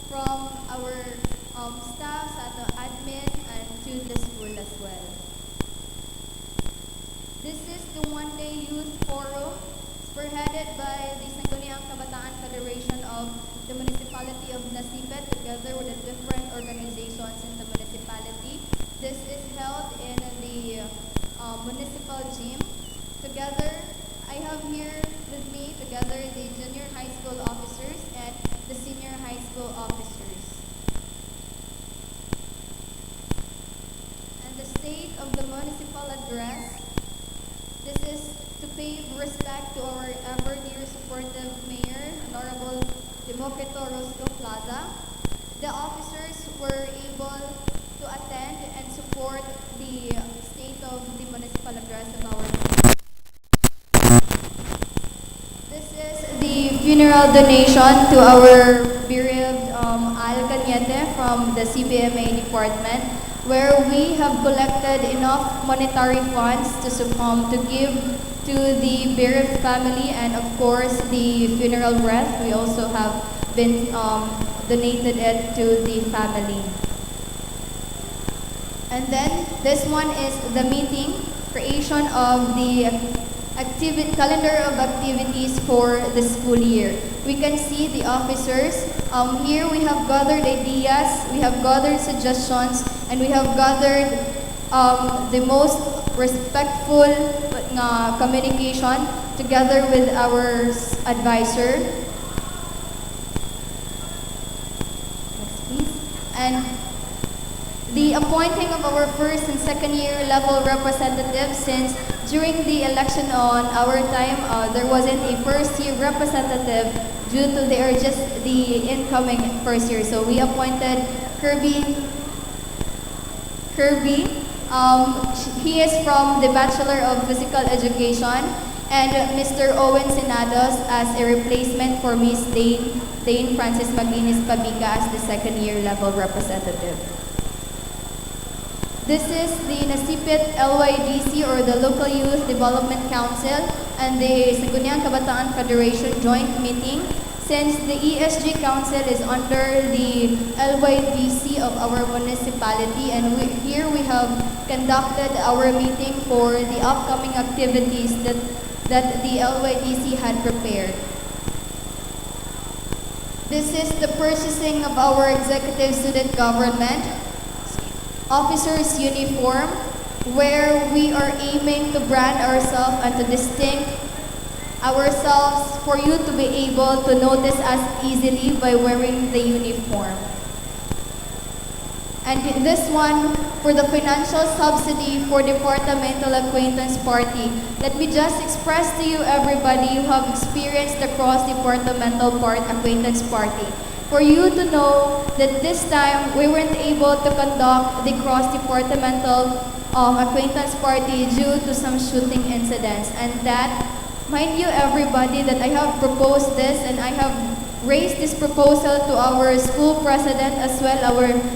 from our staff sa ato admin and to the school as well. This is the one-day youth forum spearheaded by the Sangguniang Kabataan Federation of the Municipality of Nasipet together with the different organizations in the municipality. This is held in the municipal gym. Together, I have here with me together the junior high school officers and the senior high school officers. And the state of the municipal address. This is to pay respect to our ever-dear supportive Mayor, Honorable Democrito Rosco Plaza. The officers were able to attend and support the state of the municipal address of our. This is the funeral donation to our bereaved Al Cañete from the CBMA department, where we have collected enough monetary funds to give to the bereaved family, and of course the funeral wreath. We also have been donated it to the family. And then this one is the meeting, creation of the calendar of activities for the school year. We can see the officers. Here we have gathered ideas, we have gathered suggestions, and we have gathered the most respectful communication together with our advisor. Next, please. And the appointing of our first and second year level representatives, since during the election on our time, there wasn't a first year representative due to they are just the incoming first year. So we appointed Kirby. He is from the Bachelor of Physical Education, and Mr. Owen Sinados as a replacement for Miss Dane Francis Maglinis Pabica as the second year level representative. This is the Nasipit LYDC, or the Local Youth Development Council, and the Sangguniang Kabataan Federation joint meeting. Since the ESG Council is under the LYDC of our municipality, and here we have conducted our meeting for the upcoming activities that the LYDC had prepared. This is the purchasing of our executive student government officers uniform, where we are aiming to brand ourselves and to distinct ourselves for you to be able to notice us easily by wearing the uniform. And this one, for the financial subsidy for departmental acquaintance party, let me just express to you, everybody who have experienced the cross-departmental acquaintance party, for you to know that this time we weren't able to conduct the cross-departmental acquaintance party due to some shooting incidents. And that, mind you everybody, that I have proposed this and I have raised this proposal to our school president as well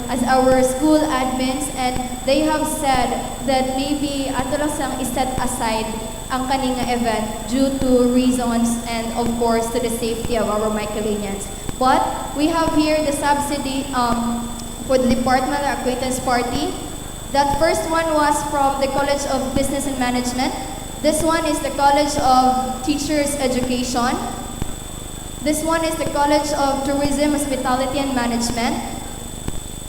as our school admins, and they have said that maybe ato lang sang iset aside ang kaninga event due to reasons and of course to the safety of our Michaelinians. But we have here the subsidy for the Department Acquaintance Party. That first one was from the College of Business and Management. This one is the College of Teachers Education. This one is the College of Tourism, Hospitality and Management.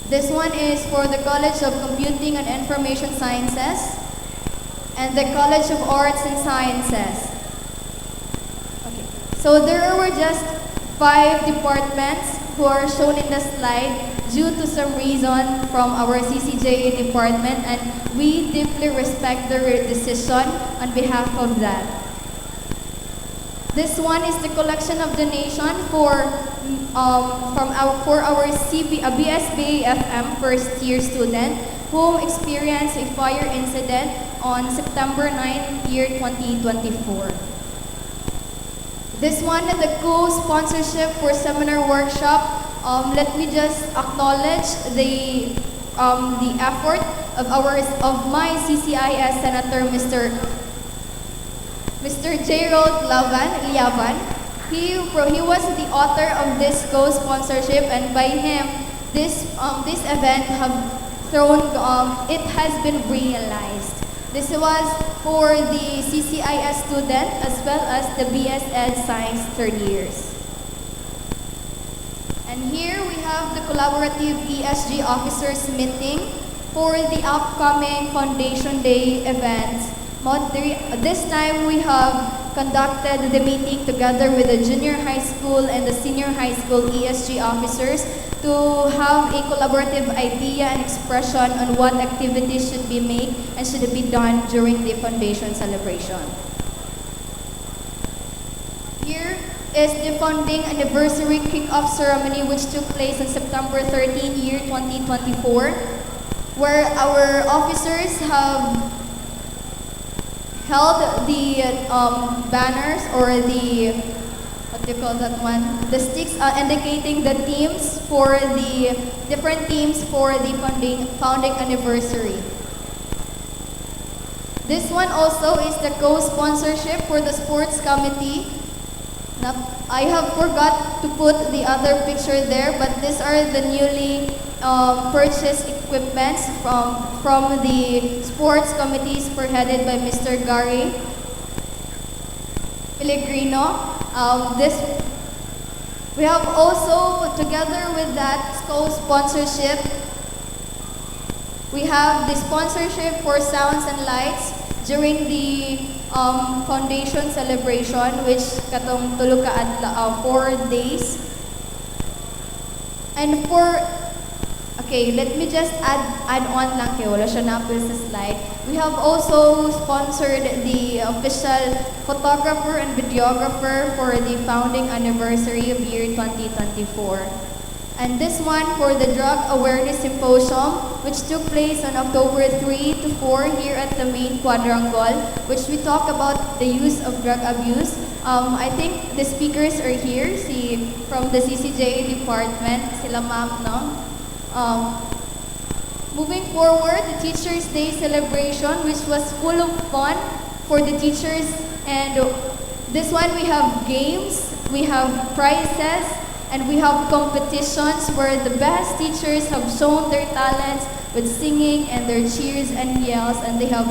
This one is for the College of Computing and Information Sciences and the College of Arts and Sciences. Okay. So there were just 5 departments who are shown in the slide due to some reason from our CCJA department, and we deeply respect their decision on behalf of that. This one is the collection of donation for our BSBA FM first year student who experienced a fire incident on September 9, year 2024. This one is the co-sponsorship for seminar workshop. Let me just acknowledge the effort of my CCIS Senator Mr. J. Liavan, He was the author of this co-sponsorship, and by him, this event have it has been realized. This was for the CCIS student as well as the BS Ed Science third years. And here we have the collaborative ESG officers meeting for the upcoming Foundation Day event. This time we have conducted the meeting together with the junior high school and the senior high school ESG officers to have a collaborative idea and expression on what activities should be made and should be done during the foundation celebration. Here is the founding anniversary kick-off ceremony which took place on September 13, year 2024, where our officers have held the banners or the, what do you call that one? The sticks indicating the teams for the different teams for the founding anniversary. This one also is the co-sponsorship for the sports committee. Now, I have forgot to put the other picture there, but these are the newly purchased equipments from the sports committee spearheaded by Mr. Gary Pellegrino. We have also, together with that co-sponsorship, we have the sponsorship for sounds and lights during the foundation celebration, which katong tulo ka adlaw 4 days. And okay, let me just add on lang kay wala siya napil sa slide. We have also sponsored the official photographer and videographer for the founding anniversary of year 2024. And this one for the Drug Awareness Symposium, which took place on October 3 to 4 here at the main quadrangle, which we talk about the use of drug abuse. I think the speakers are here, from the CCJ department, sila ma'am, no? Moving forward, the Teachers' Day celebration, which was full of fun for the teachers. And this one, we have games, we have prizes, and we have competitions where the best teachers have shown their talents with singing and their cheers and yells, and we have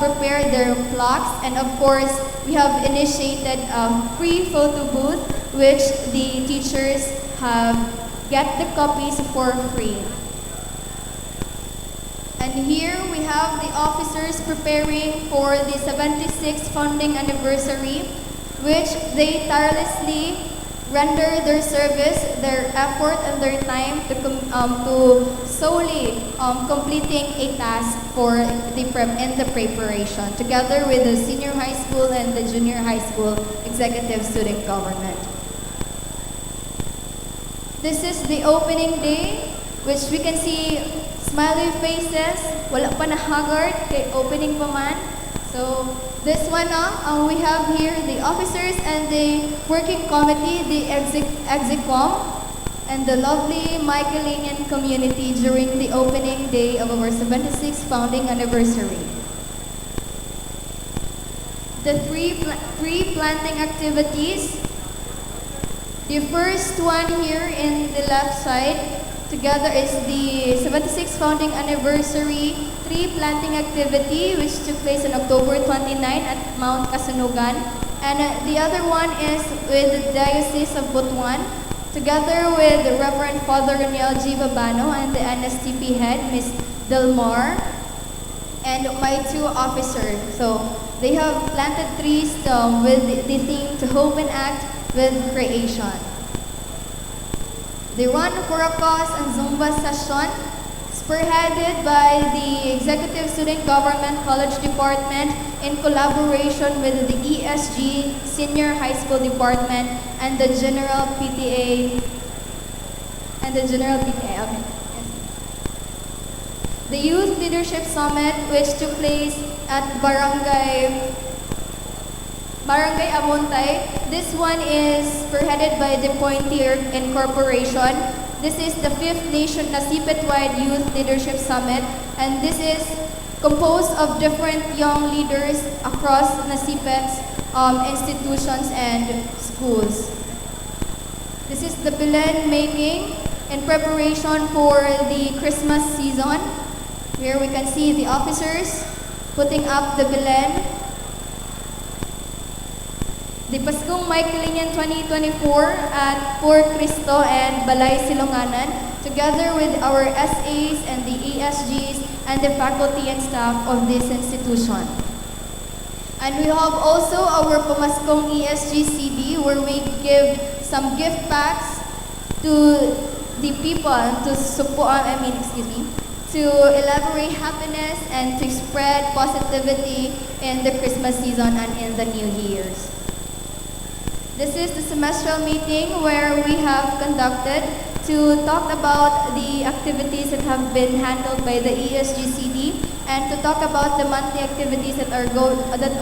prepared their plaques, and of course, we have initiated a free photo booth, which the teachers have get the copies for free. And here we have the officers preparing for the 76th founding anniversary, which they tirelessly render their service, their effort, and their time to solely completing a task for in the preparation, together with the senior high school and the junior high school executive student government. This is the opening day, which we can see smiley faces, wala pa na haggard, kay opening pa man. So this one, we have here the officers and the working committee, the execom, and the lovely Michaelinian community during the opening day of our 76th founding anniversary. The three planting activities. The first one here in the left side together is the 76th founding anniversary tree planting activity, which took place on October 29 at Mount Kasunugan. And the other one is with the Diocese of Butuan, together with the Reverend Father Raniel G. Babano and the NSTP head, Ms. Delmar, and my two officers. So they have planted trees with the theme to hope and act with creation. The Run for a Cause and Zumba session, spearheaded by the Executive Student Government College Department in collaboration with the ESG Senior High School Department and the General PTA. Okay. Yes. The Youth Leadership Summit, which took place at Barangay Amontay. This one is spearheaded by the Pointier Incorporation. This is the 5th Nation Nasipit-wide Youth Leadership Summit, and this is composed of different young leaders across Nasipet's institutions and schools. This is the Belen making in preparation for the Christmas season. Here we can see the officers putting up the Belen. The Paskong Michaelian 2024 at Fort Cristo and Balay Silonganan, together with our SAs and the ESGs and the faculty and staff of this institution. And we have also our Pamaskong ESG CD, where we give some gift packs to the people to elaborate happiness and to spread positivity in the Christmas season and in the New Year's. This is the semestral meeting where we have conducted to talk about the activities that have been handled by the ESGCD and to talk about the monthly activities that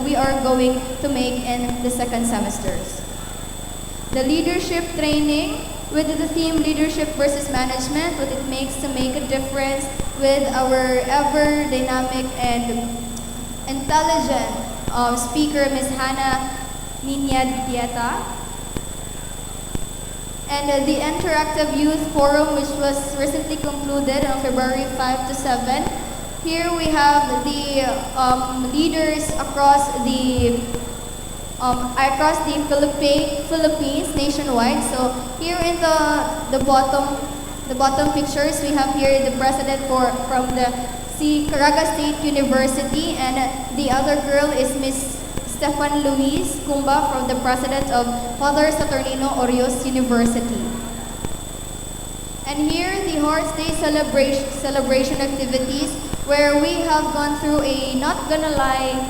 we are going to make in the second semesters. The leadership training with the theme Leadership versus Management, what it makes to make a difference with our ever dynamic and intelligent speaker, Ms. Hannah Niña Dieta. And the Interactive Youth Forum, which was recently concluded on February 5 to 7. Here we have the leaders across the Philippines nationwide. So here in the bottom pictures, we have here the president from the Caraga State University, and the other girl is Miss Stefan Luis Cumba from the president of Father Saturnino Orios University. And here the Hearts Day celebration activities, where we have gone through a not gonna lie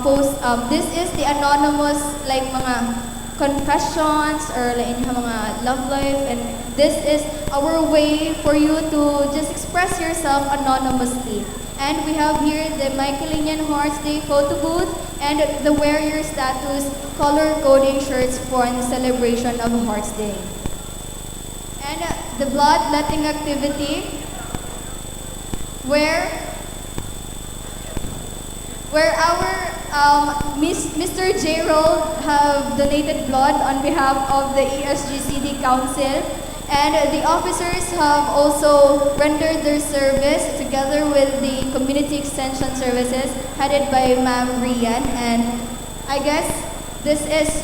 post. This is the anonymous mga confessions or mga love life, and this is our way for you to just express yourself anonymously. And we have here the Michaelian Hearts Day photo booth and the Wear Your Status color coding shirts for the celebration of Hearts Day. And the bloodletting activity, where our Mr. J. Roll have donated blood on behalf of the ESGCD Council, and the officers have also rendered their service together with the Community Extension Services headed by Ma'am Rian. And I guess this is,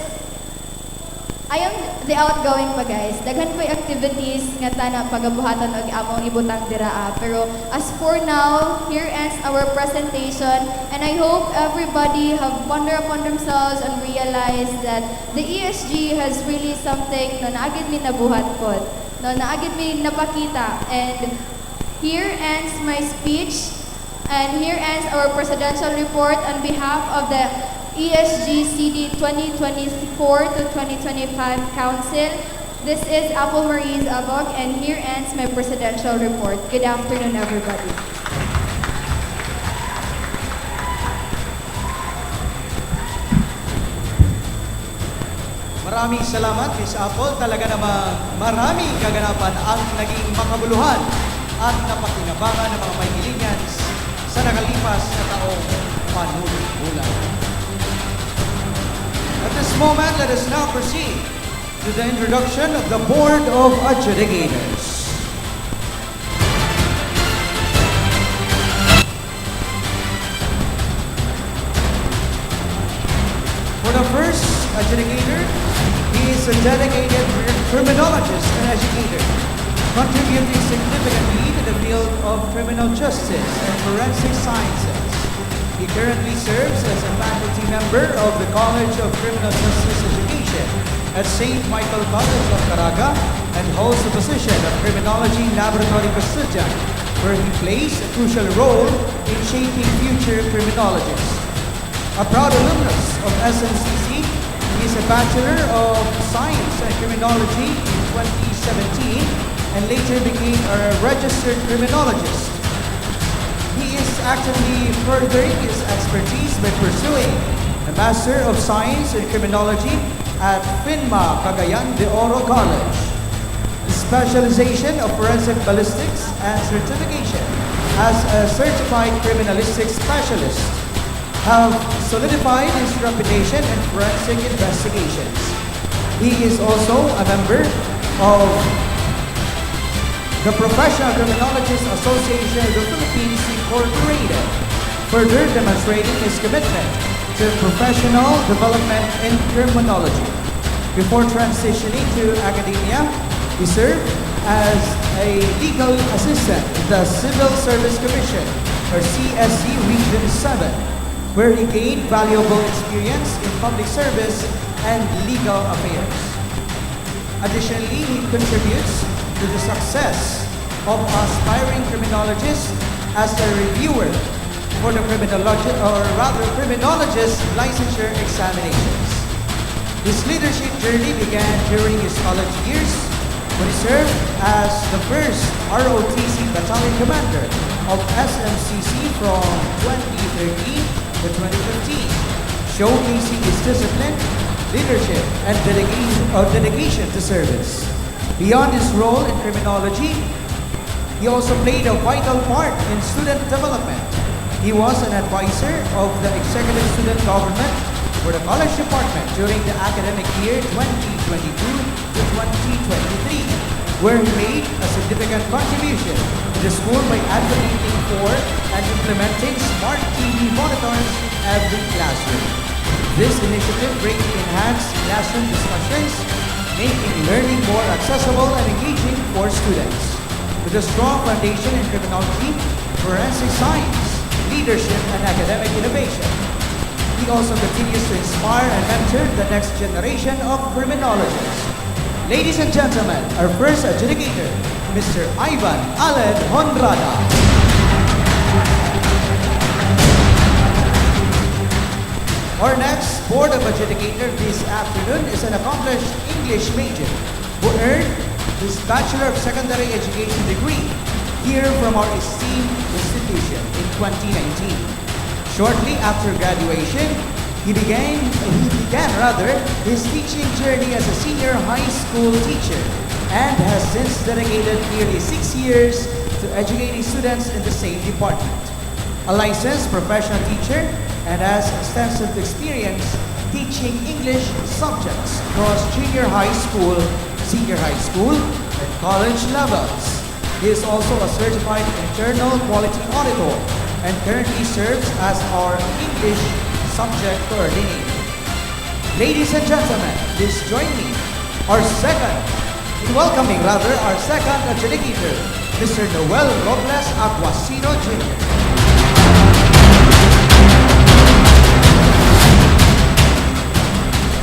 I am the outgoing pa guys. Daghan pa activities nga tana pagabuhaton og among ibutang diraa. Pero as for now, here ends our presentation, and I hope everybody have pondered upon themselves and realized that the ESG has really something na naagid mi nabuhat pod. No, naagid mi napakita. And here ends my speech, and here ends our presidential report on behalf of the ESGCD 2024 to 2025 Council. This is Apple Marie Abog, and here ends my presidential report. Good afternoon, everybody. Maraming salamat, Miss Apple. Talaga namang maraming kaganapan ang naging makabuluhan at napakinabangan ng mga Maynilinians sa nakalipas na taong panunungkulan. At this moment, let us now proceed to the introduction of the Board of Adjudicators. For the first adjudicator, he is a dedicated criminologist and educator, contributing significantly to the field of criminal justice and forensic sciences. He currently serves as a faculty member of the College of Criminal Justice Education at St. Michael College of Caraga and holds the position of Criminology Laboratory Custodian, where he plays a crucial role in shaping future criminologists. A proud alumnus of SMCC, he is a Bachelor of Science and Criminology in 2017 and later became a registered criminologist. He is actively furthering his expertise by pursuing a Master of Science in Criminology at FINMA Cagayan de Oro College, the specialization of Forensic Ballistics and certification as a certified criminalistic specialist, have solidified his reputation in forensic investigations. He is also a member of the Professional Criminologists Association of the Philippines Incorporated, further demonstrating his commitment to professional development in criminology. Before transitioning to academia, he served as a legal assistant in the Civil Service Commission, or CSC Region 7, where he gained valuable experience in public service and legal affairs. Additionally, he contributes to the success of aspiring criminologists as a reviewer for the criminologist licensure examinations. His leadership journey began during his college years when he served as the first ROTC battalion commander of SMCC from 2013 to 2015, showcasing his discipline, leadership, and dedication to service. Beyond his role in criminology, he also played a vital part in student development. He was an advisor of the executive student government for the college department during the academic year 2022 to 2023, where he made a significant contribution to the school by advocating for and implementing smart TV monitors in every classroom. This initiative greatly enhanced classroom discussions, making learning more accessible and engaging for students. With a strong foundation in criminology, forensic science, leadership, and academic innovation, he also continues to inspire and mentor the next generation of criminologists. Ladies and gentlemen, our first adjudicator, Mr. Ivan Aled Honrada. Our next Board of Adjudicator this afternoon is an accomplished English major who earned his Bachelor of Secondary Education degree here from our esteemed institution in 2019. Shortly after graduation, he began his teaching journey as a senior high school teacher and has since dedicated nearly 6 years to educating students in the same department. A licensed professional teacher and has extensive experience teaching English subjects across junior high school, senior high school, and college levels. He is also a certified internal quality auditor and currently serves as our English subject coordinator. Ladies and gentlemen, please join me in welcoming our second adjudicator, Mr. Noel Robles Aguasino Jr.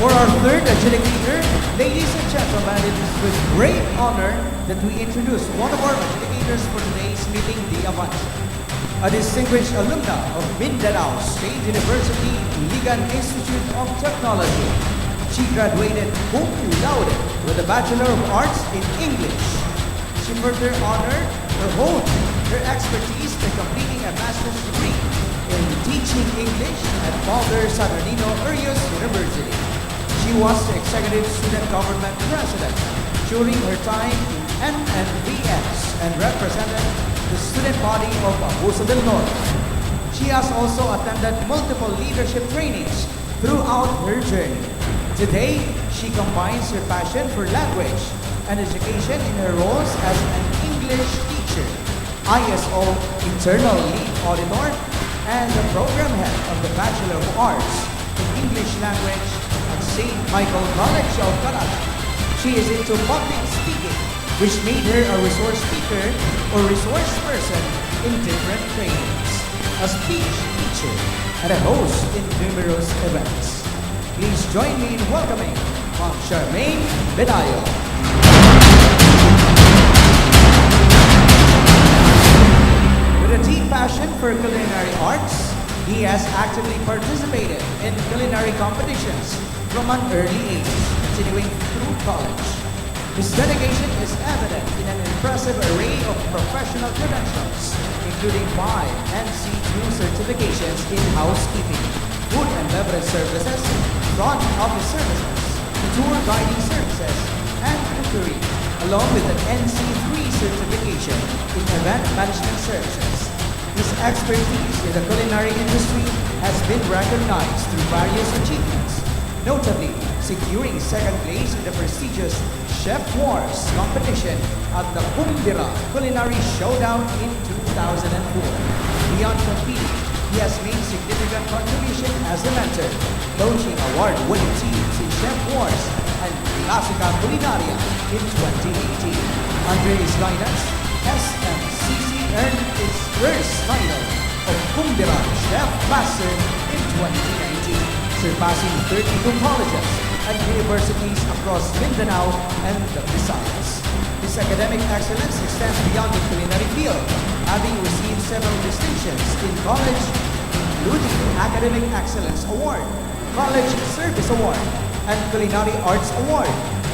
For our third adjudicator, ladies and gentlemen, it is with great honor that we introduce one of our adjudicators for today's meeting, the Avance, a distinguished alumna of Mindanao State University Ligan Institute of Technology. She graduated cum laude with a Bachelor of Arts in English. She further honored her expertise by completing a master's degree in teaching English at Father Saturnino Urios University. She was the executive student government president during her time in NNVS and represented the student body of Abuso del Norte. She has also attended multiple leadership trainings throughout her journey. Today, she combines her passion for language and education in her roles as an English teacher, ISO internal lead auditor, and the program head of the Bachelor of Arts in English Language at St. Michael College of Canada. She is into public speaking, which made her a resource speaker or resource person in different trainings, a speech teacher, and a host in numerous events. Please join me in welcoming Ma'am Charmaine Bedayo. With a deep passion for culinary arts, he has actively participated in culinary competitions from an early age, continuing through college. His dedication is evident in an impressive array of professional credentials, including 5 NC2 certifications in housekeeping, food and beverage services, front office services, tour guiding services, and cookery, along with an NC3 certification in event management services. His expertise in the culinary industry has been recognized through various achievements, notably securing second place in the prestigious Chef Wars competition at the Kumbira Culinary Showdown in 2004. Beyond competing, he has made significant contribution as a mentor, coaching award-winning teams in Chef Wars and Classica Culinaria in 2018. Under his guidance, SMCC earned its first title of Kumbira Chef Master in 2019, surpassing 32 colleges and universities across Mindanao and the Visayas. His academic excellence extends beyond the culinary field, having received several distinctions in college, including the Academic Excellence Award, College Service Award, and Culinary Arts Award.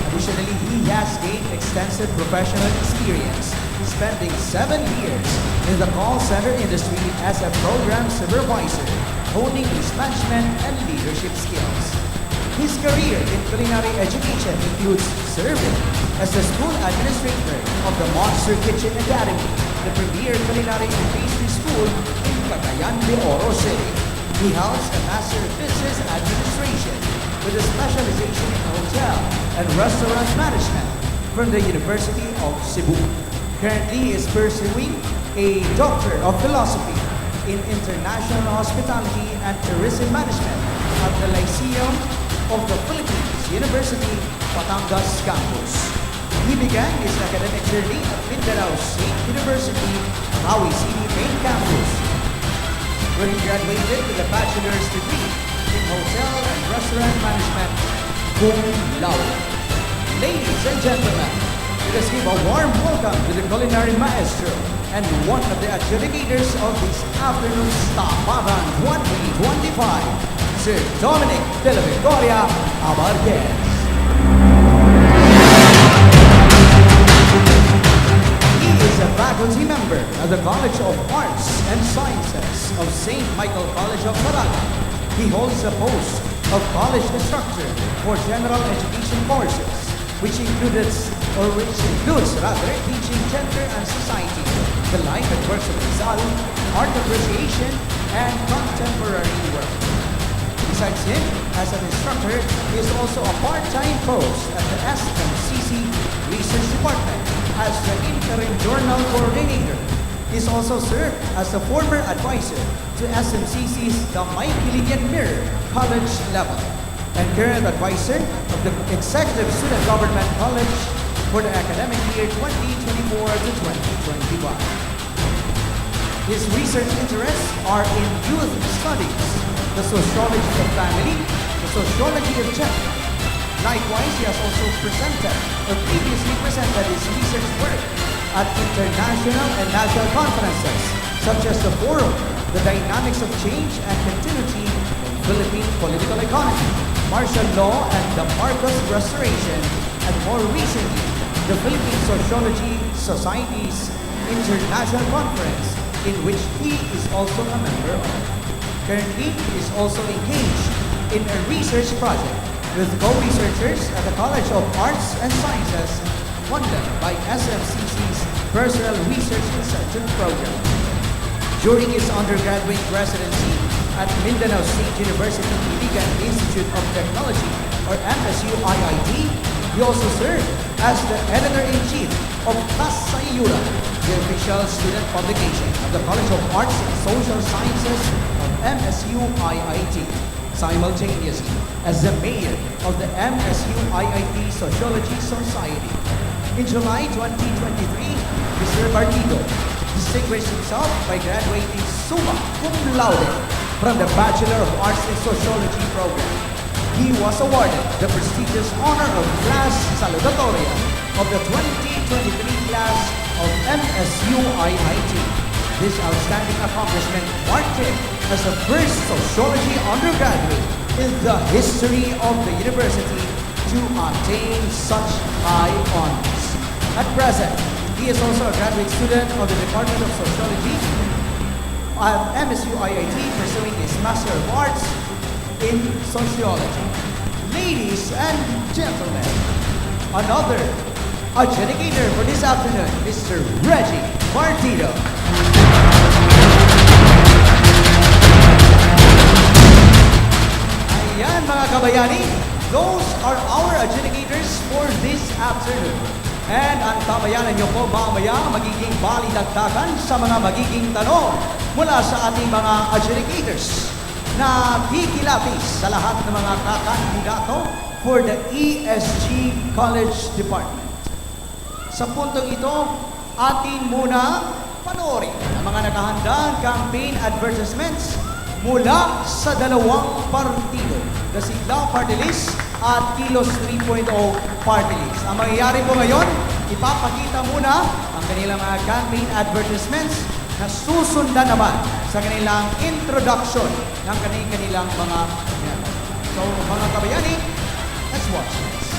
Additionally, he has gained extensive professional experience, spending 7 years in the call center industry as a program supervisor, honing his management and leadership skills. His career in culinary education includes serving as the school administrator of the Monster Kitchen Academy, the premier culinary and pastry school in Cagayan de Oro City. He holds a Master of Business Administration with a specialization in hotel and restaurant management from the University of Cebu. Currently, he is pursuing a Doctor of Philosophy in International Hospitality and Tourism Management at the Lyceum of the Philippines University, Batangas Campus. He began his academic journey at Mindanao State University, Maui City Main Campus, where he graduated with a bachelor's degree in Hotel and Restaurant Management, cum laude. Ladies and gentlemen, let us give a warm welcome to the culinary maestro and one of the adjudicators of this afternoon's Tapatan 2025, Sir Dominic de la Victoria Abarquez. He is a faculty member at the College of Arts and Sciences of St. Michael College of Caraga. He holds the post of college instructor for general education courses, which includes teaching gender and society, the life and works of Rizal, art appreciation, and contemporary work. Besides him, as an instructor, he is also a part-time post at the SMCC Research Department as the interim journal coordinator. He has also served as a former advisor to SMCC's The Maykiligan Mirror college level and current advisor of the Executive Student Government College for the academic year 2024 to 2025. His research interests are in youth studies, the sociology of family, the sociology of gender. Likewise, he has also presented or previously presented his research work at international and national conferences such as the Forum, the Dynamics of Change and Continuity in Philippine Political Economy, Martial Law and the Marcos Restoration, and more recently, the Philippine Sociology Society's International Conference, in which he is also a member of. Currently, he is also engaged in a research project with co-researchers at the College of Arts and Sciences, funded by SMCC's Personal Research Incentive Program. During his undergraduate residency at Mindanao State University Iligan Institute of Technology, or MSU-IIT, he also served as the editor-in-chief of Kasayura, the official student publication of the College of Arts and Social Sciences of MSU-IIT, simultaneously as the mayor of the MSU-IIT Sociology Society. In July 2023, Mr. Partido distinguished himself by graduating summa cum laude from the Bachelor of Arts in Sociology program. He was awarded the prestigious honor of Class Saludatoria of the 2023 class of MSU-IIT. This outstanding accomplishment marked him as the first sociology undergraduate in the history of the university to obtain such high honors. At present, he is also a graduate student of the Department of Sociology at MSU-IIT, pursuing his Master of Arts in Sociology. Ladies and gentlemen, another adjudicator for this afternoon, Mr. Reggie Partido. Ayan mga kabayani, those are our adjudicators for this afternoon. And ang tabayanan niyo po mamaya magiging balidagdagan sa mga magiging tanong mula sa ating mga adjudicators na kikilatis sa lahat ng mga kakandidato for the ESG College Department. Sa puntong ito, atin muna panoorin ang mga nakahandang campaign advertisements mula sa dalawang partido, the Sigla Party List at Kilos 3.0 Party List. Ang mangyayari po ngayon, ipapakita muna ang kanilang mga campaign advertisements na susundan naman sa kanilang introduction ng kanilang mga meta. So, mga kabayani, let's watch this.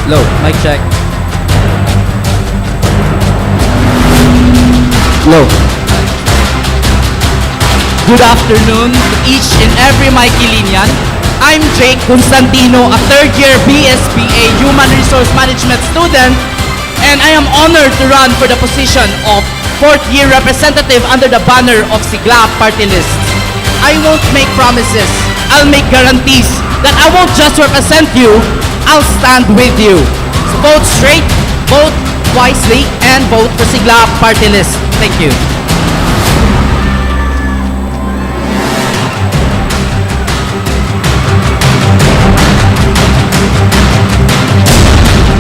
Low, mic check. Low. Good afternoon to each and every Maykilinian. I'm Jake Constantino, a third-year BSBA Human Resource Management student, and I am honored to run for the position of fourth-year representative under the banner of Sigla Party List. I won't make promises. I'll make guarantees that I won't just represent you, I'll stand with you. So vote straight, vote wisely, and vote for Sigla Party List. Thank you.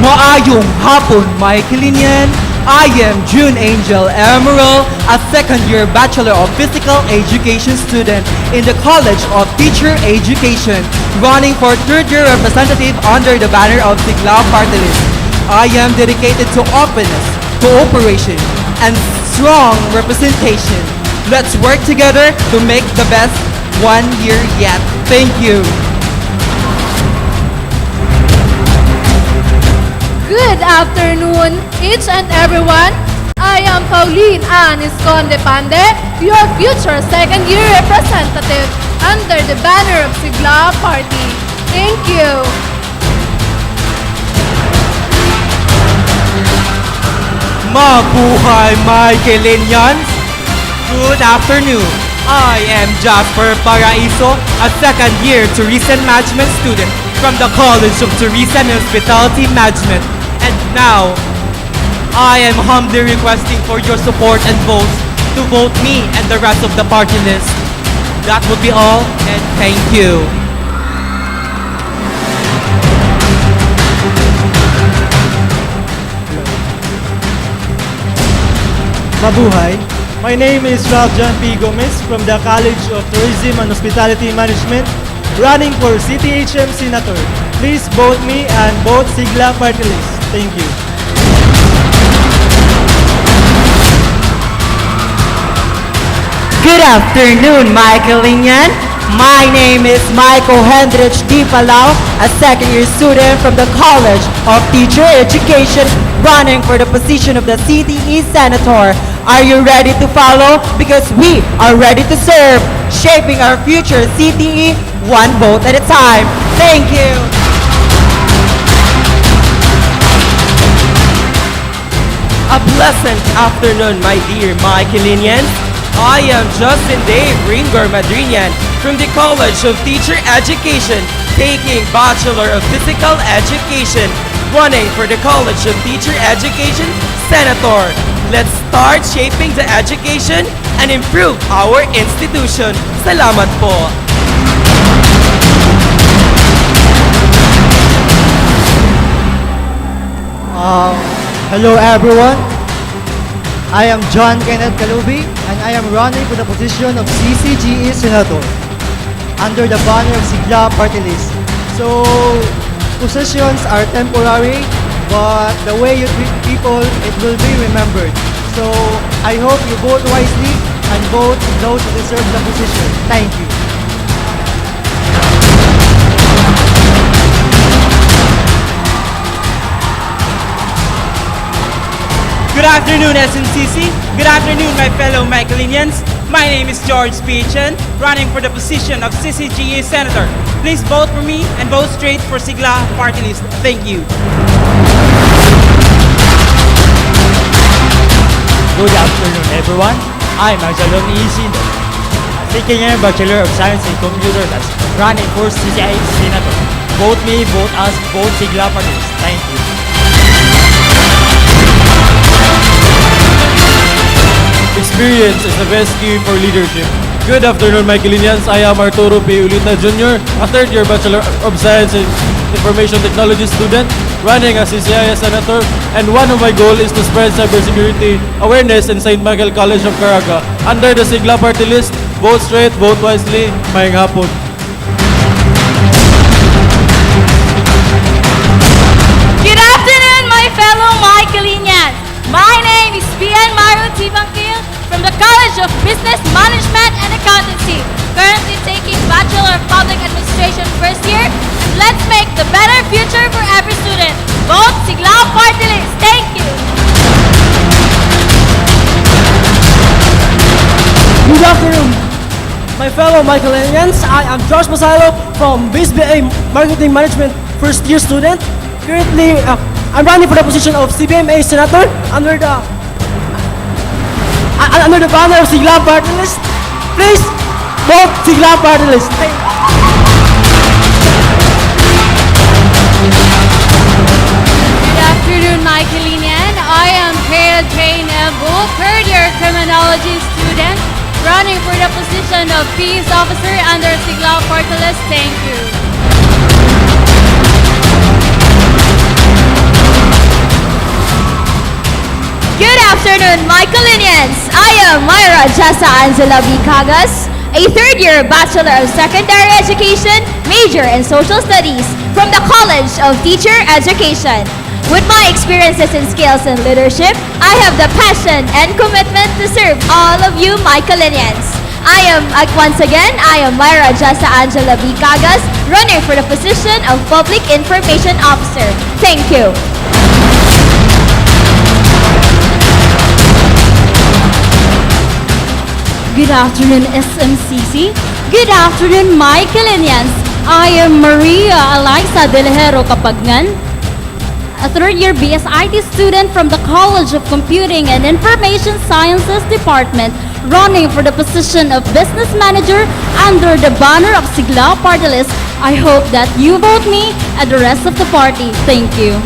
Maayong hapon, Maykilinian. I am June Angel Emerald, a second-year Bachelor of Physical Education student in the College of Teacher Education, running for third-year representative under the banner of Sigla Party List. I am dedicated to openness, cooperation, and strong representation. Let's work together to make the best 1 year yet. Thank you. Good afternoon, each and everyone. I am Pauline Ann Esconde Pande, your future second-year representative under the banner of Sigla Party. Thank you. Mabuhay, my Kilinians! Good afternoon. I am Jasper Paraiso, a second-year tourism management student from the College of Tourism and Hospitality Management. And now, I am humbly requesting for your support and votes to vote me and the rest of the party list. That would be all, and thank you. Mabuhay. My name is Ralph John P. Gomez from the College of Tourism and Hospitality Management, running for CTHM Senator. Please vote me and vote Sigla Party List. Thank you. Good afternoon, Michaelinian. My name is Michael Hendrich D. Palau, a second-year student from the College of Teacher Education, running for the position of the CTE Senator. Are you ready to follow? Because we are ready to serve, shaping our future CTE one vote at a time. Thank you. A pleasant afternoon, my dear Michaelinians. I am Justin Dave Ringer Madrinian from the College of Teacher Education, taking Bachelor of Physical Education, running for the College of Teacher Education Senator. Let's start shaping the education and improve our institution. Salamat po. Hello everyone. I am John Kenneth Kalubi and I am running for the position of CCGE Senator under the banner of Sigla Party List. So, positions are temporary, but the way you treat people, it will be remembered. So, I hope you vote wisely and vote those who deserve the position. Thank you. Good afternoon, SNCC. Good afternoon, my fellow Michaelinians. My name is George Spichen, running for the position of CCGA Senator. Please vote for me and vote straight for Sigla Party List. Thank you. Good afternoon everyone. I'm Arjalon Isindo, a second-year Bachelor of Science in Computer Science, running for CCI Senator. Vote me, vote us, vote Sigla Party List. Thank you. Experience is the best key for leadership. Good afternoon, Michaelinians. I am Arturo P. Ulita Jr., a third-year Bachelor of Science in Information Technology student, running as CCIS Senator, and one of my goals is to spread cybersecurity awareness in St. Michael College of Caraga. Under the Sigla Party List, vote straight, vote wisely. Mayang hapon. Good afternoon, my fellow Michaelinians. My name is Pian Maru Tibangkil from the College of Business Management and Accountancy, currently taking Bachelor of Public Administration first year. Let's make the better future for every student. Vote Sigla Party List. Thank you. Good afternoon, my fellow Michaelinians. I am Josh Masalo from BSBA Marketing Management first year student. Currently, I'm running for the position of CBMA Senator under the banner of Sigla Party List. Please vote Sigla Party List. Good afternoon, Michaelinian. I am Kaya Jane Ebu, third-year criminology student, running for the position of peace officer under Sigla Party List. Thank you. Good afternoon, Michaelinians. I am Myra Jessa Angela V. Cagas, a third-year Bachelor of Secondary Education, major in Social Studies from the College of Teacher Education. With my experiences and skills in leadership, I have the passion and commitment to serve all of you Michaelinians. Once again, I am Myra Jessa Angela B. Cagas, running for the position of Public Information Officer. Thank you. Good afternoon, SMCC. Good afternoon, Michaelinians. I am Maria Eliza Delhero Kapagnan, a third-year BSIT student from the College of Computing and Information Sciences Department, running for the position of Business Manager under the banner of Sigla Party List. I hope that you vote me and the rest of the party. Thank you.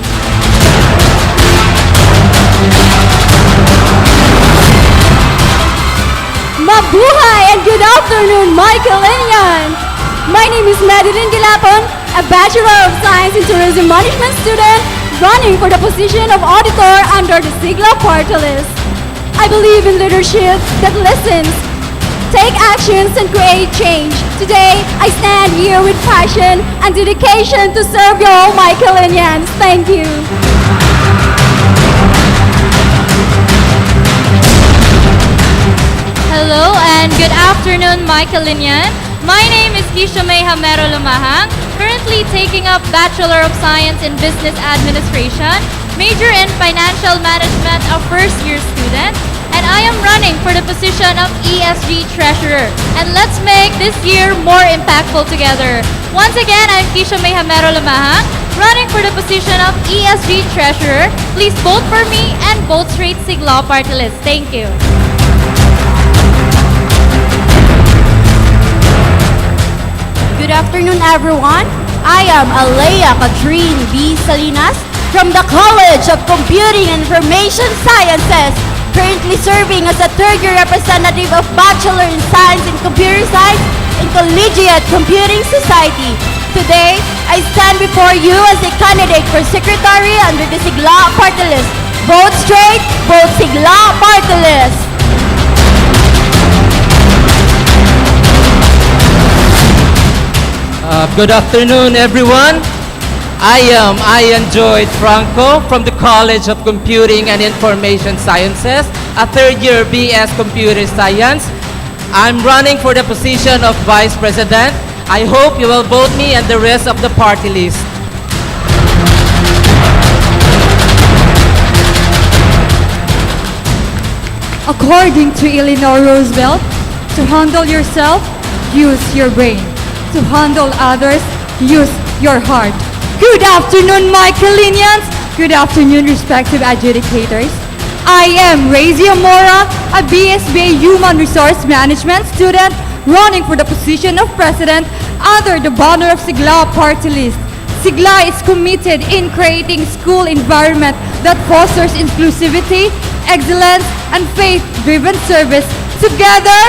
Mabuhay and good afternoon, Michaelinians! My name is Madeline Gilapon, a Bachelor of Science in Tourism Management student running for the position of Auditor under the Sigla Party List. I believe in leadership that listens, take actions and create change. Today, I stand here with passion and dedication to serve you all Michaelinians. Thank you. Hello and good afternoon, Michaelinian. My name is Kisha May Hamero Lumahang, currently taking up Bachelor of Science in Business Administration, major in Financial Management, a first-year student, and I am running for the position of ESG Treasurer. And let's make this year more impactful together. Once again, I'm Kisha May Hamero Lumahang, running for the position of ESG Treasurer. Please vote for me and vote straight Sigla Party List. Thank you. Good afternoon, everyone. I am Alea Catherine B. Salinas from the College of Computing and Information Sciences, currently serving as a third-year representative of Bachelor in Science in Computer Science in Collegiate Computing Society. Today, I stand before you as a candidate for Secretary under the Sigla Party List. Vote straight, vote Sigla Party List. Good afternoon, everyone. I am Ian Joyd Franco from the College of Computing and Information Sciences, a third-year BS Computer Science. I'm running for the position of Vice President. I hope you will vote me and the rest of the party list. According to Eleanor Roosevelt, to handle yourself, use your brain. To handle others, use your heart. Good afternoon, Michaelinians. Good afternoon, respective adjudicators. I am Razia Mora, a BSBA Human Resource Management student running for the position of President under the banner of Sigla Party List. Sigla is committed in creating school environment that fosters inclusivity, excellence, and faith-driven service. Together,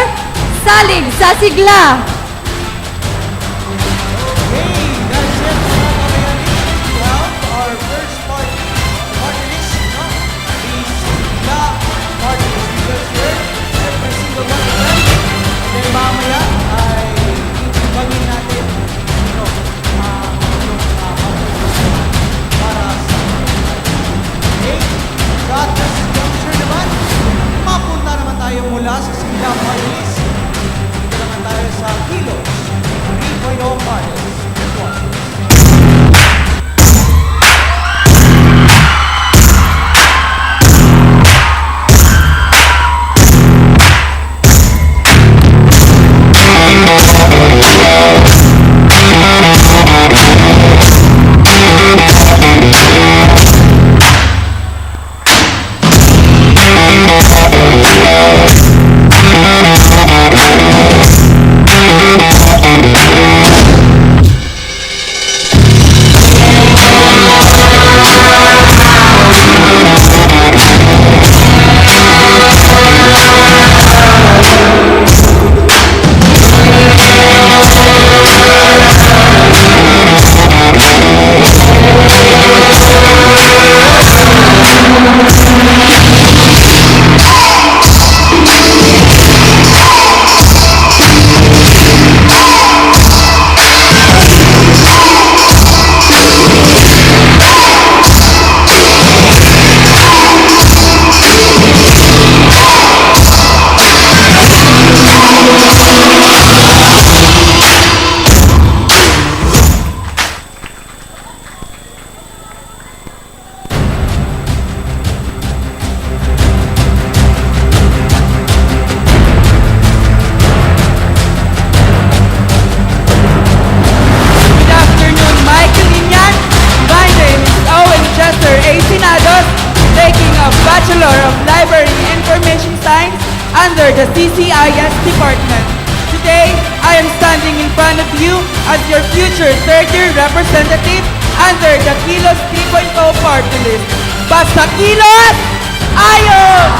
salig sa Sigla! Mula sa Sigla Party List, dito naman tayo sa Kilos 3.0 Party List. Let's watch this. the CCIS department. Today, I am standing in front of you as your future third-year representative under the Kilos 3.0 party list. Basta Kilos! Ayos!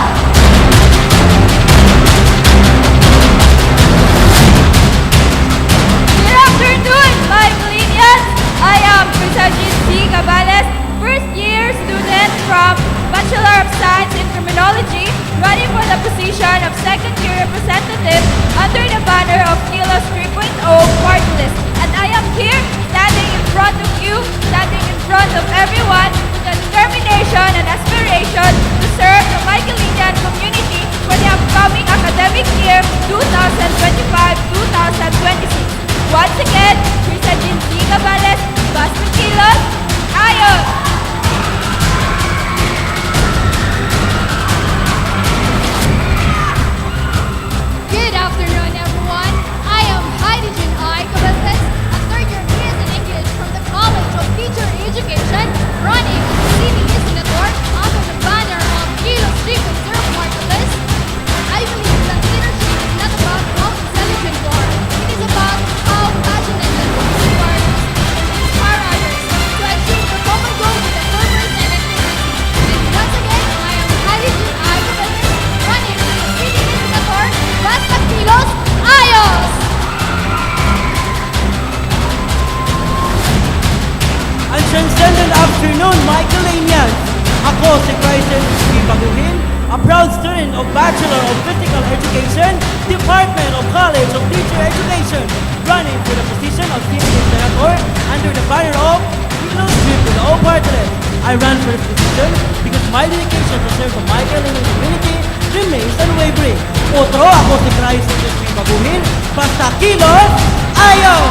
Good afternoon, my Collegians. I am Crisagin C. Cabales, first-year student from Bachelor of Science in Criminology, running for the position of second-year representative under the banner of Kilos 3.0 party list. And I am here, standing in front of you, standing in front of everyone, with the determination and aspiration to serve the Michaelinian community for the upcoming academic year 2025-2026. Once again, Crisagin C. Cabales, Basta Kilos, Ayos! Good afternoon, everyone. I am Heidi Jun I. Cabezas, a third-year BS in English from the College of Teacher Education, running as CBE Senator under the banner of Kilos 3.0 party list. I believe that leadership is not about how intelligent you are. It is about how passionate and focused you are to inspire others to achieve the common goal with a purpose and activity. And once again, I am Heidi Jun I. Cabezas, running as a CBE Senator. Basta Kilos, Ayos! Ang transcendent afternoon, Michaelinians! Ako si Bryson P. Baguhin, a proud student of Bachelor of Physical Education, Department of College of Teacher Education, running for the position of CBA Senator under the banner of Kilos 3.0 party list. I ran for this position because my dedication to serve the Michaelinian community remains unwavering. Otro, ako si Bryson P. Baguhin, basta Kilos, ayaw!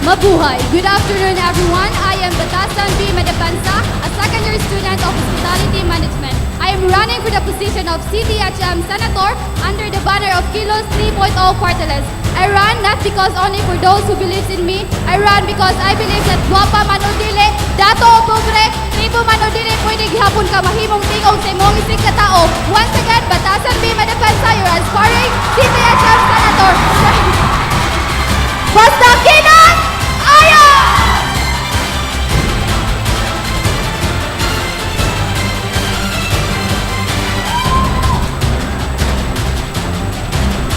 Mabuhay! Good afternoon, everyone. I am Tapatan B. Medepansa, a second-year student of Hospitality Management. I am running for the position of CTHM Senator under the banner of Kilos 3.0 party list. I run not because only for those who believes in me. I run because I believe that guwapa man o dili, dato o pobre, tribo man o dili, pwede gihapon ka mahimong tingog sa imong isig ka tao. Once again, Tapatan B. Medepansa, your aspiring CTHM Senator. Basta Kilos!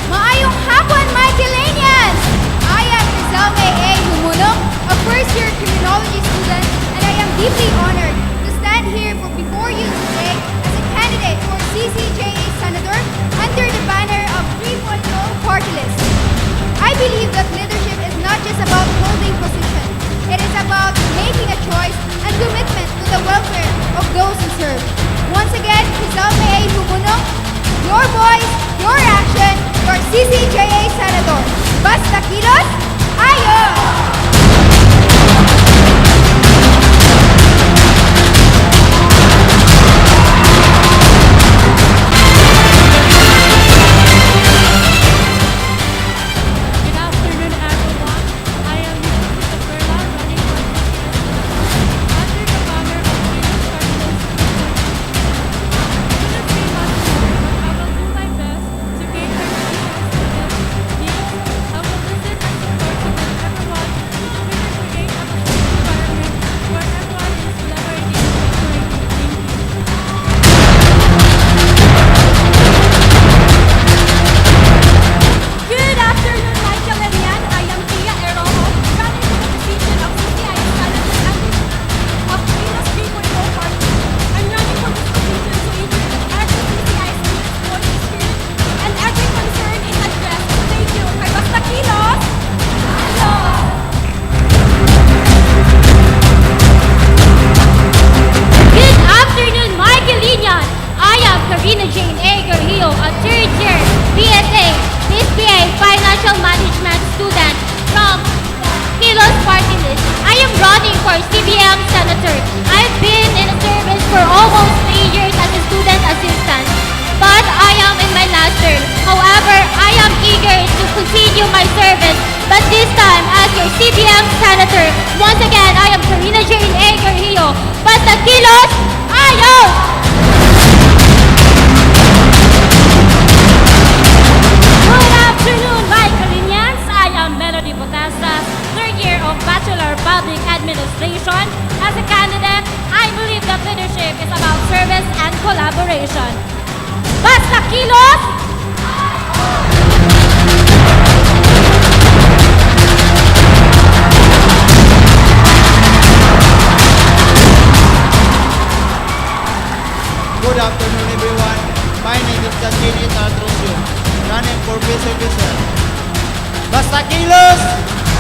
Maayong hapon, Michaelinians! I am Rizal May A. Humunong, a first-year criminology student, and I am deeply honored to stand here before you today as a candidate for CCJA Senator under the banner of 3.0 party list. I believe that leadership is not just about holding position. It is about making a choice and commitment to the welfare of those who serve. Once again, Rizal May A. Humunong, your voice, your action, your CCJA Senator. Basta Kilos, Ayos! Good afternoon, everyone. I am Mrs. Perla, running for under the banner of Kilos Couldn't be much more, but I will do my best to cater to the students' needs. I will listen and support everyone collaboration. Basta kilos! Good afternoon, everyone. My name is Castillo Tartrosio, running for peace officer. Basta kilos!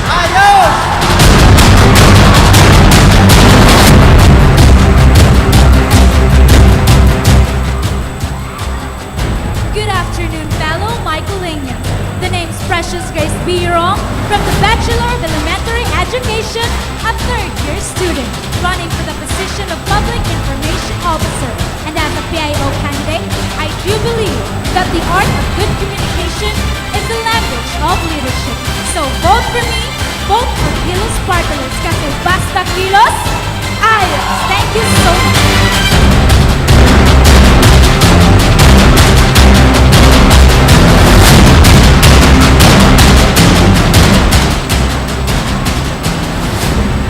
Ayos! Good afternoon, fellow Michaelanians. The name's Precious Grace Birong from the Bachelor of Elementary Education, a third-year student running for the position of Public Information Officer. And as a PIO candidate, I do believe that the art of good communication is the language of leadership. So vote for me, vote for Kilos Spartalos, kasi basta kilos, ayos. Thank you so much.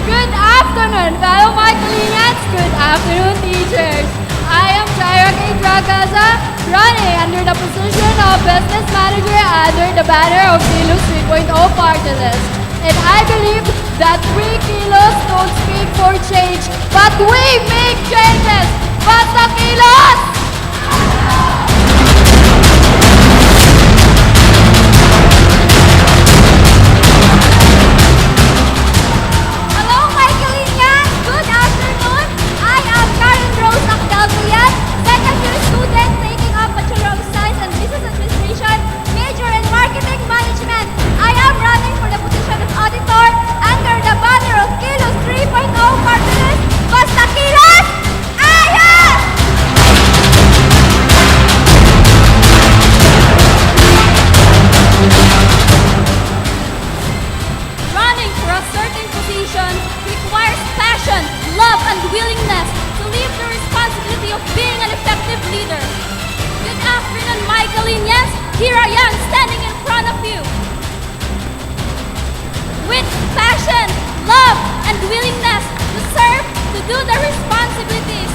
Good afternoon, fellow Michaelinians. Good afternoon, teachers. I am Jaira K. Dragaza, running under the position of Business Manager under the banner of Kilos 3.0 Party List. And I believe that we Kilos don't speak for change, but we make changes. Basta Kilos! Hello, Michaelinians! Good afternoon! I am Karen Rose Akdalguyan, second-year student taking up Bachelor of Science and Business Administration, major in Marketing Management. I am running for the position of auditor under the banner of Kilos 3.0 Party List. Basta Kilos! Ayos! Running for a certain position requires passion, love, and willingness to live the responsibility of being an effective leader. Good afternoon, Michaelinians. Here I am standing in front of you. With passion, love, and willingness to serve, to do the responsibilities.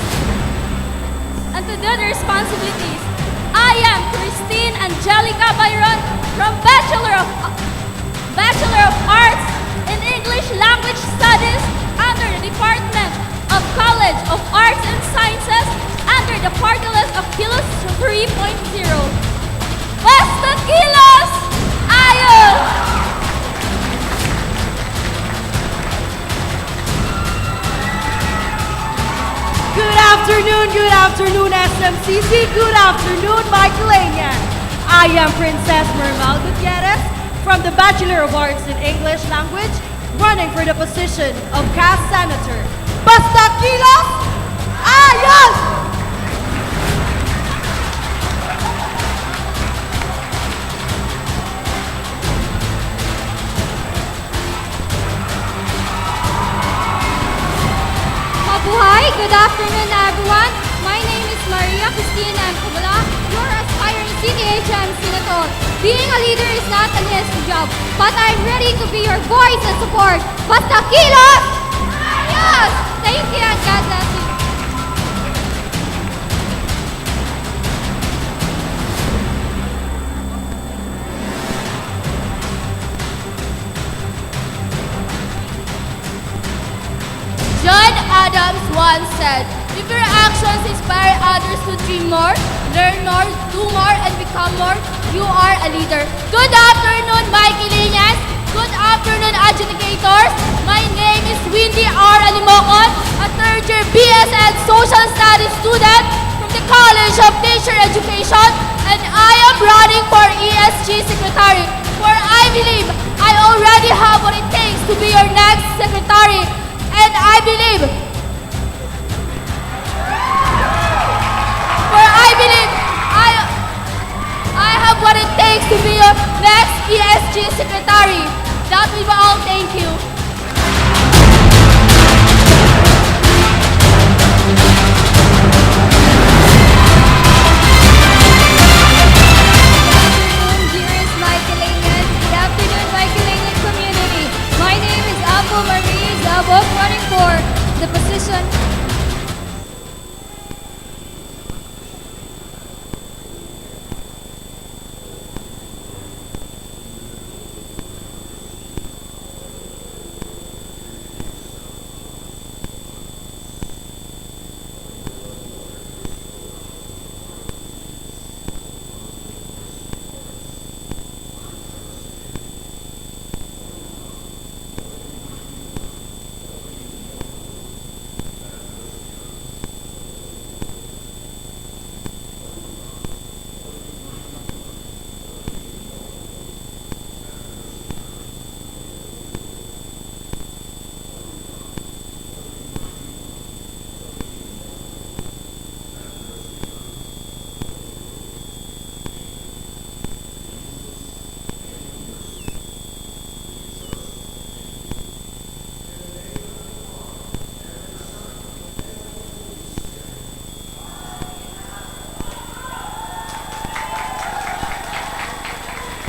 I am Christine Angelica Byron from Bachelor of Arts in English Language Studies under the Department of College of Arts and Sciences under the party list of Kilos 3.0. Basta Kilos! Ayos! Good afternoon, SMCC. Good afternoon, Michaelanian. I am Princess Mermal Gutierrez from the Bachelor of Arts in English Language, running for the position of cast senator. Basta kilos! Ayos! Mabuhay! Good afternoon, everyone. My name is Maria Cristina Ancubala, your aspiring CDHM Senator. Being a leader is not an easy job, but I'm ready to be your voice and support. Basta kilos! Yes! Thank you and God bless you. John Adams once said, if your actions inspire others to dream more, learn more, do more, and become more, you are a leader. Good afternoon, Michaelinians. Good afternoon, adjudicators. My name is Windy R. Alimocon, a third-year BSN Social Studies student from the College of Teacher Education, and I am running for ESG Secretary, for I believe I already have what it takes to be your next secretary. And I believe, I have what it takes to be your next ESG secretary. That will be all. Thank you. Dearest Michaelanians, good afternoon, Michaelanian community. My name is Apple Marie Zabok, running for the position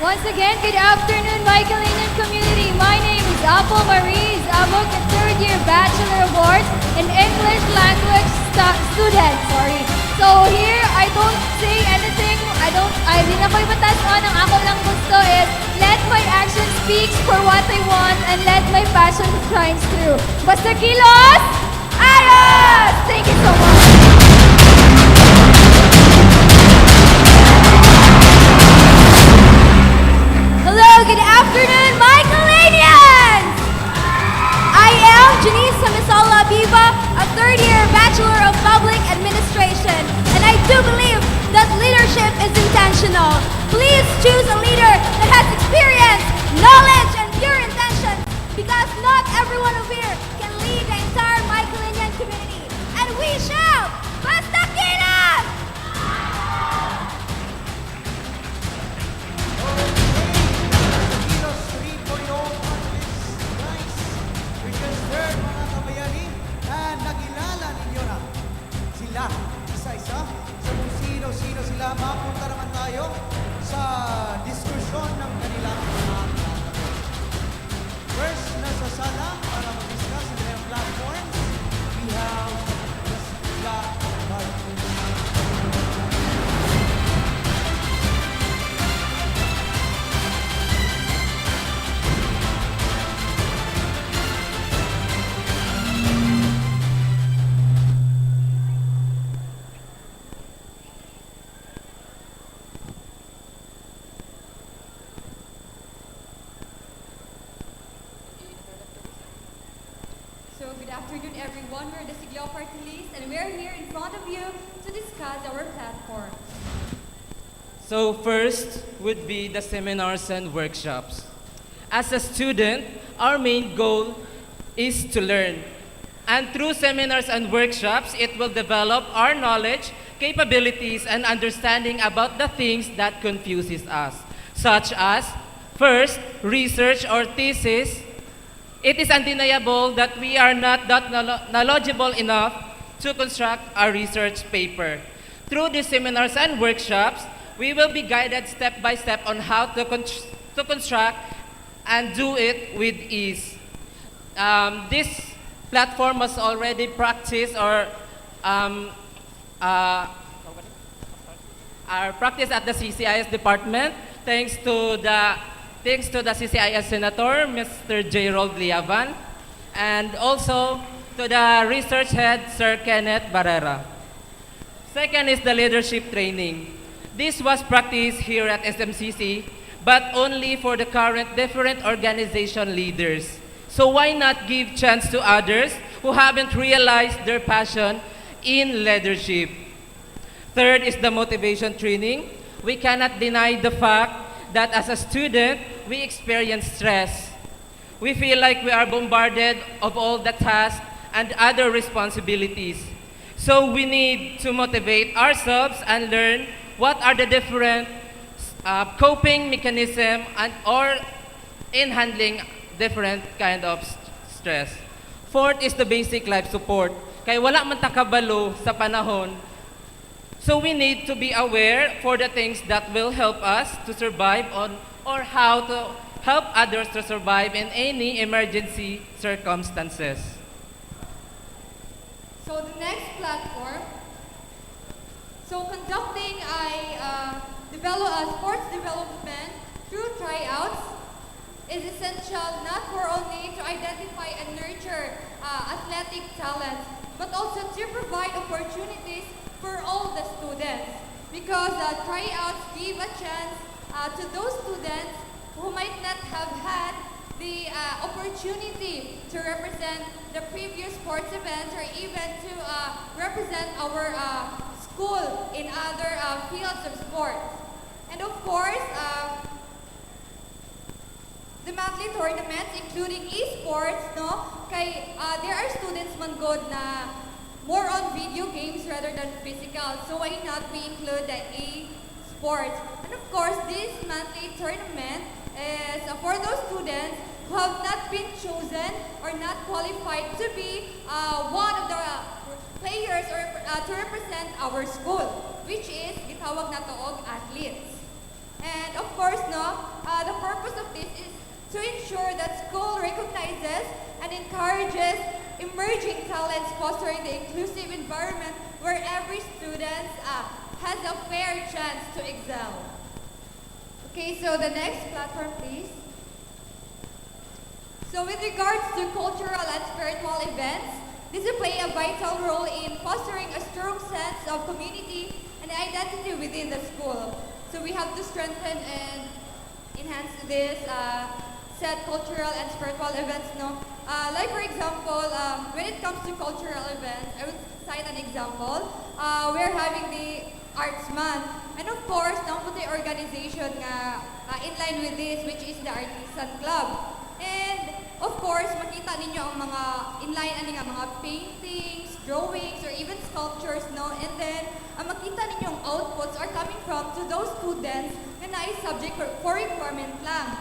Once again, good afternoon, Michaelinian community. My name is Apple Marie Zabok, a third-year Bachelor of Arts in English Language student. So here, I don't say anything. I di na ko ibatas on. Ang ako lang gusto is let my action speaks for what I want and let my passion shines through. Basta kilos, ayos! Thank you so much. Hello, good afternoon, Michaelinians! I am Janice Samisola Abiba, a third-year Bachelor of Public Administration, and I do believe that leadership is intentional. Please choose a leader that has experience, knowledge, and pure intention, because not everyone over here can lead the entire Michaelinian community. And we shall! Basta kilos! Kilos 3.0 contest, guys. Which is third, mga kabayani. And nakilala ninyo na sila, isa-isa. Sa kung sino-sino sila, mapunta naman tayo sa diskusyon ng kanilang mga tatanong. First, nasa sala para mag-discuss sa kanilang platforms, we have the Sigla Party. So good afternoon everyone, we're the Sigla Party List and we're here in front of you to discuss our platform. So first would be the seminars and workshops. As a student, our main goal is to learn. And through seminars and workshops, it will develop our knowledge, capabilities, and understanding about the things that confuses us, such as, first, research or thesis. It is undeniable that we are not that knowledgeable enough to construct a research paper. Through these seminars and workshops, we will be guided step by step on how to construct and do it with ease. This platform was already practiced or practiced at the CCIS department thanks to the CCIS Senator, Mr. J. Liavan, and also to the research head, Sir Kenneth Barrera. Second is the leadership training. This was practiced here at SMCC, but only for the current different organization leaders. So why not give chance to others who haven't realized their passion in leadership? Third is the motivation training. We cannot deny the fact that as a student, we experience stress. We feel like we are bombarded of all the tasks and other responsibilities. So we need to motivate ourselves and learn what are the different coping mechanism or in handling different kind of stress. Fourth is the basic life support. Kaya wala man takabalo sa panahon. So we need to be aware for the things that will help us to survive or how to help others to survive in any emergency circumstances. So the next platform, conducting sports development through tryouts is essential not for only to identify and nurture athletic talents, but also to provide opportunities for all the students, because tryouts give a chance to those students who might not have had the opportunity to represent the previous sports events or even to represent our school in other fields of sports. And of course, the monthly tournaments, including esports, there are students man good na more on video games rather than physical. So why not we include the e-sports? And of course, this monthly tournament is for those students who have not been chosen or not qualified to be one of the players or to represent our school, which is gitawag na toog athletes. And of course, the purpose of this is to ensure that school recognizes and encourages emerging talents, fostering the inclusive environment where every student has a fair chance to excel. Okay, so the next platform, please. So with regards to cultural and spiritual events, this will play a vital role in fostering a strong sense of community and identity within the school. So we have to strengthen and enhance this said cultural and spiritual events. Like for example, when it comes to cultural events, I would cite an example. We're having the Arts Month. And of course, namo the organization in line with this, which is the Artisan Club. And of course, makita ninyo ang mga inline ani nga mga paintings, drawings, or even sculptures, And then, ang makita ninyong outputs are coming from to those students na is subject for requirement lang.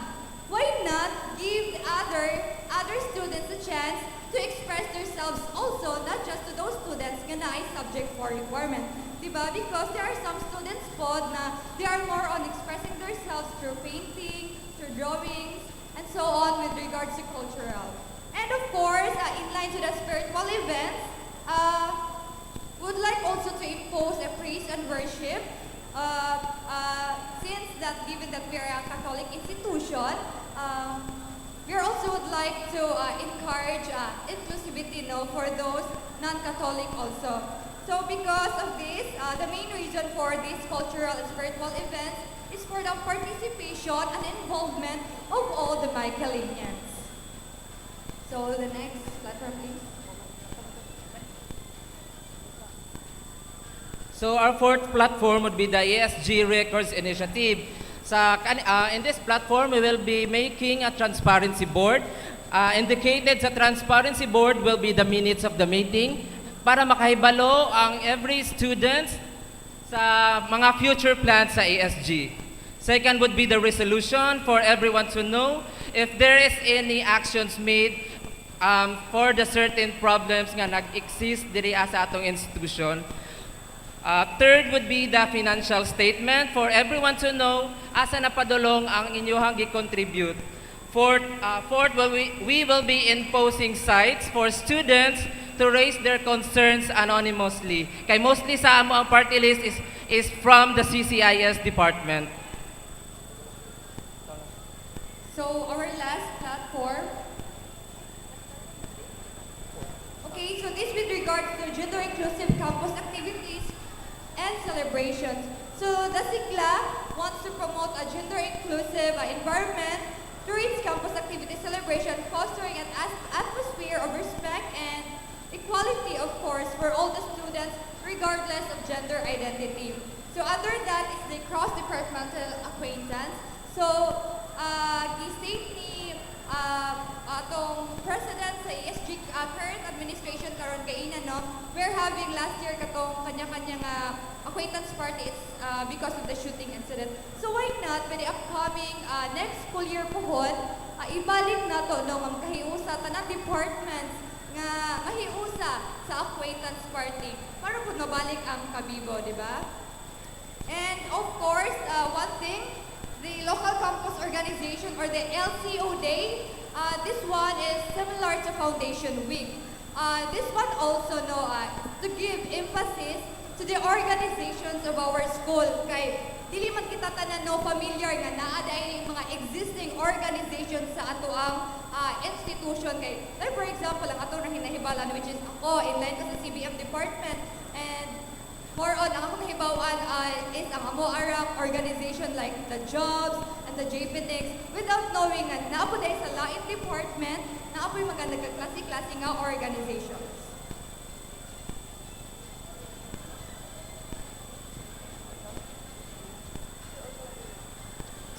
Why not give other students a chance to express themselves also, not just to those students na is subject for requirement? Diba? Because there are some students po na they are more on expressing themselves through painting, through drawings, and so on with regards to cultural. And of course, in line to the spiritual events, would like also to impose a praise and worship. Since that, given that we are a Catholic institution, we also would like to encourage inclusivity for those non-Catholic also. So because of this, the main reason for these cultural and spiritual events is for the participation and involvement of all the Michaelinians. So the next platform, please. So our fourth platform would be the ESG Records Initiative. In this platform, we will be making a transparency board. Indicated sa transparency board will be the minutes of the meeting para makahibalo ang every student sa mga future plans sa ESG. Second would be the resolution for everyone to know if there is any actions made for the certain problems nga nag-exist diri sa atong institution. Third would be the financial statement for everyone to know asa napadulong ang inyohang gi-contribute. Fourth, we will be imposing sites for students to raise their concerns anonymously. Kay mostly sa amo ang party list is from the CCIS department. So our last platform. Okay, so this with regards to gender-inclusive campus activities and celebrations. So the SIGLA wants to promote a gender-inclusive environment through its campus activity celebration, fostering an atmosphere of respect and equality, of course, for all the students, regardless of gender identity. So under that is the cross-departmental acquaintance. So, gi-state ni atong president sa ESG current administration karon kay ina, we're having last year katong kanya-kanya nga acquaintance party. It's because of the shooting incident. So why not by the upcoming next school year pohon, ibalik na to kahiusa tanang departments nga mahiusa sa acquaintance party para po mabalik ang kabibo, di ba? And of course, one thing, the local campus organization or the LCO Day, this one is similar to Foundation Week. This one also to give emphasis to the organizations of our school. Kay dili man kita tanan familiar nga naa dayon mga existing organizations sa ato ang institution. Kay like for example, ang ato na hinahibalan, which is ako, inline ko sa CBM department, and more on, ang akong nahibawan is ang amo arang organization like the Jobs and the JPNIX, without knowing nga naapo dahil sa lain department, naapo yung mga nagkaklase-klase nga organizations.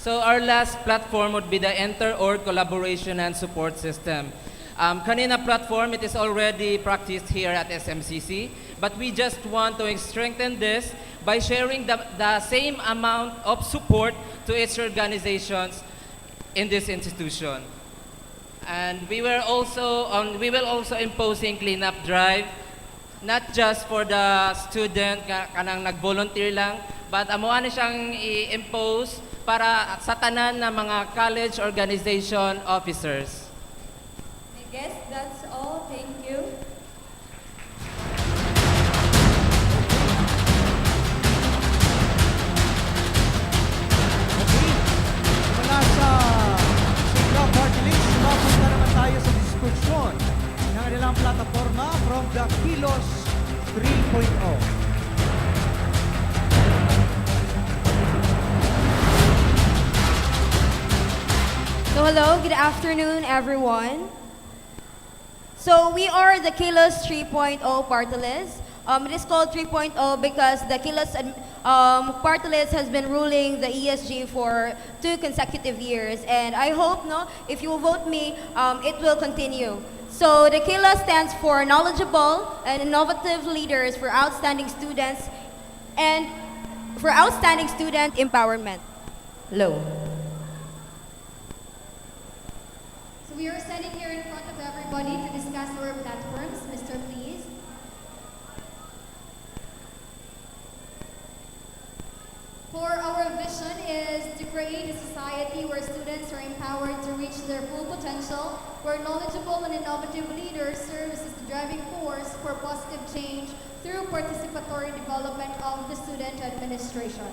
So our last platform would be the Enter-Org Collaboration and Support System. Kanina platform, it is already practiced here at SMCC, but we just want to strengthen this by sharing the same amount of support to its organizations in this institution. And we will also imposing cleanup drive, not just for the student kanang nag-volunteer lang, but amuan siyang i-impose para sa tanan ng mga college organization officers. I guess that's all. Thank you. Mula sa Sigla Party List, mapunta naman tayo sa diskusyon ng kanilang plataforma from the Kilos 3.0. So hello, good afternoon everyone. So we are the Kilos 3.0 party list. It is called 3.0 because the Kilos party list has been ruling the ESG for 2 consecutive years, and I hope if you will vote me, it will continue. So the Kilos stands for knowledgeable and innovative leaders for outstanding students and for outstanding student empowerment. Hello. So we are standing here in front of everybody to discuss our platforms. Mr. Please. For our vision is to create a society where students are empowered to reach their full potential, where knowledgeable and innovative leaders serve as the driving force for positive change through participatory development of the student administration.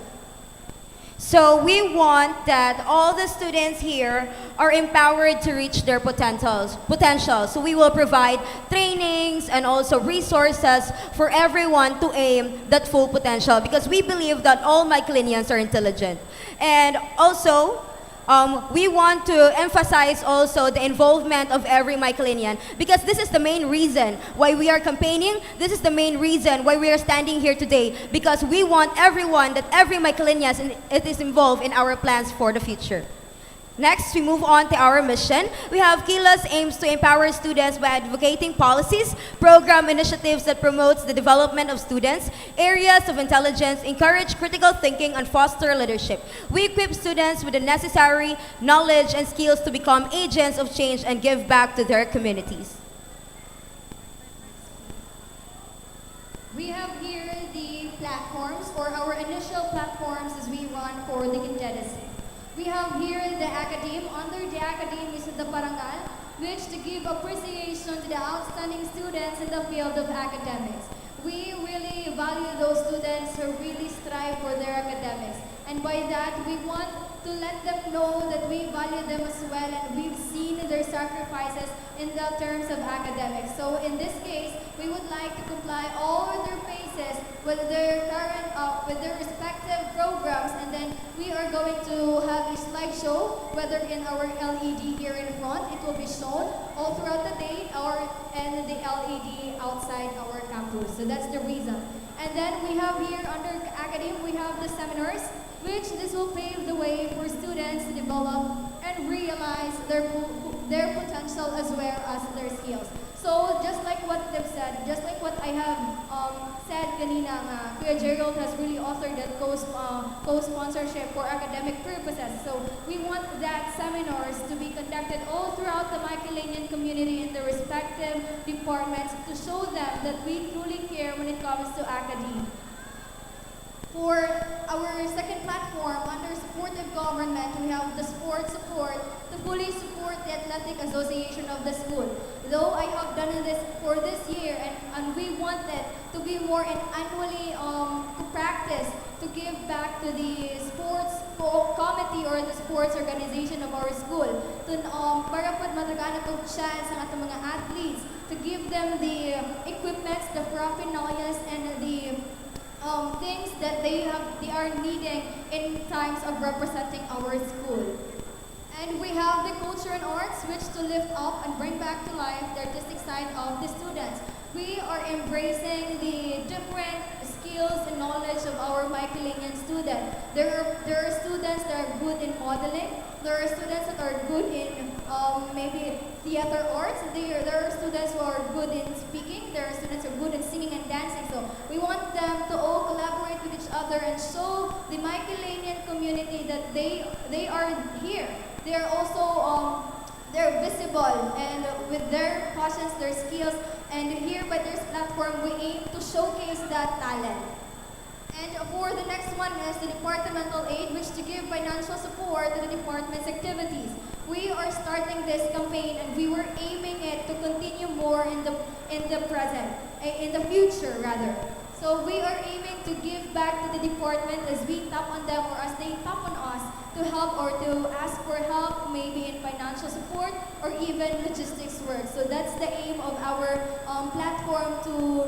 So we want that all the students here are empowered to reach their potential. So we will provide trainings and also resources for everyone to aim that full potential, because we believe that all Michaelinians are intelligent. And also, we want to emphasize also the involvement of every Michaelinian, because this is the main reason why we are campaigning. This is the main reason why we are standing here today, because we want everyone, that every Michaelinian is involved in our plans for the future. Next, we move on to our mission. We have Kilos aims to empower students by advocating policies, program initiatives that promotes the development of students, areas of intelligence, encourage critical thinking, and foster leadership. We equip students with the necessary knowledge and skills to become agents of change and give back to their communities. We have here the platforms, or our initial platforms as we run for the candidacy. We have here the Academe. Under the Academe is the Parangal, which to give appreciation to the outstanding students in the field of academics. We really value those students who really strive for their academics. And by that, we want to let them know that we value them as well, and we've seen their sacrifices in the terms of academics. So in this case, we would like to comply all of their phases with their current, with their respective programs, and then we are going to have a slideshow, whether in our LED here in front, it will be shown all throughout the day, and the LED outside our campus. So that's the reason. And then we have here under Academe, we have the seminars, which this will pave the way for students to develop and realize their potential as well as their skills. So just like what they've said, just like what I have said kanina, Kuya Gerald has really authored that co-sponsorship for academic purposes. So we want that seminars to be conducted all throughout the Michaelinian community in the respective departments to show them that we truly care when it comes to academia. For our second platform, under supportive government, we have the sports support to fully support the athletic association of the school. Though I have done this for this year, and we wanted to be more annually to practice to give back to the sports committee or the sports organization of our school. To para po madagana tong chance ang atong mga athletes to give them the equipments, the paraphernalias, and the things that they are needing in times of representing our school. And we have the culture and arts, which to lift up and bring back to life the artistic side of the students. We are embracing the different skills and knowledge of our Michaelinian students. There are students that are good in modeling. There are students that are good in maybe theater arts. There are students who are good in speaking. There are students who are good in singing and dancing. So we want them to all collaborate with each other and show the Michaelinian community that they are here. They are also they're visible, and with their passions, their skills, and here by this platform, we aim to showcase that talent. And for the next one is the departmental aid, which to give financial support to the department's activities. We are starting this campaign and we were aiming it to continue more in the future rather. So we are aiming to give back to the department as we tap on them or as they tap on us to help or to ask for help, maybe in financial support or even logistics work. So that's the aim of our platform to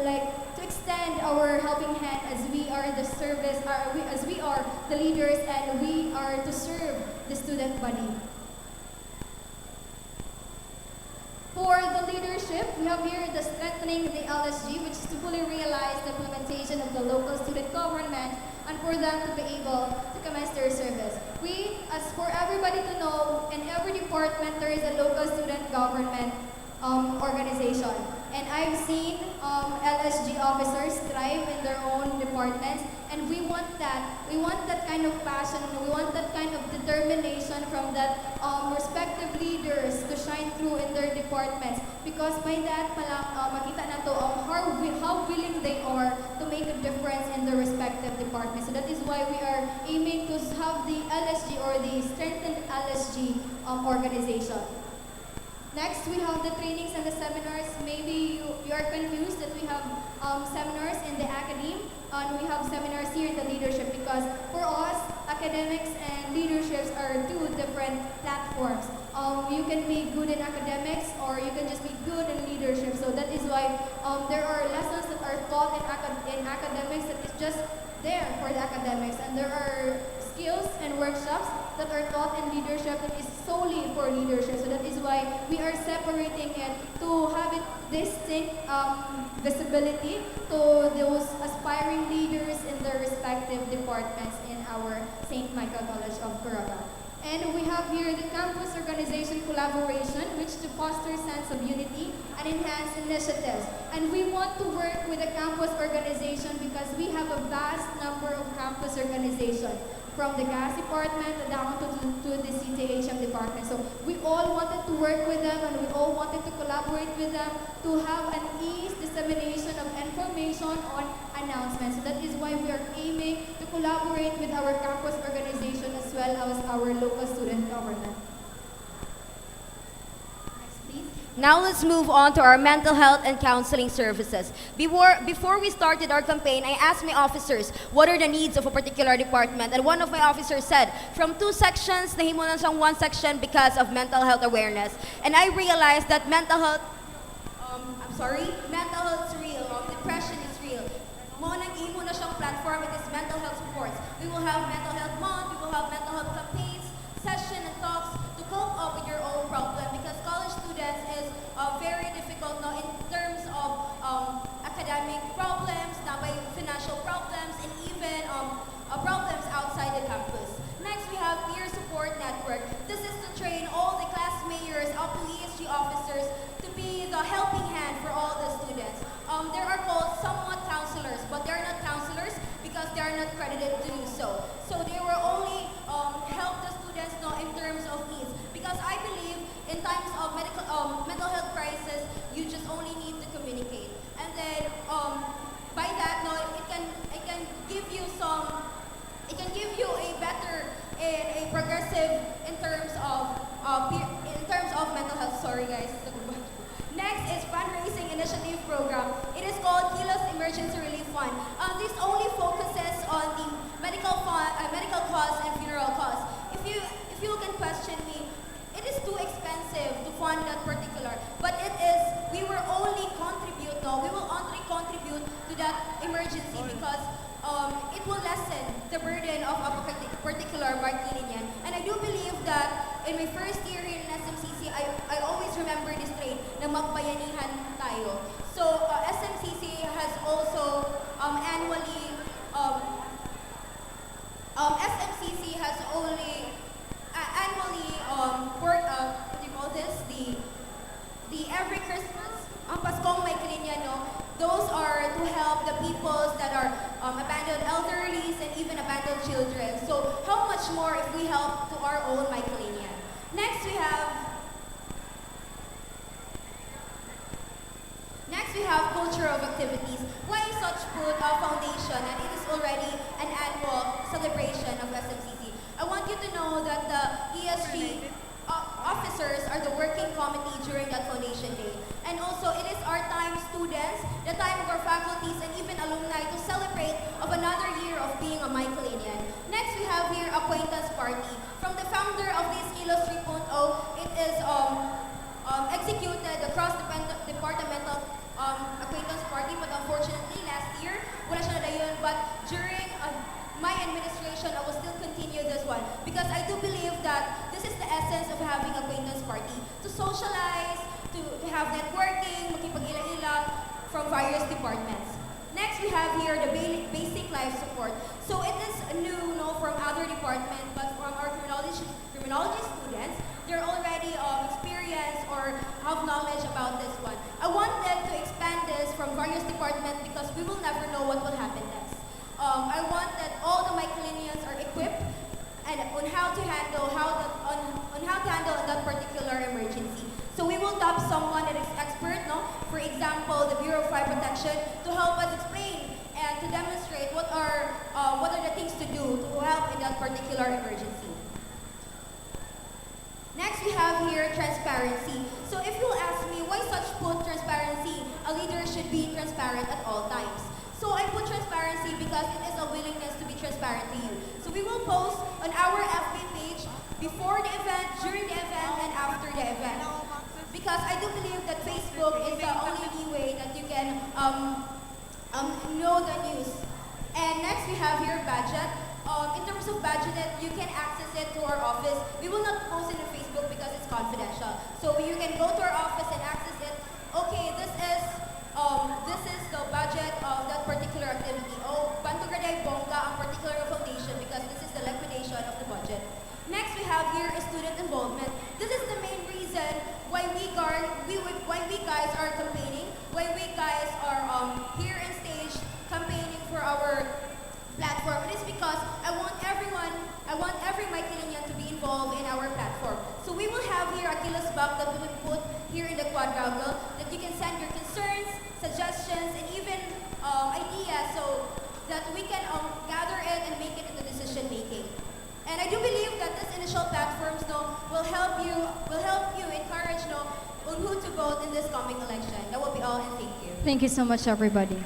extend our helping hand as we are the service, as we are the leaders and we are to serve the student body. For the leadership, we have here the strengthening the LSG, which is to fully realize the implementation of the local student government and for them to be able to commence their service. We, as for everybody to know, in every department there is a local student government organization. And I've seen LSG officers thrive in their own departments, and we want that. We want that kind of passion, we want that kind of determination from that respective leaders to shine through in their departments. Because by that, makita na to how willing they are to make a difference in their respective departments. So that is why we are aiming to have the LSG or the strengthened LSG organization. Next, we have the trainings and the seminars. Maybe you are confused that we have seminars in the academy and we have seminars here in the leadership because for us, academics and leaderships are two different platforms. You can be good in academics or you can just be good in leadership. So that is why there are lessons that are taught in academics that is just there for the academics, and there are skills and workshops that are taught in leadership that is solely for leadership. So that is why we are separating it to have it distinct visibility to those aspiring leaders in their respective departments in our St. Michael College of Caraga. And we have here the campus organization collaboration, which to foster sense of unity and enhance initiatives. And we want to work with the campus organization because we have a vast number of campus organizations, from the gas department down to the CTHM department. So we all wanted to work with them and we all wanted to collaborate with them to have an ease dissemination of information on announcements. So that is why we are aiming to collaborate with our campus organization as well as our local student government. Now let's move on to our mental health and counseling services. Before we started our campaign, I asked my officers what are the needs of a particular department, and one of my officers said, from 2 sections, nahimo na siyang 1 section because of mental health awareness. And I realized that mental health is real, depression is real. Nahimo na siyang platform, it is mental health supports. We will have mental health month, we will have mental health campaigns, session and talks to cope up with your own problem, because college students is very difficult now in terms of academic problems, financial problems, and even problems outside the campus. Next, we have peer support network. This is to train all the class mayors up to ESG officers to be the helping hand for all the students. There are called somewhat counselors, but they're not counselors because they are not credited to do so. So they will only help the students know in terms of needs. Because I believe in times of mental health crisis, you just only need to communicate. And then by that, it can give you a better, a progressive in terms of mental health. Sorry guys. Next is fundraising initiative program. It is called Kilos Emergency Relief Fund. This only focuses on the medical costs and funeral costs. If you can question me, it is too expensive to fund that particular. But we will only contribute to that emergency because it will lessen the burden of a particular Martinian. And I do believe that in my first year here in SMCC, I always remember this trait na magbayanihan tayo. So SMCC has also annually SMCC has only annually what do you call this? The every Christmas, ang Paskong May Kalinyano, those are to help the peoples that are abandoned elderlies and even abandoned children. So how much more if we help to our own May Kalinian? Next we have culture of activities. Why such put a foundation, and it is already an annual celebration of SMCC. I want you to ESG officers are the working committee during that foundation day. And also, it is our time, students, the time of our faculties, and even alumni to celebrate of another year of being a Michaelinian. Next, we have here Acquaintance Party. From the founder of this Kilos 3.0, it is executed the cross-departmental acquaintance party, but unfortunately, last year, wala siya nadayon. But during my administration, I will still continue this one because I do believe that this is the essence of having acquaintance party. To socialize, to have networking, makipag-ila-ila from various departments. Next, we have here the basic life support. So it is new, no, from other departments, but from our criminology students, they're already experienced or have knowledge about this one. I wanted to expand this from various departments because we will never know what will happen next. I want that all the Michaelinians are equipped and on how to handle that particular emergency. So we will tap someone that is expert, no? For example, the Bureau of Fire Protection, to help us explain and to demonstrate what are the things to do to help in that particular emergency. Next, we have here transparency. So if you'll ask me why such put transparency, a leader should be transparent at all times. So I put transparency because it is a willingness to be transparent to you. So we will post on our FB page before the event, during the event, and after the event. Because I do believe that Facebook is the only way that you can know the news. And next we have here budget. In terms of budget, you can access it to our office. We will not post it on Facebook because it's confidential. So you can go to our office and access it. Okay, this is the budget of that particular activity. Oh, Bantugraday Bongga ang particular foundation because this is the liquidation of the budget. Next, we have here student involvement. This is the main reason why we guys are campaigning, why we guys are here on stage campaigning for our platform. It is because I want every Michaelinian to be involved in our platform. So we will have here a kilos box that we will put here in the quadrangle that you can send your concerns, suggestions, and even ideas so that we can gather it and make it into decision making. And I do believe that this initial platforms will help you encourage on who to vote in this coming election. That will be all, and thank you. Thank you so much, everybody.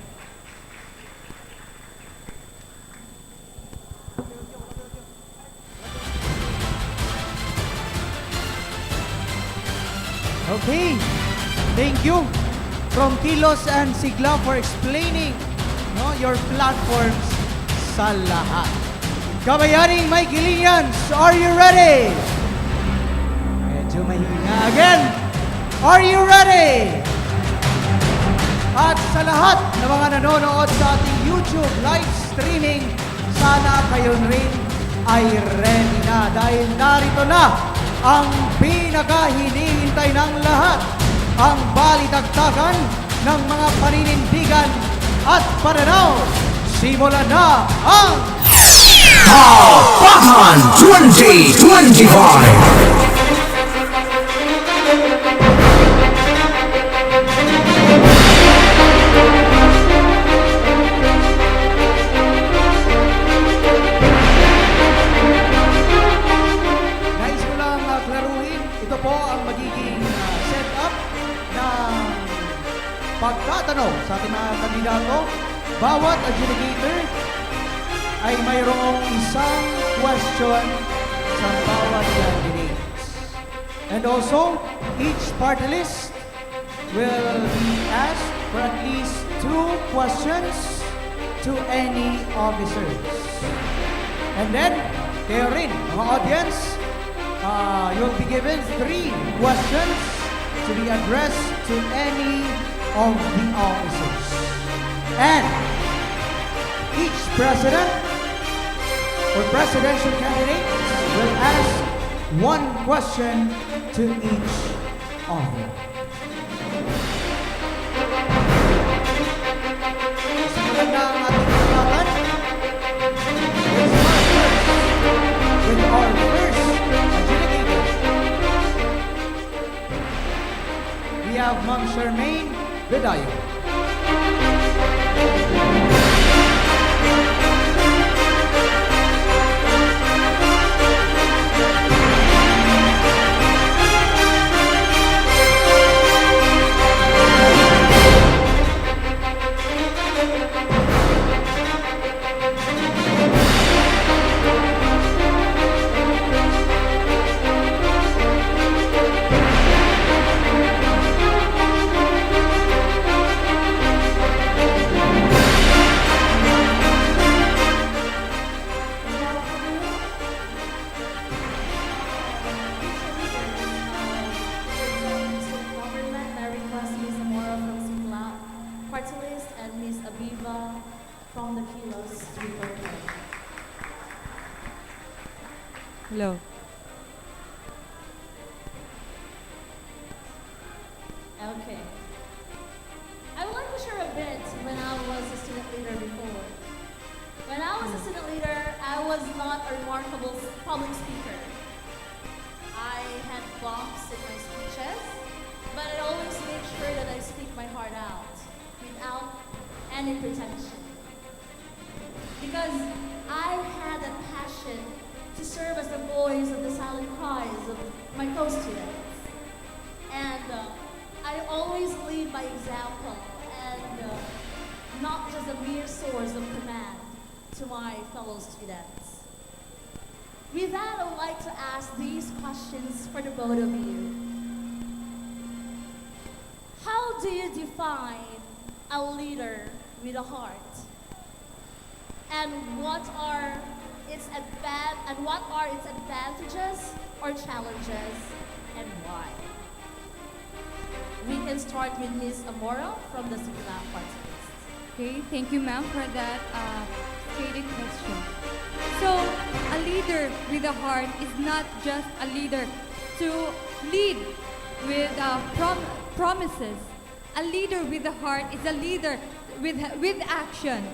Okay, thank you from Kilos and Sigla for explaining your platforms sa lahat. Kabayaning Michaelinians, are you ready? Medyo mahina again. Are you ready? At sa lahat ng mga nanonood sa ating YouTube live streaming, sana kayo rin ay ready na dahil narito na ang pinakahinihintay ng lahat, ang balitagtagan ng mga paninindigan at pananaw. Simulan na ang Tapatan 2025. pagtatanong sa ating mga kandidato. Bawat adjudicator ay mayroong isang question sa bawat candidates. And also, each party list will be asked for at least 2 questions to any officers. And then, kayo rin, mga audience, you'll be given 3 questions to be addressed to any of the officers. And each president or presidential candidate will ask 1 question to each of them. Simulan na ang ating pagkakataon. Let's start first with our first adjudicator. We have Ma'am Charmaine Bedayo. Hello. Okay. I would like to share a bit when I was a student leader before. When I was a student leader, I was not a remarkable public speaker. I had bumps in my speeches, but I always make sure that I speak my heart out without any pretension. Because I had a passion to serve as the voice of the silent cries of my co-students. And I always lead by example and not just a mere source of command to my fellow students. With that, I would like to ask these questions for the both of you. How do you define a leader with a heart? And what are its advantages or challenges, and why? We can start with Ms. Amoro from the Sigla Party List. Okay, thank you, ma'am, for that stated question. So, a leader with a heart is not just a leader to lead with promises. A leader with a heart is a leader with action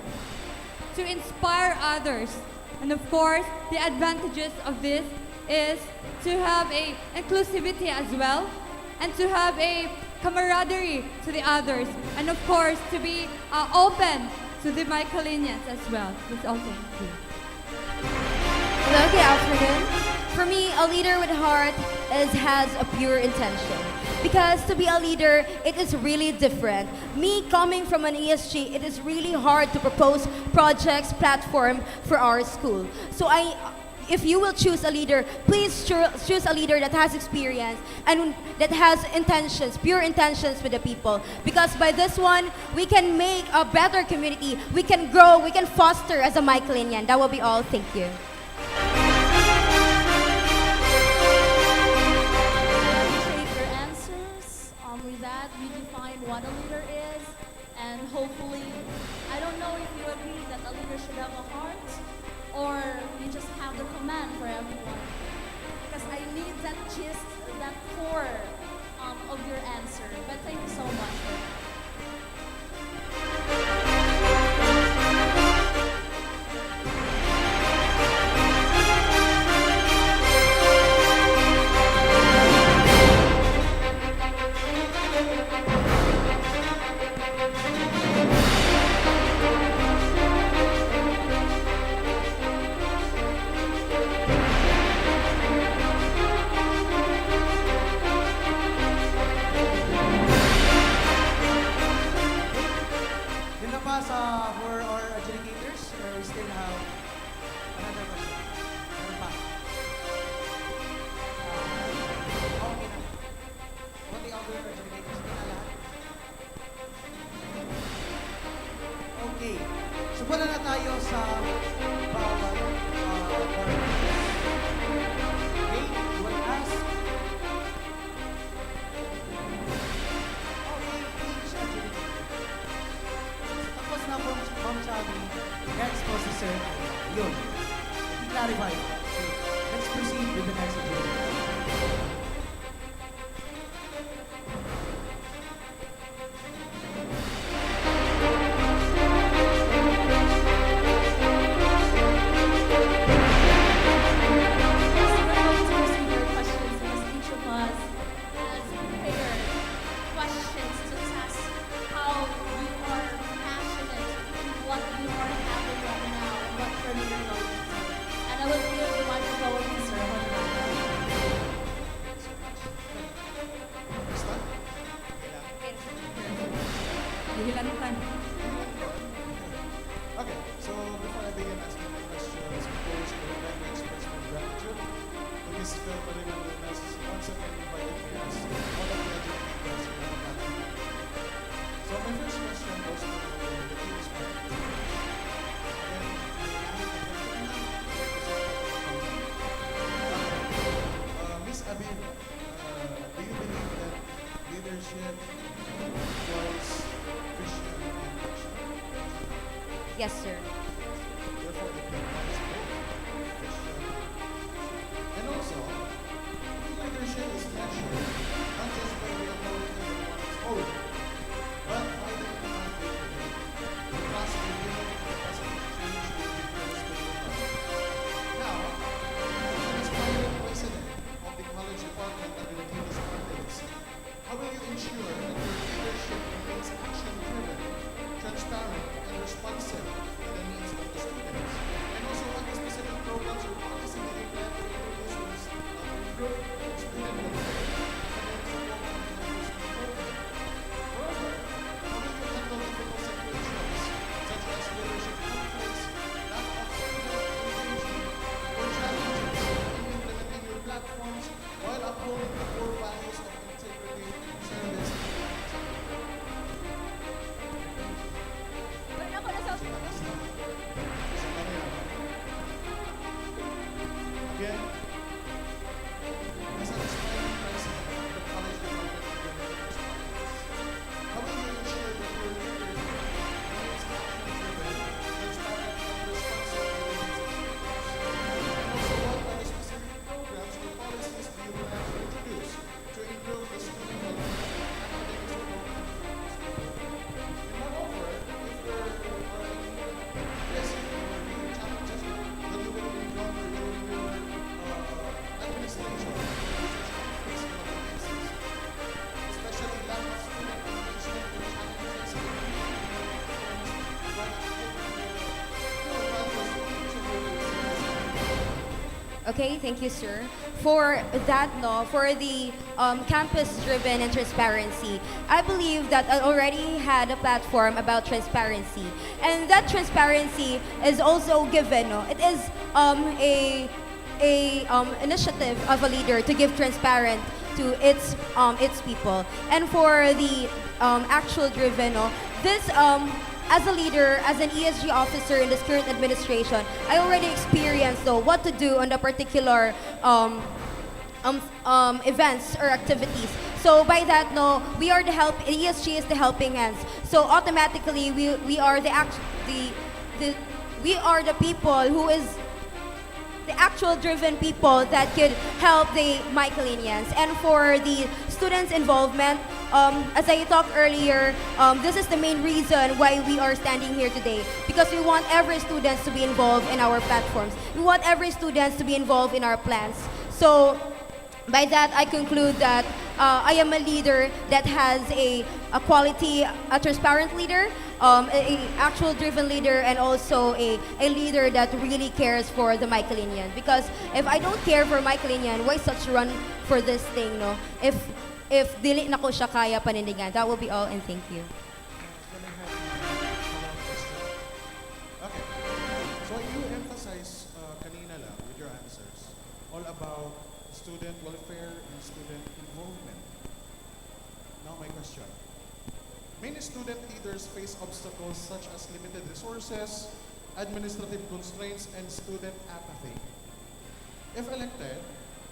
to inspire others. And of course, the advantages of this is to have a inclusivity as well, and to have a camaraderie to the others, and of course, to be open to the Michaelinians as well. That's all, thank you. Hello, good afternoon. For me, a leader with heart has a pure intention. Because to be a leader, it is really different. Me coming from an ESG, it is really hard to propose projects, platform for our school. So if you will choose a leader, please choose a leader that has experience and that has intentions, pure intentions with the people. Because by this one, we can make a better community. We can grow, we can foster as a Michaelinian. That will be all. Thank you. With that, we define what a leader is, and hopefully, I don't know if you agree that a leader should have a heart, or you just have the command for everyone. Because I need that gist, that core of your answer. But thank you so much for that. For our adjudicators, we still have another question. Meron pa? Okay na. What the other adjudicators? Hindi na lahat? Okay. So, punta na tayo sa bawat partners. Okay, you will ask. Okay, each adjudicator. Tapos na from Chavi, next po si Sir. Yun. I-clarify. Okay. Let's proceed with the next agenda. Hilantan. Okay, so before I begin asking my questions, first I would like to express my gratitude to Ms. Phil Marina Lunas once again invited me as one of the educators here in the platform. So my first question goes to the team's manager. Again, Ms. Abin, do you believe that leadership was Christian and Christian? Yes, sir. Therefore, it implies both Christian and Christian. Okay, thank you, sir. For that, no, for the campus-driven and transparency, I believe that I already had a platform about transparency, and that transparency is also given. No, it is a initiative of a leader to give transparent to its people, and for the actual driven, no, this as a leader, as an ESG officer in this current administration, I already experienced though what to do on the particular events or activities. So by that, no, we are the help. ESG is the helping hands. So automatically, we are we are the people who is the actual driven people that could help the Michaelinians. And for the students' involvement, as I talked earlier, this is the main reason why we are standing here today, because we want every student to be involved in our platforms. We want every student to be involved in our plans. So by that, I conclude that I am a leader that has a quality, a transparent leader, a actual driven leader, and also a leader that really cares for the Michaelinian. Because if I don't care for Michaelinian, why such run for this thing, no? If dili na ko siya kaya panindigan. That will be all, and thank you. Can I have a follow-up question? Okay. So you emphasize kanina lang with your answers all about student welfare and student involvement. Now my question. Many student leaders face obstacles such as limited resources, administrative constraints, and student apathy. If elected,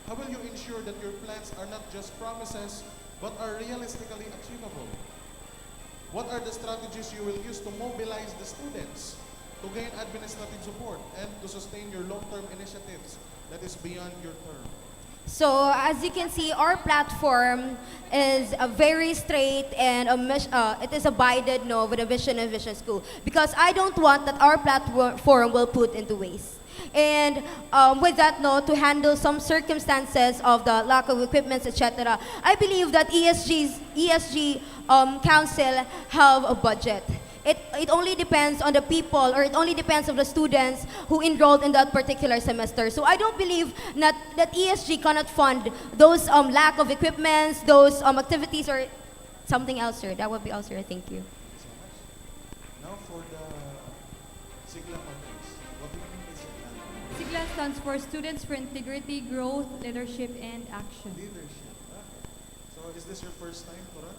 how will you ensure that your plans are not just promises, but are realistically achievable? What are the strategies you will use to mobilize the students to gain administrative support and to sustain your long-term initiatives that is beyond your term? So as you can see, our platform is a very straight and it is abided no with a vision and vision school, because I don't want that our platform will put into waste. And with that note, to handle some circumstances of the lack of equipments, etc., I believe that ESG Council have a budget. It only depends on the people, or it only depends on the students who enrolled in that particular semester. So I don't believe that ESG cannot fund those lack of equipments, those activities, or something else, sir. That would be all, sir. Thank you. Now for the Sigla Conference. What do you mean by Sigla? SIGLA stands for Students for Integrity, Growth, Leadership, and Action. Leadership. Okay. So is this your first time to run?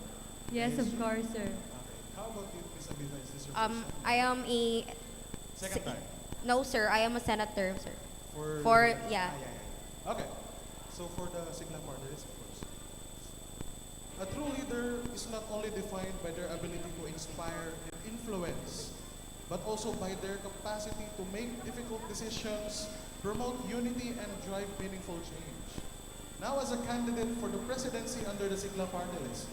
Yes, of course, sir. Okay. How about you, Miss Abiva? Is this your first time? I am a Second time? no, sir. I am a senator, sir. For yeah. Okay. So for the Sigla partners, of course. A true leader is not only defined by their ability to inspire and influence, but also by their capacity to make difficult decisions, promote unity, and drive meaningful change. Now, as a candidate for the presidency under the Sigla party list,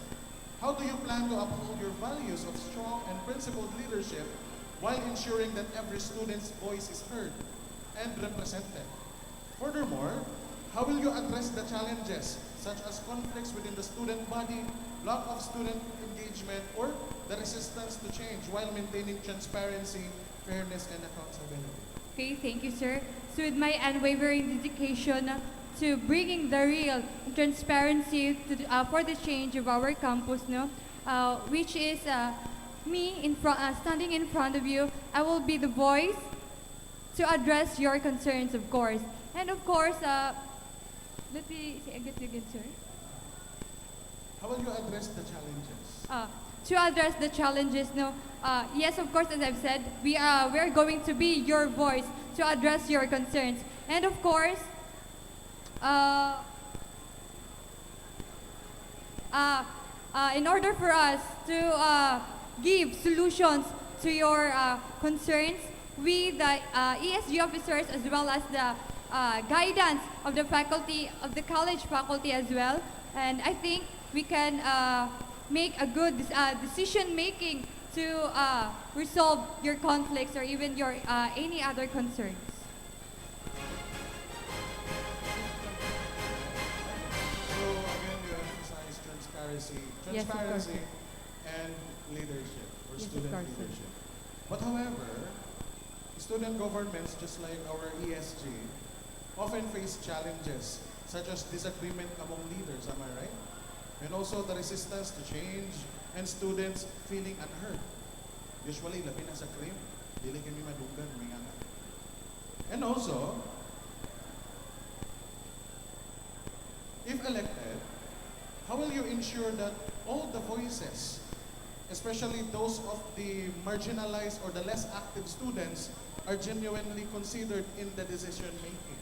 how do you plan to uphold your values of strong and principled leadership while ensuring that every student's voice is heard and represented? Furthermore, how will you address the challenges such as conflicts within the student body, lack of student engagement, or the resistance to change while maintaining transparency, fairness, and accountability? Okay, thank you, sir. So with my unwavering dedication to bringing the real transparency to for the change of our campus, no, which is me standing in front of you, I will be the voice to address your concerns, of course. And of course, let me say again, sir. How will you address the challenges? To address the challenges, no, yes, of course, as I've said, we are going to be your voice to address your concerns. And of course, in order for us to give solutions to your concerns, we, the ESG officers, as well as the guidance of the faculty, of the college faculty as well, and I think we can make a good decision making to resolve your conflicts or even your any other concerns. So again, you emphasize Yes, of course, transparency and leadership, or Yes, of student course, sir. leadership. But however, student governments, just like our ESG, often face challenges such as disagreement among leaders, am I right? And also the resistance to change and students feeling unheard. Usually, labi na sa cream, dili kami madunggan, minganga. And also, if elected, how will you ensure that all the voices, especially those of the marginalized or the less active students, are genuinely considered in the decision making?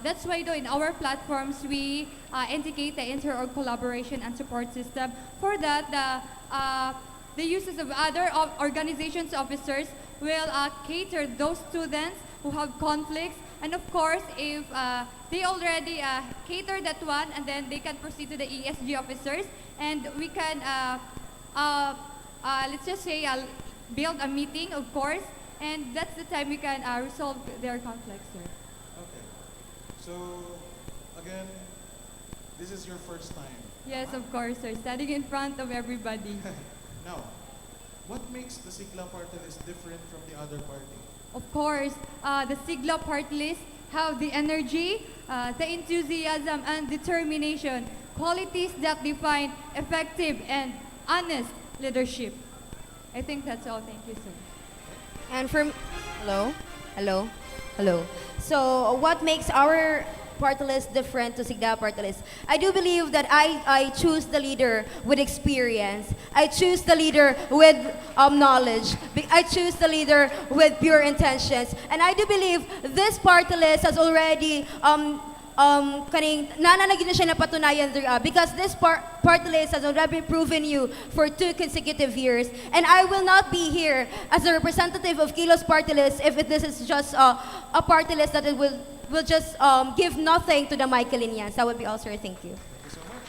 That's why though in our platforms we indicate the inter-org collaboration and support system. For that, the uses of other organizations officers will cater those students who have conflicts, and of course if they already cater that one, and then they can proceed to the ESG officers, and we can let's just say build a meeting, of course, and that's the time we can resolve their conflicts, sir. Okay. So, again, this is your first time. Yes, of course, sir. Standing in front of everybody. Now, what makes the Sigla party list different from the other party? Of course, the Sigla party list have the energy, the enthusiasm, and determination, qualities that define effective and honest leadership. I think that's all. Thank you, sir. And hello, hello, hello. So what makes our party list different to Sigla party list? I do believe that I choose the leader with experience. I choose the leader with knowledge. I choose the leader with pure intentions. And I do believe this party list has already kaning nananagin na siya napatunayan because this party list has already proven you for 2 consecutive years, and I will not be here as a representative of Kilos party list if this is just a party list that it will just give nothing to the Michaelinians. That would be all, sir. Thank you. Thank you so much.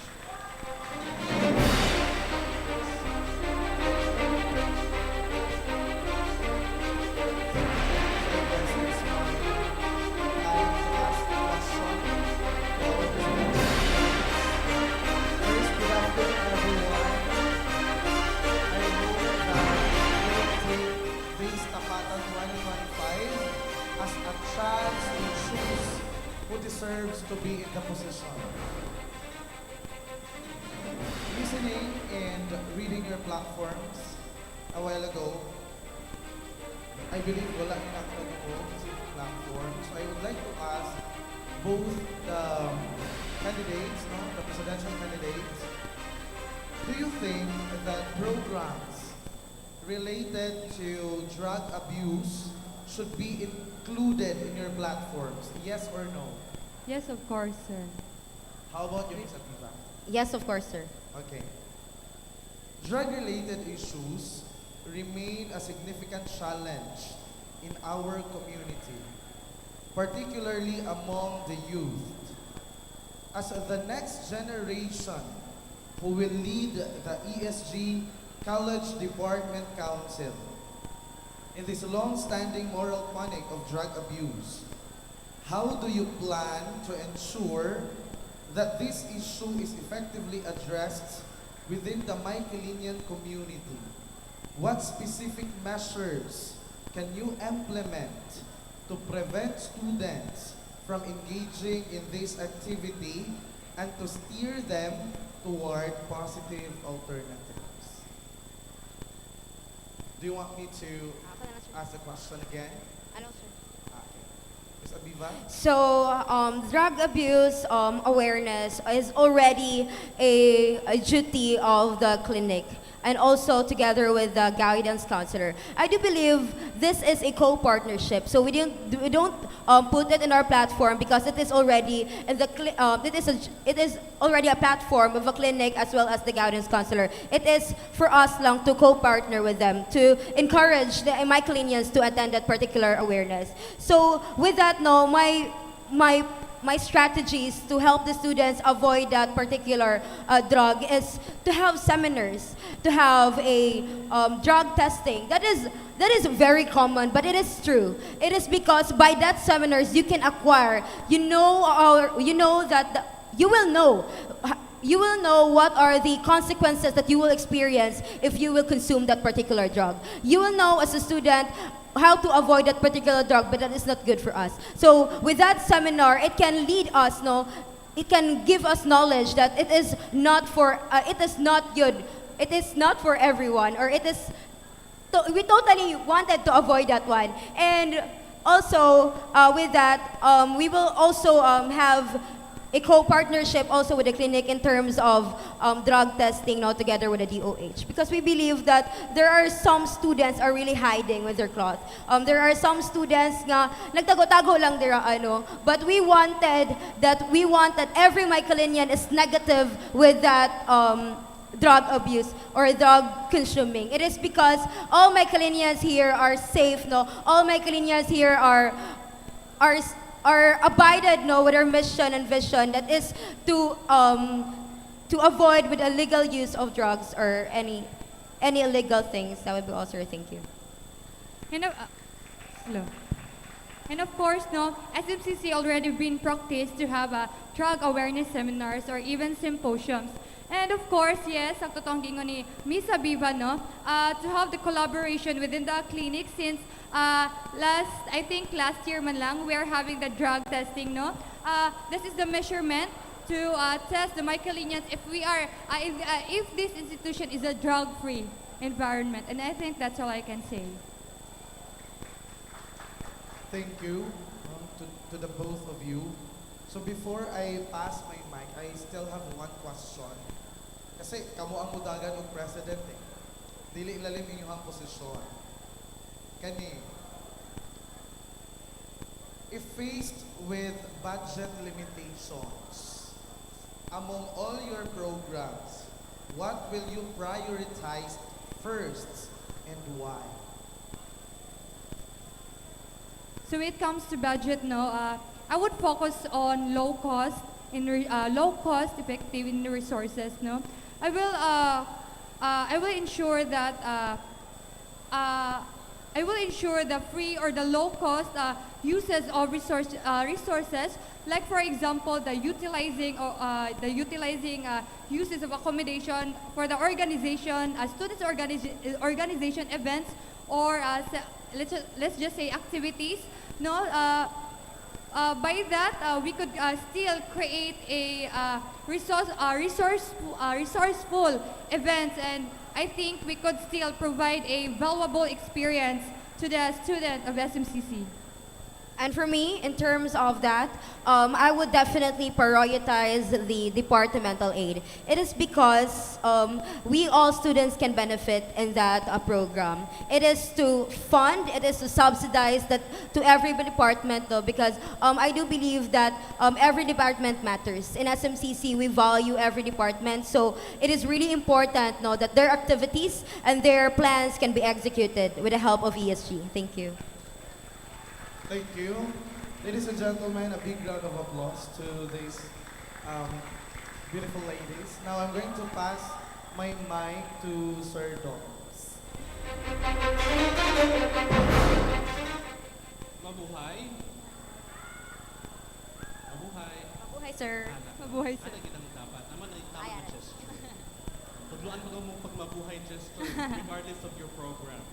Tapatan 2025 as a chance to choose who deserves to be in the position. Listening and reading your platforms a while ago, I believe wala na ako sa platform. So I would like to ask both the candidates, the presidential candidates, do you think that programs related to drug abuse should be included in your platforms? Yes or no? Yes, of course, sir. How about you, Ms. Aviva? Yes, of course, sir. Okay. Drug-related issues remain a significant challenge in our community, particularly among the youth. As the next generation who will lead the ESG College Department Council in this long-standing moral panic of drug abuse, how do you plan to ensure that this issue is effectively addressed within the Michaelinian community? What specific measures can you implement to prevent students from engaging in this activity and to steer them toward positive alternatives? Do you want me to ask the question again? Ano, sir? Ms. Aviva? So, drug abuse awareness is already a duty of the clinic, and also together with the guidance counselor. I do believe this is a co-partnership. So we don't put it in our platform because it is already in the it is already a platform of a clinic as well as the guidance counselor. It is for us lang to co-partner with them to encourage the Michaelinians to attend that particular awareness. So with that, no, my strategies to help the students avoid that particular drug is to have seminars, to have a drug testing. That is very common, but it is true. It is because by that seminars you can acquire, you will know what are the consequences that you will experience if you will consume that particular drug. You will know as a student how to avoid that particular drug, but that is not good for us. So with that seminar, it can lead us, no, it can give us knowledge that it is not for, it is not good, it is not for everyone, or it is, we totally wanted to avoid that one. And also, with that, we will also have a co-partnership also with the clinic in terms of drug testing, no, together with the DOH. Because we believe that there are some students are really hiding with their cloth. There are some students nga nagtago-tago lang dira ano, but we wanted that every Michaelinian is negative with that drug abuse or drug consuming. It is because all Michaelinians here are safe, no. All Michaelinians here are abided, no, with our mission and vision, that is to avoid with illegal use of drugs or any illegal things. That would be also thank you. And hello. And of course, no, SMCC already been practiced to have drug awareness seminars or even symposiums. And of course, yes, ang totoong gingon ni Miss Abiba, no, to have the collaboration within the clinic since I think last year man lang, we are having the drug testing, no. This is the measurement to test the Michaelinians if we are, if this institution is a drug-free environment. And I think that's all I can say. Thank you to the both of you. So before I pass my mic, I still have one question. Kasi kamo ang mudagan og president eh. Dili ilalim inyong posisyon. Kani, if faced with budget limitations among all your programs, what will you prioritize first and why? So when it comes to budget, no, I would focus on low cost, effective in the resources, no. I will ensure that the free or the low cost uses of resources, like for example the utilizing uses of accommodation for the organization, students organization events, or let's just say activities, no. By that, we could still create a resourceful events, and I think we could still provide a valuable experience to the student of SMCC. And for me, in terms of that, I would definitely prioritize the departmental aid. It is because we all students can benefit in that program. It is to fund, it is to subsidize that to every department, though, because I do believe that every department matters. In SMCC, we value every department, so it is really important, no, that their activities and their plans can be executed with the help of ESG. Thank you. Thank you. Ladies and gentlemen, a big round of applause to these beautiful ladies. Now I'm going to pass my mic to Sir Doms. Mabuhay. Mabuhay. Mabuhay, sir. Mabuhay, sir. Ano ginang dapat? Naman na itama gesture. Pagluan mo mong pagmabuhay gesture regardless of your program.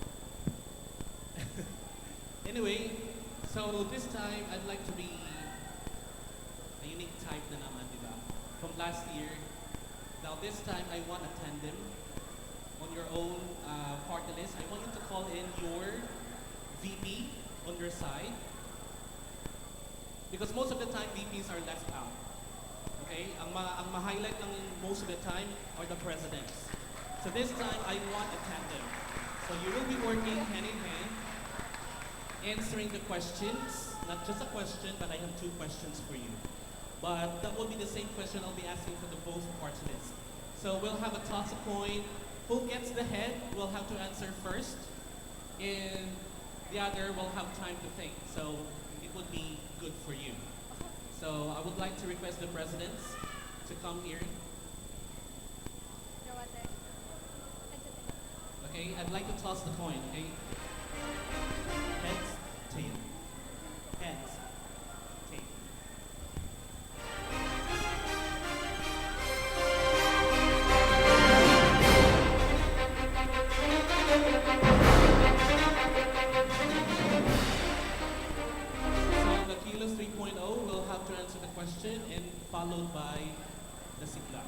Anyway, so this time, I'd like to be a unique type na naman, di ba? From last year. Now this time, I want a tandem on your own party list. I want you to call in your VP on your side. Because most of the time, VPs are left out. Okay? Ang ma-highlight lang most of the time are the presidents. So this time, I want a tandem. So you will be working hand in hand, answering the questions, not just a question, but I have two questions for you. But that will be the same question I'll be asking for the both party list. So we'll have a toss a coin. Who gets the head will have to answer first, and the other will have time to think. So it would be good for you. So I would like to request the presidents to come here. Okay, I'd like to toss the coin, okay? Heads, tail. Heads, tail. question and followed by the sigla.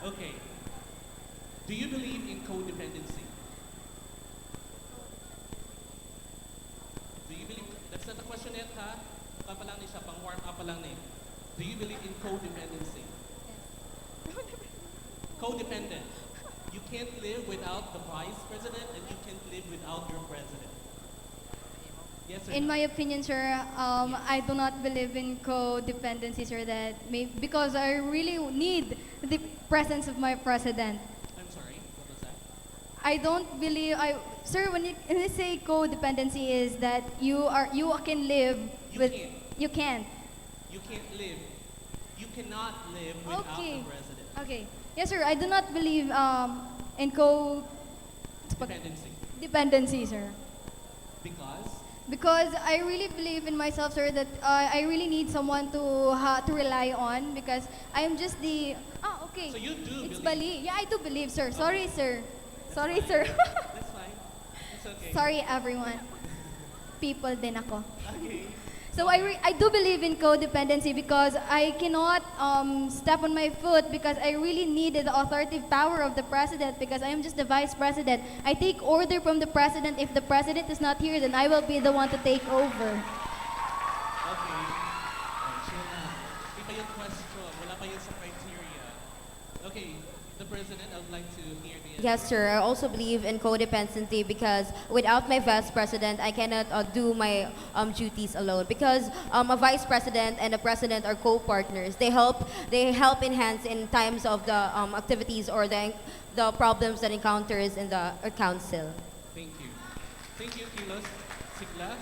Okay. Do you believe in codependency? Do you believe, that's not a question yet ha? Pa lang ni siya, pang warm up pa lang ni. Do you believe in codependency? Codependent. You can't live without the vice president and you can't live without your president. Yes or In no? my opinion, sir, I do not believe in codependency, sir, because I really need the presence of my president. I'm sorry, what was that? I don't believe sir, when you say codependency is that you can live You with can't. you can't. You can't live. You cannot live without Okay. the president. Okay. Yes, sir. I do not believe in Dependency. dependency, sir. Because Because I really believe in myself, sir, that I really need someone to rely on because I am just the okay. So you do It's believe. Bali. Yeah, I do believe, sir. Sorry, sir. Sorry, fine. sir. That's fine. It's okay. Sorry, everyone. People din ako. Okay. So I do believe in codependency because I cannot step on my foot because I really needed the authoritative power of the president because I am just the vice president. I take order from the president. If the president is not here, then I will be the one to take over. Okay. Chill na. Iba yung question. Wala pa yun sa criteria. Okay. The president, I would like to hear the Yes, sir. I also believe in codependency because without my vice president, I cannot do my duties alone. Because a vice president and a president are co-partners. They help enhance in times of the activities or the problems that encounters in the council. Thank you. Thank you, Kilos. Sigla,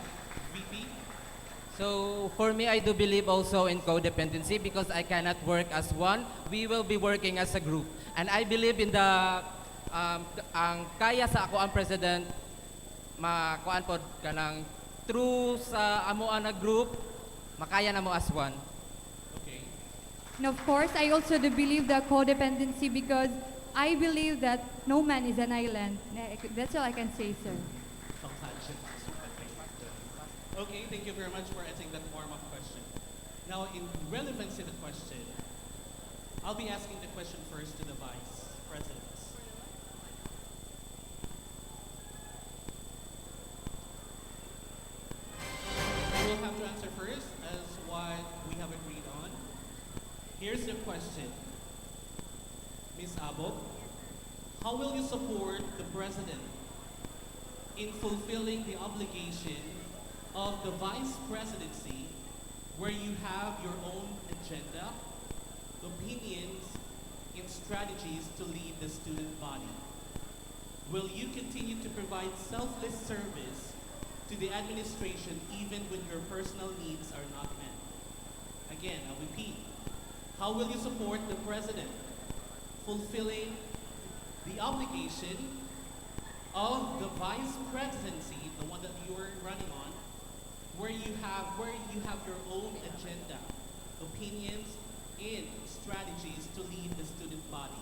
VP. So for me, I do believe also in codependency because I cannot work as one. We will be working as a group. And I believe in the ang kaya sa ako ang president makuan pod kanang through sa amo na group makaya na mo as one. Okay. And of course, I also do believe the codependency because I believe that no man is an island. That's all I can say, sir. Okay, thank you very much for answering that warm-up question. Now, in relevance to the question, I'll be asking the question first to the vice presidents. You will have to answer first as what we have agreed on. Here's the question. Ms. Abog, how will you support the president in fulfilling the obligation of the vice presidency where you have your own agenda, opinions, and strategies to lead the student body? Will you continue to provide selfless service to the administration even when your personal needs are not met? Again, I'll repeat. How will you support the president fulfilling the obligation of the vice presidency, the one that you are running on, where you have your own agenda, opinions, and strategies to lead the student body?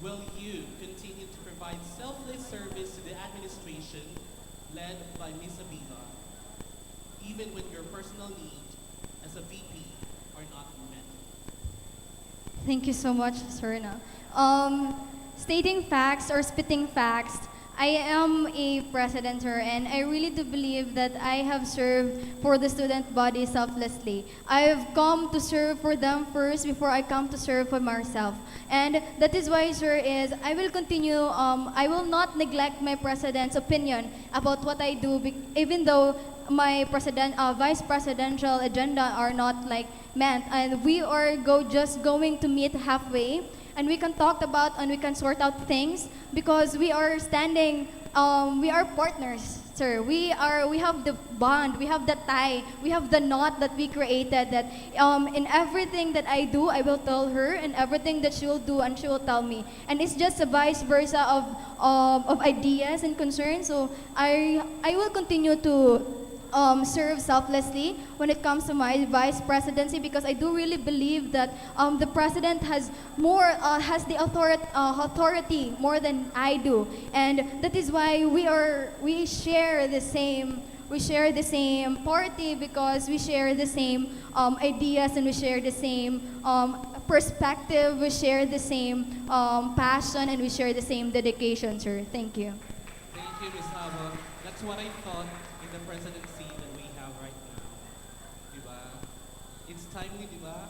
Will you continue to provide selfless service to the administration led by Ms. Abiva, even when your personal needs as a VP are not met? Thank you so much, sir. Stating facts or spitting facts, I am a president, sir, and I really do believe that I have served for the student body selflessly. I have come to serve for them first before I come to serve for myself. And that is why, sir, is I will continue, I will not neglect my president's opinion about what I do, even though my vice presidential agenda are not like meant, and we are just going to meet halfway, and we can talk about and we can sort out things because we are standing, we are partners, sir. We have the bond, we have the tie, we have the knot that we created that in everything that I do, I will tell her, and everything that she will do, and she will tell me. And it's just a vice versa of ideas and concerns. So I will continue to serve selflessly when it comes to my vice presidency because I do really believe that the president has has the authority more than I do, and that is why we share the same we share the same party because we share the same ideas and we share the same perspective, we share the same passion, and we share the same dedication, sir. Thank you. Thank you, Ms. Hava. That's what I thought in the presidency that we have right now. Diba? It's timely, diba?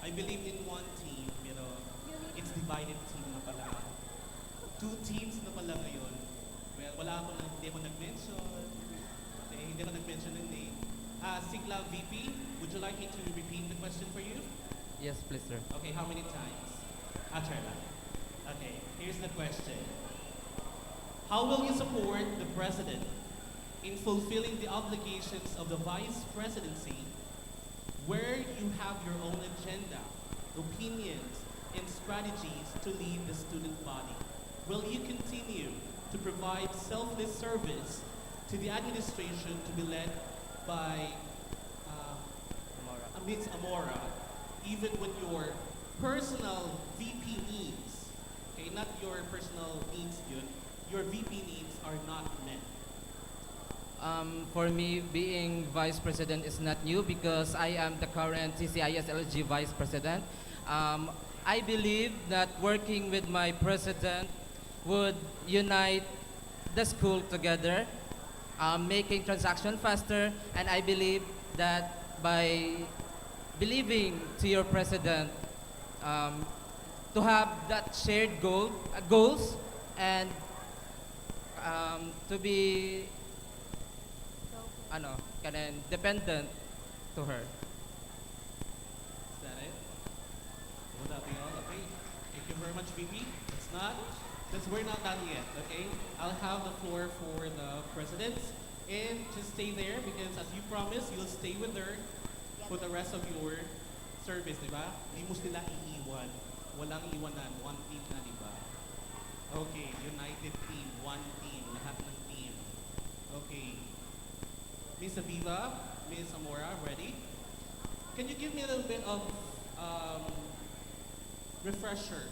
I believe in one team, it's divided team na pala. Two teams na pala ngayon. Well, hindi ako nag-mention. Okay, hindi ako nag-mention ng name. Sigla VP, would you like me to repeat the question for you? Yes, please, sir. Okay, how many times? Try lang. Okay, here's the question. How will you support the President in fulfilling the obligations of the Vice Presidency where you have your own agenda, opinions, and strategies to lead the student body? Will you continue to provide selfless service to the administration to be led by Ms. Amora, even when your personal VP needs, okay, not your personal needs yun, your VP needs are not met? For me, being vice president is not new because I am the current CCIS LG vice president. I believe that working with my president would unite the school together, making transaction faster, and I believe that by believing to your president, to have that shared goals, and to be dependent to her. Is that it? Will that be all? Okay. Thank you very much, VP. It's not. We're not done yet, okay? I'll have the floor for the president. And just stay there because as you promised, you'll stay with her for the rest of your service, di ba? Di mo sila iiwan. Walang iwanan. One team na, di ba? Okay, united team, one team, lahat ng team. Okay. Miss Aviva, Miss Amora, ready? Can you give me a little bit of refresher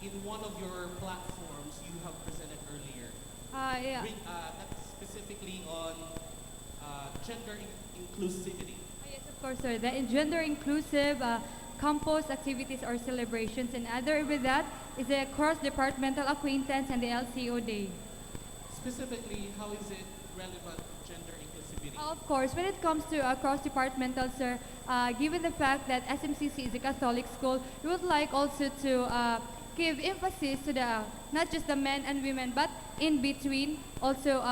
in one of your platforms you have presented earlier? Yeah. That's specifically on gender inclusivity. Yes, of course, sir. The gender inclusive campus activities or celebrations, and other with that is the cross-departmental acquaintance and the LCO day. Specifically, how is it relevant to gender inclusivity? Of course, when it comes to cross-departmental, sir, given the fact that SMCC is a Catholic school, we would like also to give emphasis to the not just the men and women, but in between, also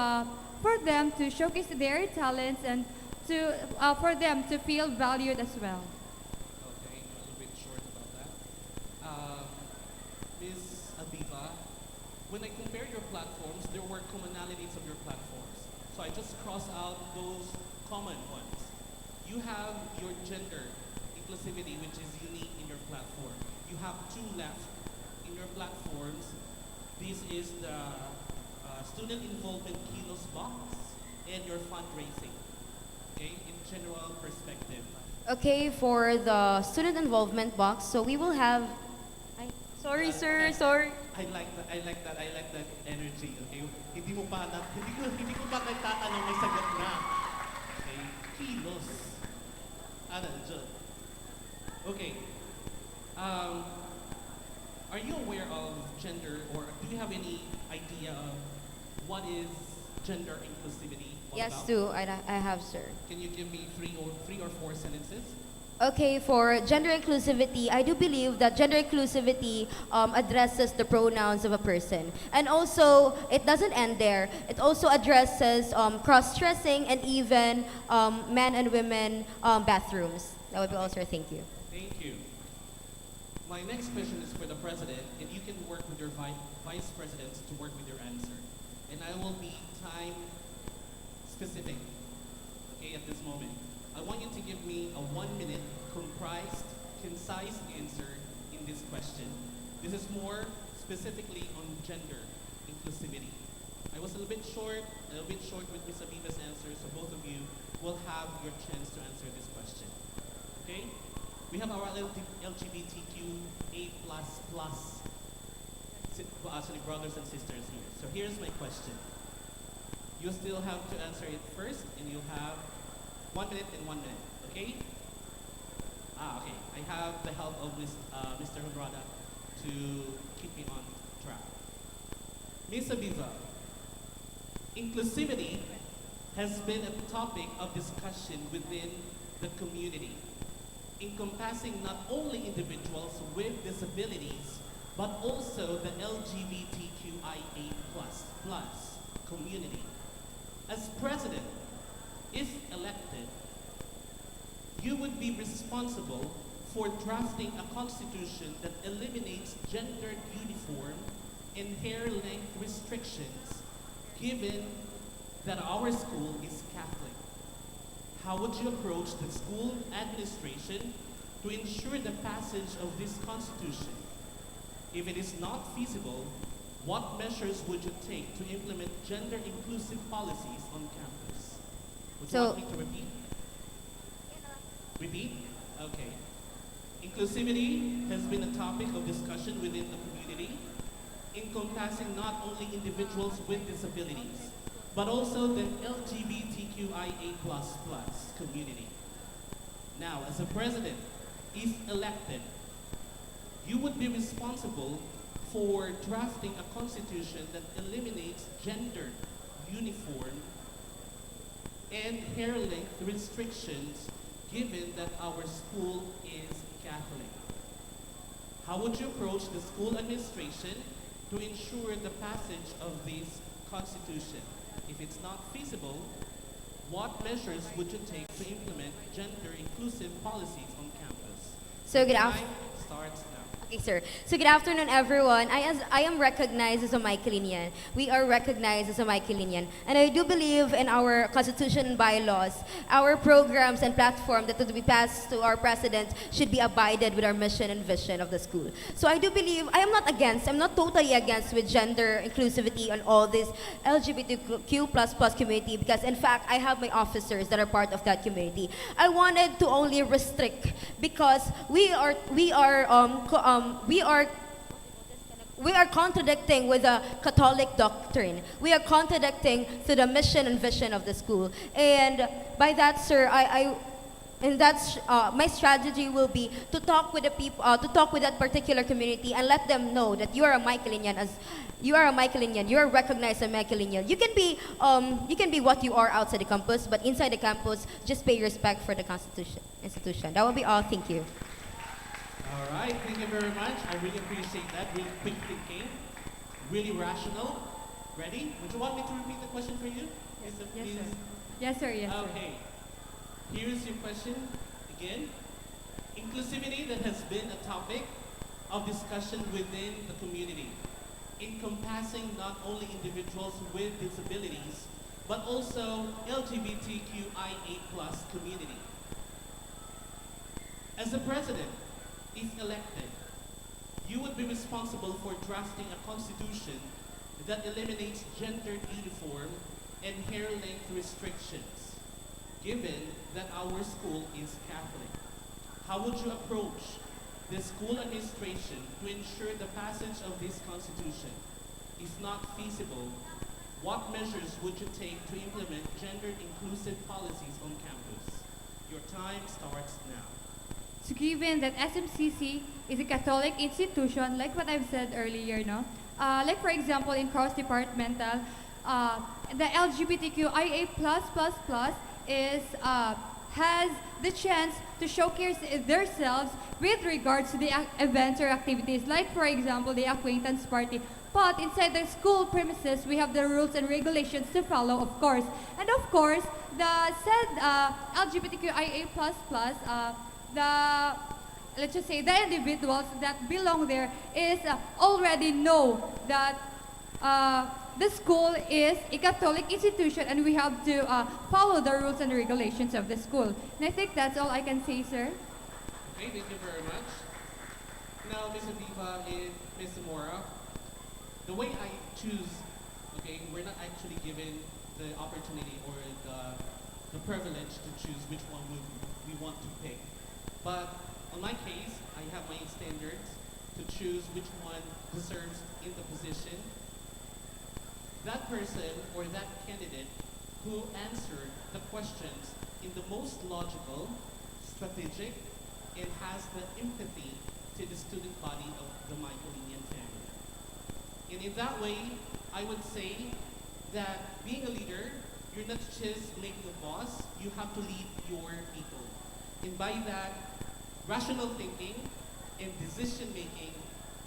for them to showcase their talents and to for them to feel valued as well. Okay, a little bit short about that. Ms. Aviva, when I compare your platforms, there were commonalities of your platforms. So I just cross out those common ones. You have your gender inclusivity, which is unique in your platform. You have two left in your platforms. This is the student involvement kilos box and your fundraising. Okay, in general perspective. Okay, for the student involvement box, so we will have. Sorry, sir. Sorry. I like that energy. Okay, hindi ko pa nagtatanong, may sagot na. Okay, kilos. Nandiyan. Okay. Are you aware of gender, or do you have any idea of what is gender inclusivity all Yes, about? Sue, I have, sir. Can you give me three or four sentences? Okay, for gender inclusivity, I do believe that gender inclusivity addresses the pronouns of a person. And also, it doesn't end there. It also addresses cross-dressing and even men and women bathrooms. That would be also, thank you. Thank you. My next question is for the president, and you can work with your vice presidents to work with your answer. And I will be time specific, okay, at this moment. I want you to give me a 1 minute comprised, concise answer in this question. This is more specifically on gender inclusivity. I was a little bit short with Ms. Aviva's answer, so both of you will have your chance to answer this question. Okay? We have our LGBTQA++ brothers and sisters here. So here's my question. You still have to answer it first, and you have 1 minute and 1 minute. Okay? Okay. I have the help of Mr. Honrada to keep me on track. Miss Abiva, inclusivity has been a topic of discussion within the community, encompassing not only individuals with disabilities, but also the LGBTQIA++ community. As president, if elected, you would be responsible for drafting a constitution that eliminates gendered uniform and hair length restrictions, given that our school is Catholic. How would you approach the school administration to ensure the passage of this constitution? If it is not feasible, what measures would you take to implement gender-inclusive policies on campus? Would you want me to repeat? Repeat? Okay. Inclusivity has been a topic of discussion within the community, encompassing not only individuals with disabilities, but also the LGBTQIA++ community. Now, as a president, if elected, you would be responsible for drafting a constitution that eliminates gender uniform and hair length restrictions, given that our school is Catholic. How would you approach the school administration to ensure the passage of this constitution? If it's not feasible, what measures would you take to implement gender-inclusive policies on campus? So good Time starts now. Okay, sir. So good afternoon, everyone. I am recognized as a Michaelinian. We are recognized as a Michaelinian. And I do believe in our constitution and bylaws, our programs and platform that would be passed to our president should be abided with our mission and vision of the school. So I do believe, I'm not totally against with gender inclusivity on all this LGBTQ++ community, because in fact, I have my officers that are part of that community. I wanted to only restrict because we are contradicting with the Catholic doctrine. We are contradicting to the mission and vision of the school. And by that, sir, my strategy will be to talk with the people, to talk with that particular community and let them know that you are a Michaelinian. You are recognized as a Michaelinian. You can be what you are outside the campus, but inside the campus, just pay respect for the institution. That will be all. Thank you. All right, thank you very much. I really appreciate that. Really quick thinking, really rational. Ready? Would you want me to repeat the question for you? Yes, Is it, yes, please? sir. Yes, sir. Yes, sir. Okay. Here's your question again. Inclusivity that has been a topic of discussion within the community, encompassing not only individuals with disabilities, but also LGBTQIA+ community. As a president, if elected, you would be responsible for drafting a constitution that eliminates gendered uniform and hair length restrictions, given that our school is Catholic. How would you approach the school administration to ensure the passage of this constitution? If not feasible, what measures would you take to implement gender-inclusive policies on campus? Your time starts now. So given that SMCC is a Catholic institution, like what I've said earlier, no? Like for example, in cross-departmental, the LGBTQIA++ has the chance to showcase themselves with regards to the events or activities, like for example, the acquaintance party. But inside the school premises, we have the rules and regulations to follow, of course. And of course, the said LGBTQIA++, let's just say the individuals that belong there is already know that the school is a Catholic institution and we have to follow the rules and regulations of the school. And I think that's all I can say, sir. Okay, thank you very much. Now, Ms. Aviva and Ms. Zamora, the way I choose, okay, we're not actually given the opportunity or the privilege to choose which one we want to pick. But on my case, I have my standards to choose which one deserves in the position. that person or that candidate who answered the questions in the most logical, strategic, and has the empathy to the student body of the Michaelinian family. And in that way, I would say that being a leader, you're not just making a boss, you have to lead your people. And by that, rational thinking and decision making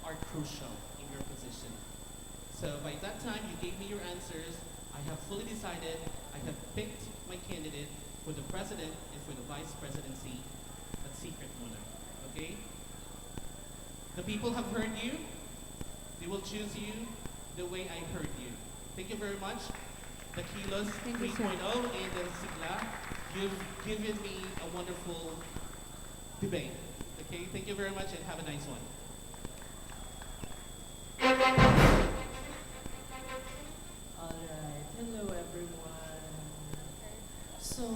are crucial in your position. So by that time, you gave me your answers. I have fully decided. I have picked my candidate for the president and for the vice presidency. That's secret muna. Okay? The people have heard you. They will choose you the way I heard you. Thank you very much. The Kilos 3.0 and the Sigla, you've given me a wonderful debate. Okay? Thank you very much and have a nice one. Alright, hello everyone. So,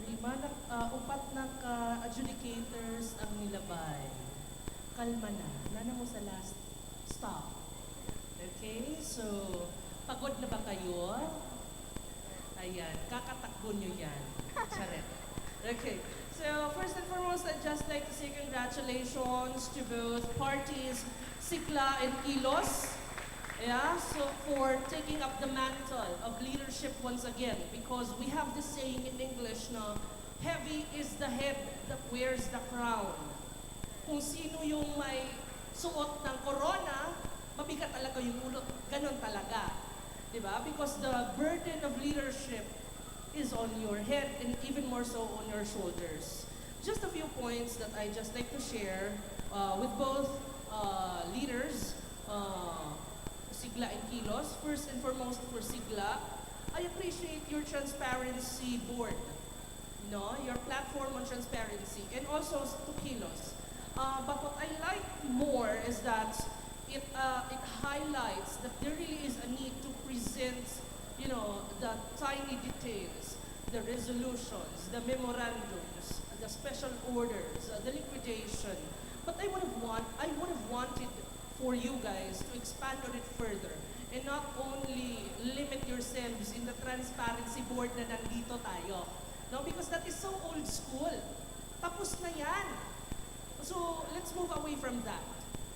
lima na, upat na ka-adjudicators ang nilabay. Kalma na, nana mo sa last stop. Okay, so, pagod na ba kayo? Ayan, kakatakbo nyo yan. Charet. Okay, so first and foremost, I'd just like to say congratulations to both parties, Sikla and Kilos. Yeah, so for taking up the mantle of leadership once again, because we have this saying in English na, heavy is the head that wears the crown. Kung sino yung may suot ng corona, mabigat talaga yung ulo. Ganon talaga. Diba? Because the burden of leadership is on your head and even more so on your shoulders. Just a few points that I just like to share with both leaders, Sigla and Kilos. First and foremost for Sigla, I appreciate your transparency board, no, your platform on transparency, and also to Kilos. But what I like more is that it highlights that there really is a need to present, you know, the tiny details, the resolutions, the memorandums, the special orders, the liquidation. But I would have wanted for you guys to expand on it further and not only limit yourselves in the transparency board na nandito tayo. No, because that is so old school. Tapos na yan. So let's move away from that.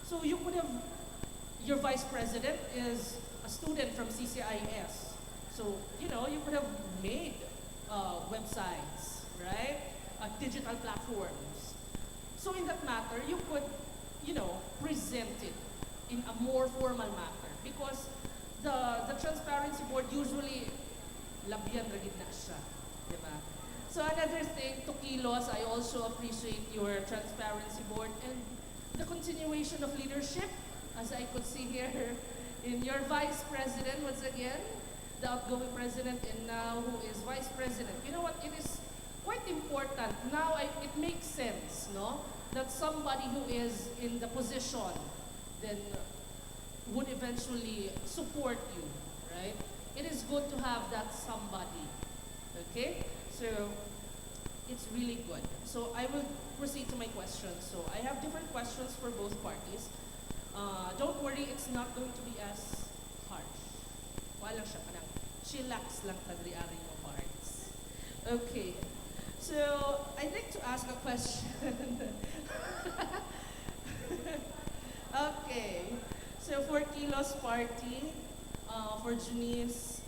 So you could have, your vice president is a student from CCIS. So, you know, you could have made websites, right? Digital platforms. So in that matter, you could, you know, present it in a more formal matter because the transparency board usually labyan ragid na siya, diba? So another thing, to Kilos, I also appreciate your transparency board and the continuation of leadership, as I could see here in your vice president once again, the outgoing president and now who is vice president. You know what, it is quite important. Now it makes sense, no? That somebody who is in the position then would eventually support you, right? It is good to have that somebody, okay? So it's really good. So I will proceed to my questions. So I have different questions for both parties. Don't worry, it's not going to be as harsh. Wala siya, parang chillax lang tagriari yung parts. Okay. So I'd like to ask a question. Okay. So for Kilos party, for Junice,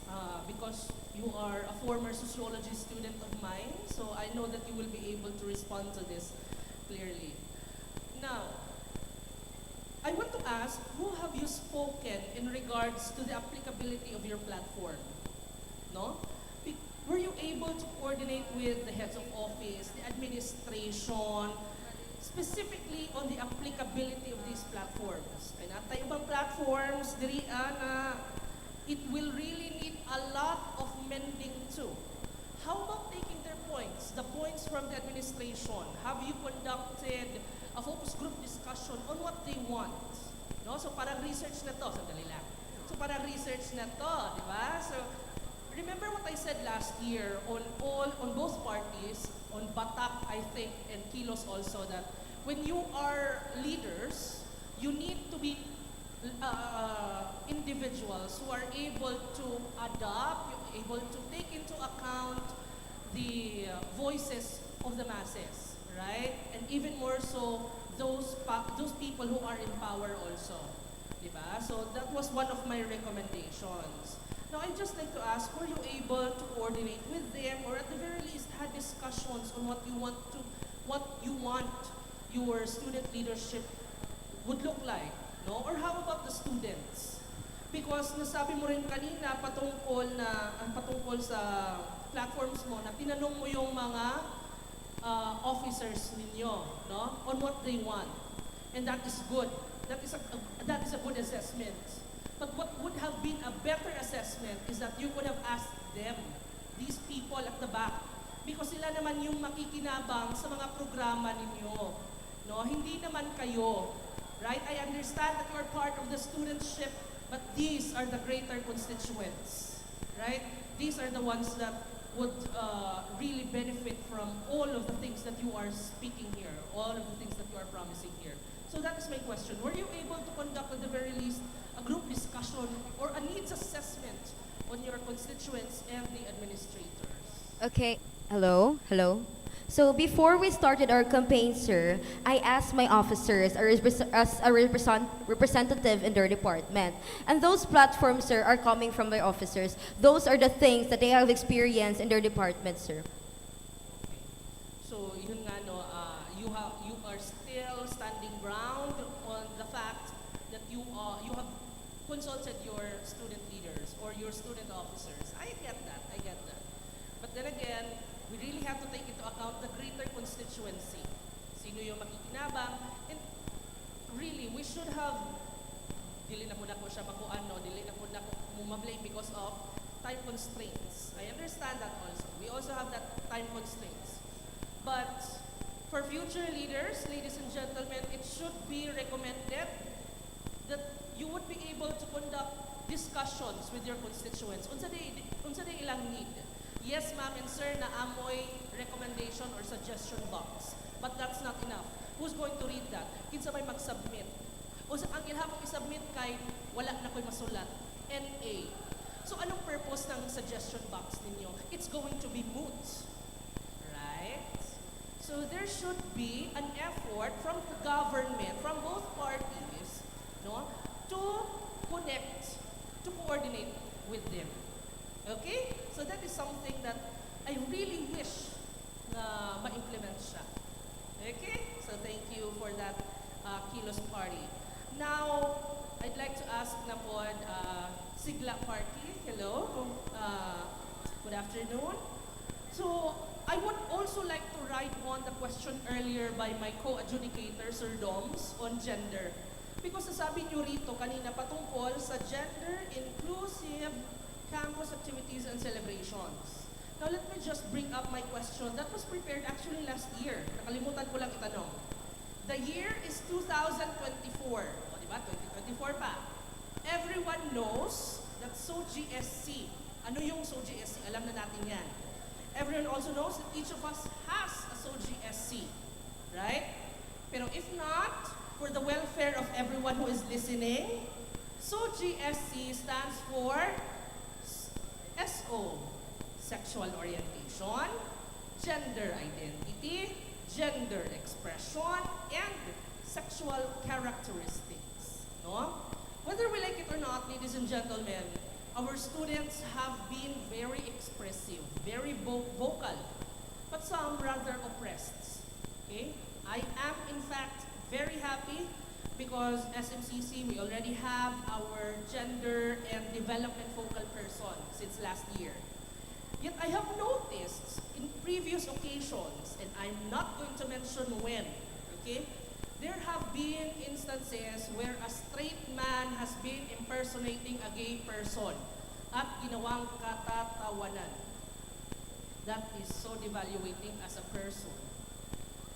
because you are a former sociology student of mine, so I know that you will be able to respond to this clearly. Now, I want to ask, who have you spoken in regards to the applicability of your platform? No? Were you able to coordinate with the heads of office, the administration, specifically on the applicability of these platforms? Ay natay ibang platforms, diri na it will really need a lot of mending too. How about taking their points, the points from the administration? Have you conducted a focus group discussion on what they want? No? So parang research na to, sandali lang. So parang research na to, di ba? So remember what I said last year on both parties, on Batak, I think, and Kilos also, that when you are leaders, you need to be individuals who are able to adopt, able to take into account the voices of the masses, right? And even more so, those people who are in power also, diba? So that was one of my recommendations. Now, I'd just like to ask, were you able to coordinate with them, or at the very least had discussions on what you want your student leadership would look like, no? Or how about the students? Because nasabi mo rin kanina patungkol sa platforms mo na tinanong mo yung mga officers ninyo, no? On what they want. And that is good. That is a good assessment. But what would have been a better assessment is that you could have asked them, these people at the back, because sila naman yung makikinabang sa mga programa ninyo, no? Hindi naman kayo, right? I understand that you are part of the studentship, but these are the greater constituents, right? These are the ones that would really benefit from all of the things that you are speaking here, all of the things that you are promising here. So that is my question. Were you able to conduct at the very least a group discussion or a needs assessment on your constituents and the administrators? Okay, hello. So before we started our campaign, sir, I asked my officers as a representative in their department. And those platforms, sir, are coming from their officers. Those are the things that they have experienced in their department, sir. So yun nga no, you are still standing ground on the fact that you have consulted your student leaders or your student officers. I get that. But then again, we really have to take into account the greater constituency. Sino yung makikinabang? And really, we should have, dili na po na ko siya makuan, no? Dili na po na ko mumablame because of time constraints. I understand that also. We also have that time constraints. But for future leaders, ladies and gentlemen, it should be recommended that you would be able to conduct discussions with your constituents. Unsa day ilang need? Yes, ma'am and sir, na amoy recommendation or suggestion box. But that's not enough. Who's going to read that? Kinsa may mag-submit. Ang ilhamong i-submit kay wala na ko'y masulat. NA. So anong purpose ng suggestion box ninyo? It's going to be moot. Right? So there should be an effort from the government, from both parties, no, to connect, to coordinate with them. Okay? So that is something that I really wish na ma-implement siya. Okay? So thank you for that Kilos Party. Now, I'd like to ask na po Sigla Party. Hello. Good afternoon. So, I would also like to ride on the question earlier by my co-adjudicator, Sir Doms, on gender. Because sasabi niyo rito kanina patungkol sa gender-inclusive campus activities and celebrations. Now, let me just bring up my question that was prepared actually last year. Nakalimutan ko lang itanong. The year is 2024. O, diba? 2024 pa. Everyone knows that SOGSC. Ano yung SOGSC? Alam na natin yan. Everyone also knows that each of us has a SOGSC. Right? Pero if not, for the welfare of everyone who is listening, SOGSC stands for SO, sexual orientation, gender identity, gender expression, and sexual characteristics. No? Whether we like it or not, ladies and gentlemen, our students have been very expressive, very vocal, but some rather oppressed. Okay? I am, in fact, very happy because SMCC, we already have our gender and development focal person since last year. Yet I have noticed in previous occasions, and I'm not going to mention when, okay, there have been instances where a straight man has been impersonating a gay person at ginawang katatawanan. That is so devaluating as a person,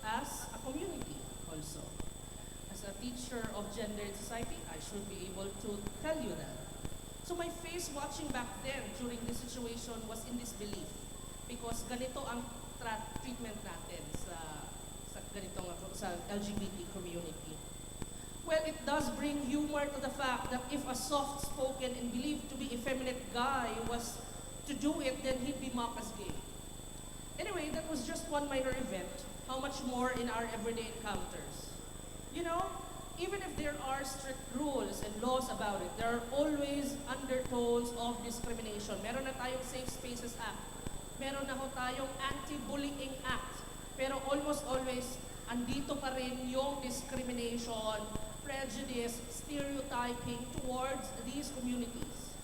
as a community also. As a teacher of gender in society, I should be able to tell you that. So my face watching back then during this situation was in disbelief because ganito ang treatment natin sa LGBT community. Well, it does bring humor to the fact that if a soft-spoken and believed to be effeminate guy was to do it, then he'd be mocked as gay. Anyway, that was just one minor event. How much more in our everyday encounters? You know, even if there are strict rules and laws about it, there are always undertones of discrimination. Meron na tayong Safe Spaces Act. Meron na ho tayong Anti-Bullying Act. Pero almost always, andito pa rin yung discrimination, prejudice, stereotyping towards these communities.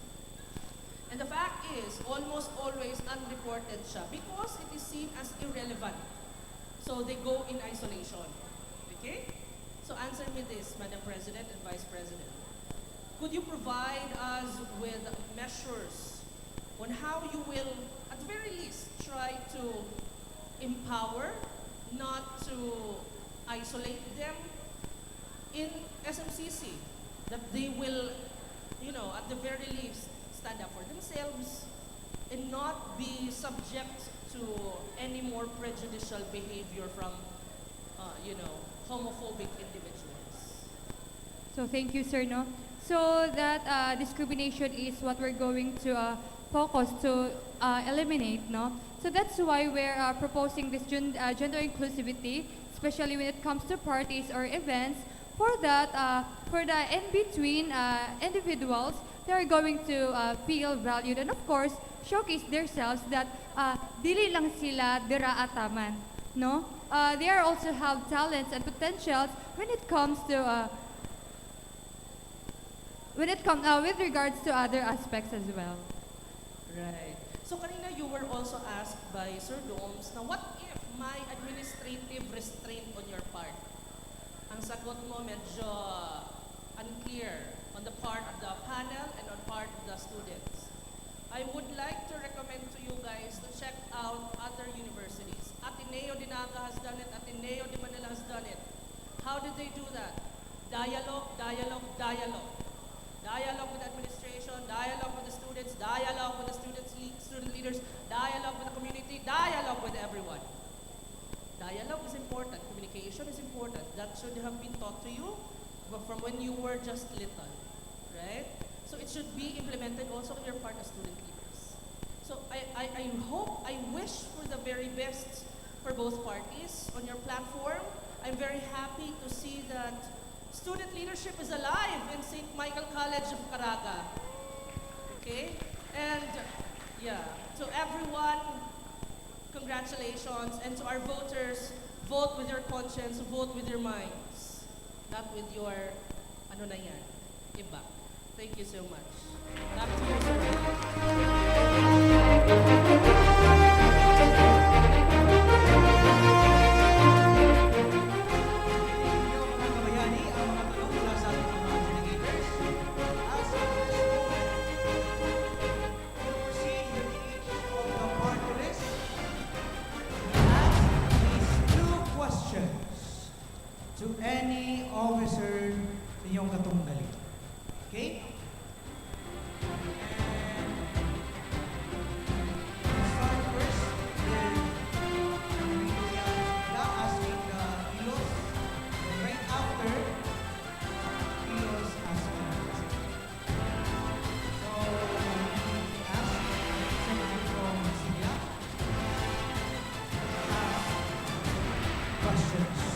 And the fact is, almost always unreported siya because it is seen as irrelevant. So they go in isolation. Okay? So answer me this, Madam President and Vice President. Could you provide us with measures on how you will, at the very least, try to empower, not to isolate them in SMCC, that they will, you know, at the very least, stand up for themselves and not be subject to any more prejudicial behavior from, you know, homophobic individuals. So thank you, sir. No, so that discrimination is what we're going to focus to eliminate. No, so that's why we're proposing this gender inclusivity, especially when it comes to parties or events. For that, for the in-between individuals, they are going to feel valued and of course showcase themselves that dili lang sila dira ataman. No, they are also have talents and potentials when it comes to with regards to other aspects as well. Right. So kanina you were also asked by Sir Domes na what if may administrative restraint on your part? Ang sagot mo medyo unclear on the part of the panel and on part of the students. I would like to recommend to you guys to check out other universities. Ateneo de Naga has done it, Ateneo de Manila has done it. How did they do that? Dialogue, dialogue, dialogue. Dialogue with administration, dialogue with the students, dialogue with the student leaders, dialogue with the community, dialogue with everyone. Dialogue is important, communication is important. That should have been taught to you from when you were just little, right? So it should be implemented also on your part as student leaders. So I hope, I wish for the very best for both parties on your platform. I'm very happy to see that student leadership is alive in St. Michael College of Caraga. Okay? And yeah, to everyone, congratulations. And to our voters, vote with your conscience, vote with your minds. Not with your, ano na yan, iba. Thank you so much. Back to you, sir. To any officer sa inyong katunggali. Okay? And start first with asking the Ilos. And right after, Ilos asking the president. So, we ask Senator from Silla ask questions.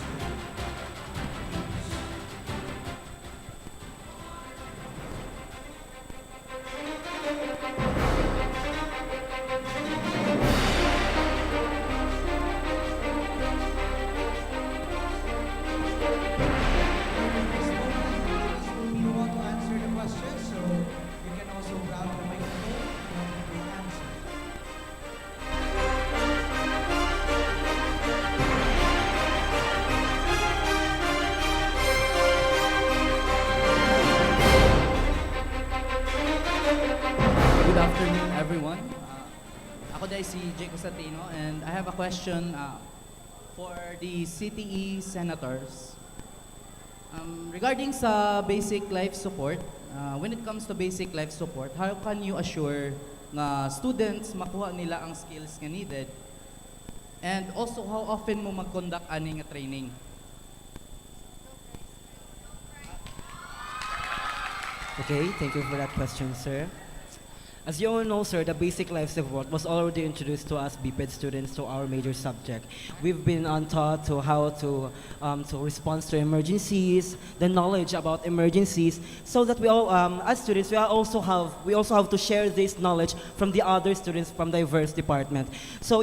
Good afternoon, everyone. Ako dahil si Jake Constantino, and I have a question for the CTE senators. Regarding sa basic life support, when it comes to basic life support, how can you assure na students makuha nila ang skills nga needed? And also, how often mo mag-conduct ani nga training? Okay, thank you for that question, sir. As you all know, sir, the basic life support was already introduced to us BPED students to our major subject. We've been taught to how to respond to emergencies, the knowledge about emergencies, so that we all, as students, we also have to share this knowledge from the other students from diverse department. So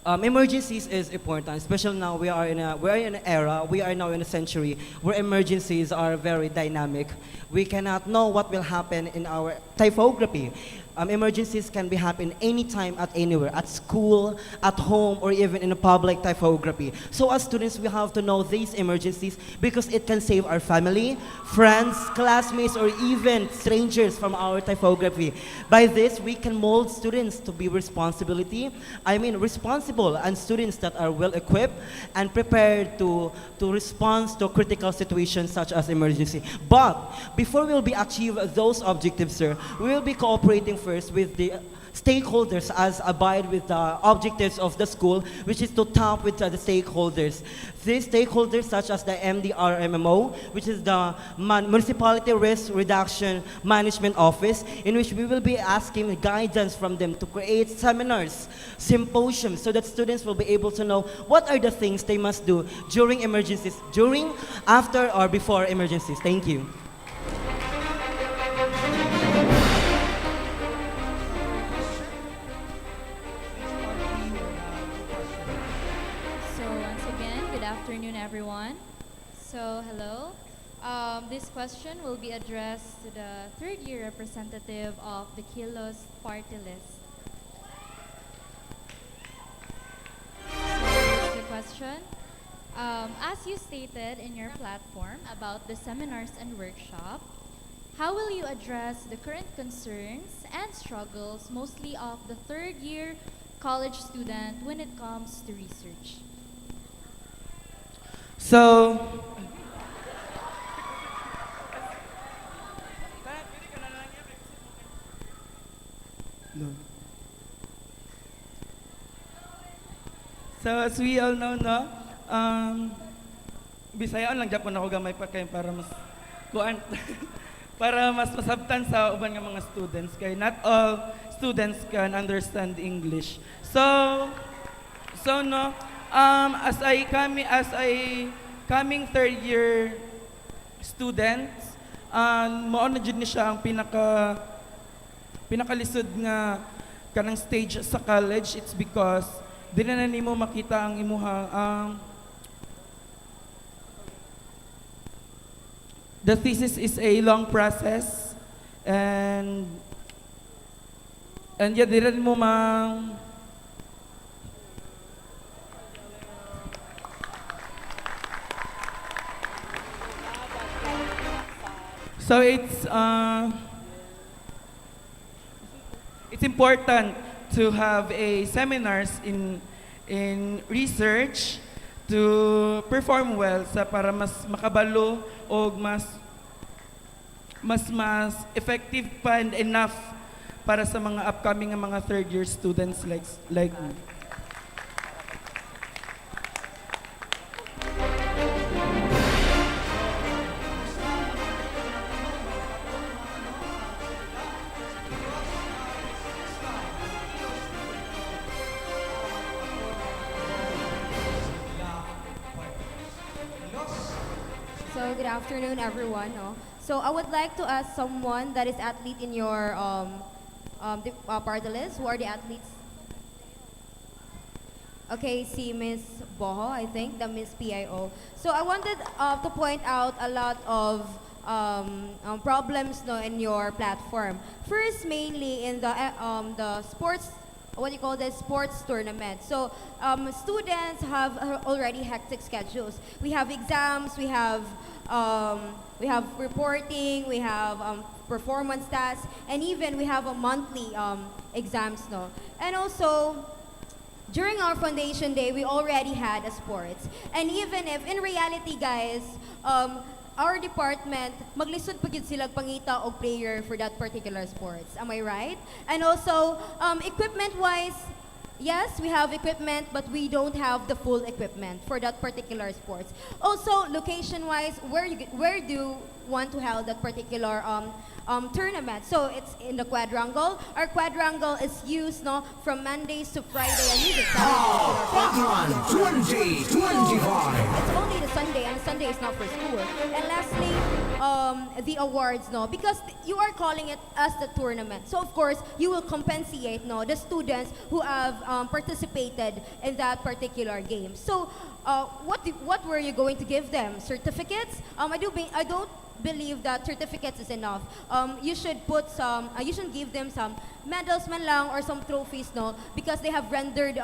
emergencies is important, especially now we are in an era, we are now in a century where emergencies are very dynamic. We cannot know what will happen in our typography. Emergencies can be happen anytime at anywhere, at school, at home, or even in a public typography. So as students, we have to know these emergencies because it can save our family, friends, classmates, or even strangers from our typography. By this, we can mold students to be responsible and students that are well equipped and prepared to respond to critical situations such as emergency. But before we will be achieve those objectives, sir, we will be cooperating first with the stakeholders as abide with the objectives of the school, which is to tap with the stakeholders. These stakeholders such as the MDRMMO, which is the Municipality Risk Reduction Management Office, in which we will be asking guidance from them to create seminars, symposiums, so that students will be able to know what are the things they must do during emergencies, during, after, or before emergencies. Thank you. So once again, good afternoon, everyone. So hello. This question will be addressed to the third-year representative of the Kilos party list. So here's the question. As you stated in your platform about the seminars and workshop, how will you address the current concerns and struggles, mostly of the third-year college student when it comes to research? So, as we all know, no, Bisaya lang Japon ako gamay pa kay para mas kuan para mas masabtan sa uban nga mga students kay not all students can understand English. So no, as I coming third year students, mao na jud ni siya ang pinakalisod nga kanang stage sa college. It's because di na nimo makita ang imuhang the thesis is a long process and yeah, di rin mo so it's important to have a seminars in research to perform well sa para mas makabalo o mas effective pa and enough para sa mga upcoming mga third year students like me. So good afternoon, everyone. No? So I would like to ask someone that is athlete in your party list. Who are the athletes? Okay, si Miss Boho, I think, the Miss PIO. So I wanted to point out a lot of problems no, in your platform. First, mainly in the sports, what do you call this, sports tournament. So students have already hectic schedules. We have exams, we have reporting, we have performance tasks, and even we have a monthly exams. No? And also, during our foundation day, we already had a sports. And even if, in reality, guys, our department, maglisod pa gid sila pangita og player for that particular sports. Am I right? And also, equipment-wise, Yes, we have equipment, but we don't have the full equipment for that particular sports. Also, location-wise, where do you want to hold that particular tournament? So it's in the quadrangle. Our quadrangle is used from Mondays to Friday and even Saturday. 2025. It's only the Sunday, and Sunday is not for school. And lastly, the awards, because you are calling it as the tournament. So of course, you will compensate, the students who have participated in that particular game. So, what were you going to give them? Certificates? I don't believe that certificates is enough. You should put some. You should give them some medals, man lang, or some trophies, because they have rendered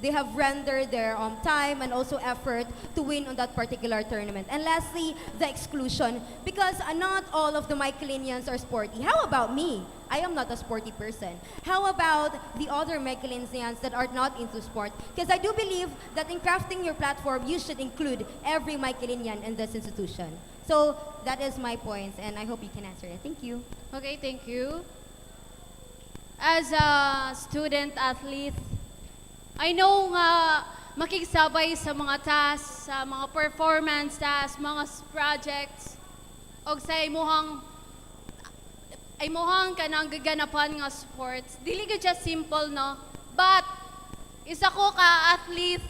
their time and also effort to win on that particular tournament. And lastly, the exclusion, because not all of the Michaelinians are sporty. How about me? I am not a sporty person. How about the other Michaelinians that are not into sport? Because I do believe that in crafting your platform, you should include every Michaelinian in this institution. So that is my points, and I hope you can answer it. Thank you. Okay, thank you. As a student athlete, I know nga makigsabay sa mga tasks, sa mga performance tasks, mga projects, o sa imuhang kanang gaganapan nga sports. Dili ka just simple, no? But, isa ko ka athlete,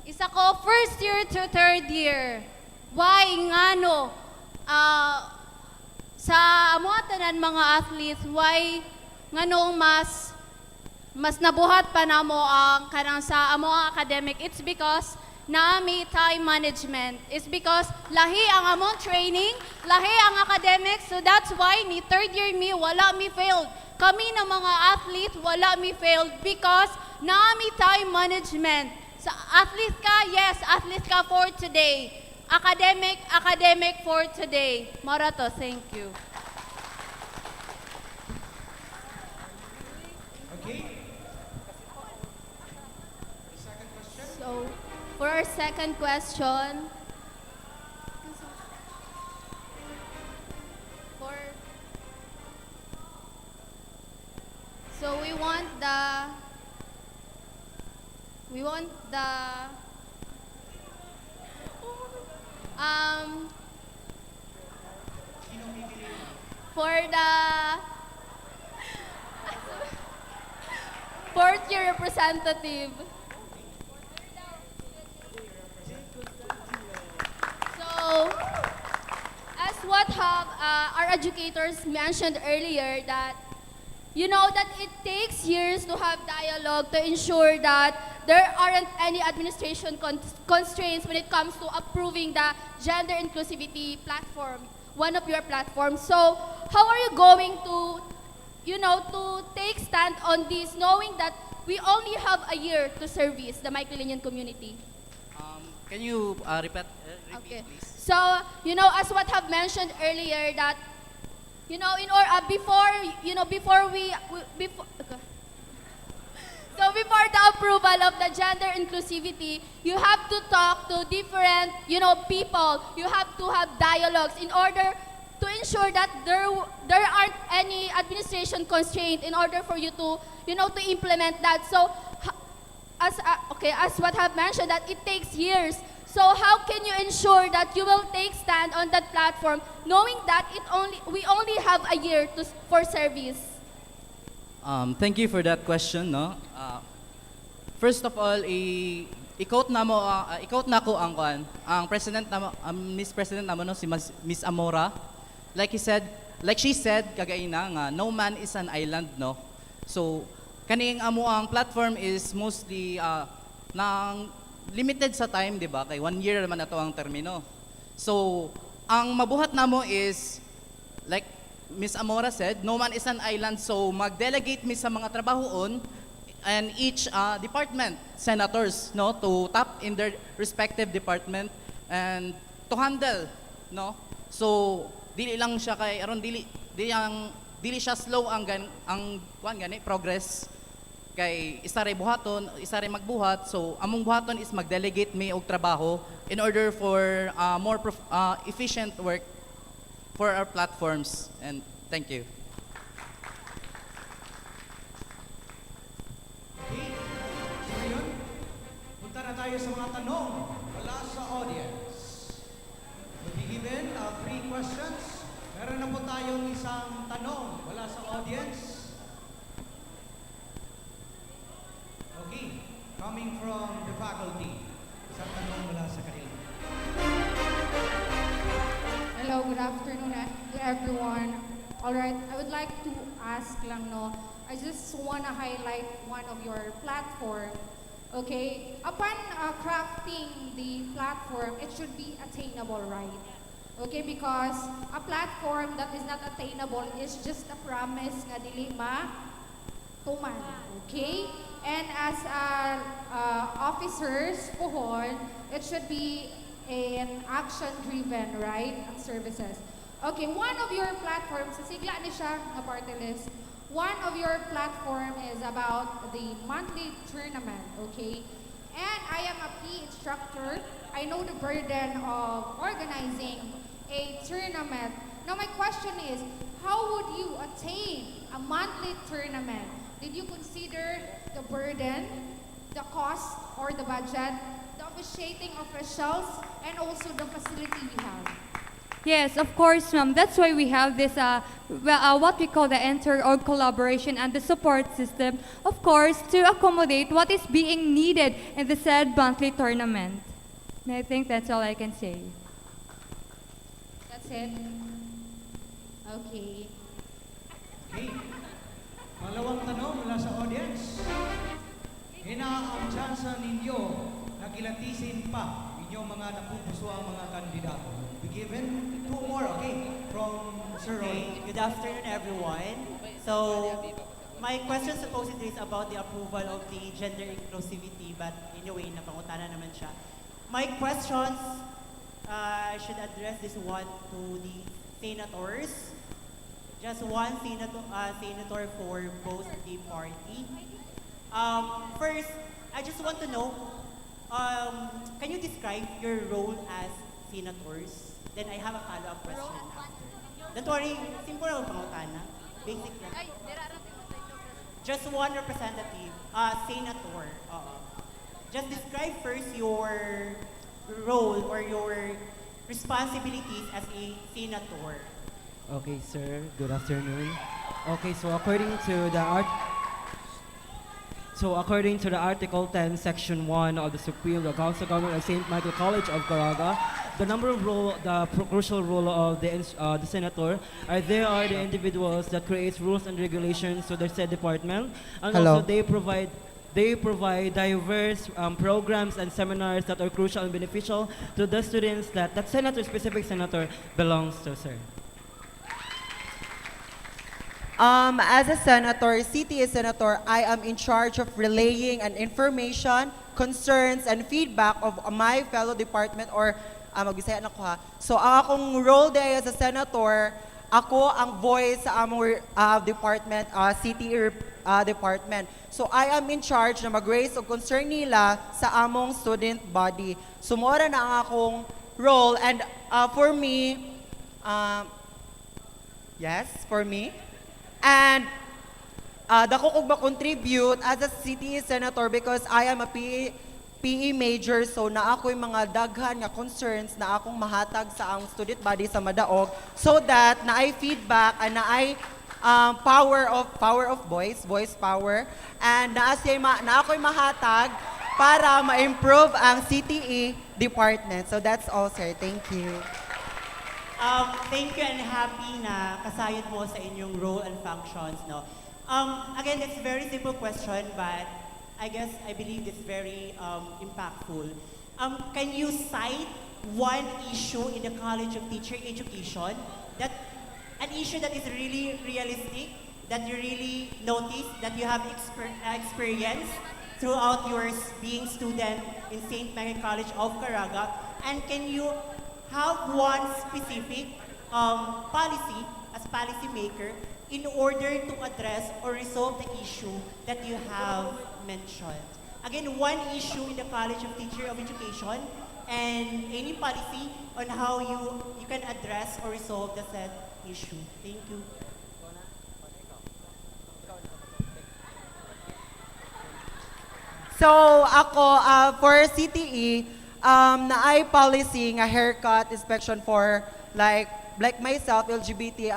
isa ko first year to third year. Why nga no? Sa amo tanan mga athletes, why nga no mas nabuhat pa namo ang kanang sa amo academic? It's because nami time management. It's because lahi ang among training, lahi ang academics. So that's why ni third year mi wala mi failed. Kami na mga athlete wala mi failed because nami time management. Sa athlete ka, yes, athlete ka for today. Academic for today. Marato, thank you. Okay. So, for our second question, so we want the for the fourth year representative. So, as what have our educators mentioned earlier, that you know that it takes years to have dialogue to ensure that there aren't any administration constraints when it comes to approving the gender inclusivity platform, one of your platforms. So, how are you going to, to take stand on this, knowing that we only have a year to service the Michaelinian community? Can you repeat, Okay. please? So, as what have mentioned earlier, that in order before so before the approval of the gender inclusivity, you have to talk to different people. You have to have dialogues in order to ensure that there aren't any administration constraint in order for you to to implement that. So as what have mentioned, that it takes years. So how can you ensure that you will take stand on that platform, knowing that we only have a year for service? Thank you for that question, no. First of all, i-quote na ko ang president Miss President namo, no, si Miss Amora. Like she said kagaina nga, no man is an island, no. So kaning amo ang platform is mostly nang limited sa time, di ba? Kay 1 year naman ato ang termino. So ang mabuhat namo is like Miss Amora said, no man is an island. So mag-delegate mi sa mga trabahoon and each department, senators, no, to tap in their respective department and to handle, no. So dili lang siya kay aron dili siya slow ang progress kay isa ray buhaton, isa ray magbuhat. So among buhaton is mag-delegate mi og trabaho in order for more efficient work for our platforms. And thank you. Okay. tayo sa mga tanong mula sa audience. We'll be given 3 questions. Meron na po tayong isang tanong mula sa audience. Okay, coming from the faculty. Isang tanong mula sa kanila. Hello, good afternoon to everyone. Alright, I would like to ask lang, no, I just want to highlight one of your platform. Okay, upon crafting the platform, it should be attainable, right? Okay, because a platform that is not attainable is just a promise nga dili tuman. Okay? And as officers pohon, it should be an action-driven, right? Ang services. Okay, one of your platforms, sa sigla ni siya nga party list, one of your platform is about the monthly tournament, okay? And I am a PE instructor. I know the burden of organizing a tournament. Now my question is, how would you attain a monthly tournament? Did you consider the burden, the cost or the budget, the officiating officials, and also the facility we have? Yes, of course, ma'am. That's why we have this, what we call the inter-org collaboration and the support system, of course, to accommodate what is being needed in the said monthly tournament. And I think that's all I can say. That's it? Okay. Okay. Malawang tanong mula sa audience. Ang tsansa ninyo na kilatisin pa inyong mga napupuso ang mga kandidato. Be given 2 more, okay? From Sir Ronnie. Good afternoon, everyone. So, my question supposedly is about the approval of the gender inclusivity, but in a way, napangutana naman siya. My questions, I should address this one to the senators. Just one senator for both the party. First, I just want to know, can you describe your role as senators? Then I have a follow-up question after. Don't worry, simple lang pangutana. Basic lang. Just one representative, senator. Just describe first your role or your responsibilities as a senator. Okay, sir. Good afternoon. Okay, so according to the Article 10, Section 1 of the Supreme Council Government of St. Michael College of Caraga, the crucial role of the senator are they are the individuals that creates rules and regulations to their said department, and Hello. also they provide diverse programs and seminars that are crucial and beneficial to the students that specific senator belongs to, sir. As a senator, CTA senator, I am in charge of relaying an information, concerns, and feedback of my fellow department or mag-Bisaya na ko ha. So ang akong role there as a senator, ako ang voice sa among department, CTA department. So I am in charge na mag-raise og concern nila sa among student body. Sumora na ang akong role and for me, and dako kog ma-contribute as a city senator because I am a PE major, so na ako'y mga daghan nga concerns na akong mahatag sa ang student body sa Madaog so that na ay feedback and na ay power of voice power, and na ako'y mahatag para ma-improve ang CTE department. So that's all, sir. Thank you. Thank you and happy na kasayod mo sa inyong role and functions, no? Again, it's a very simple question, but I believe it's very impactful. Can you cite one issue in the College of Teacher Education an issue that is really realistic, that you really notice, that you have experienced throughout your being student in St. Mary College of Caraga, and can you have one specific policy as policy maker in order to address or resolve the issue that you have mentioned? Again, one issue in the College of Teacher of Education and any policy on how you can address or resolve the said issue. Thank you. So So ako, for CTE, naay policy nga haircut inspection for like myself, LGBT,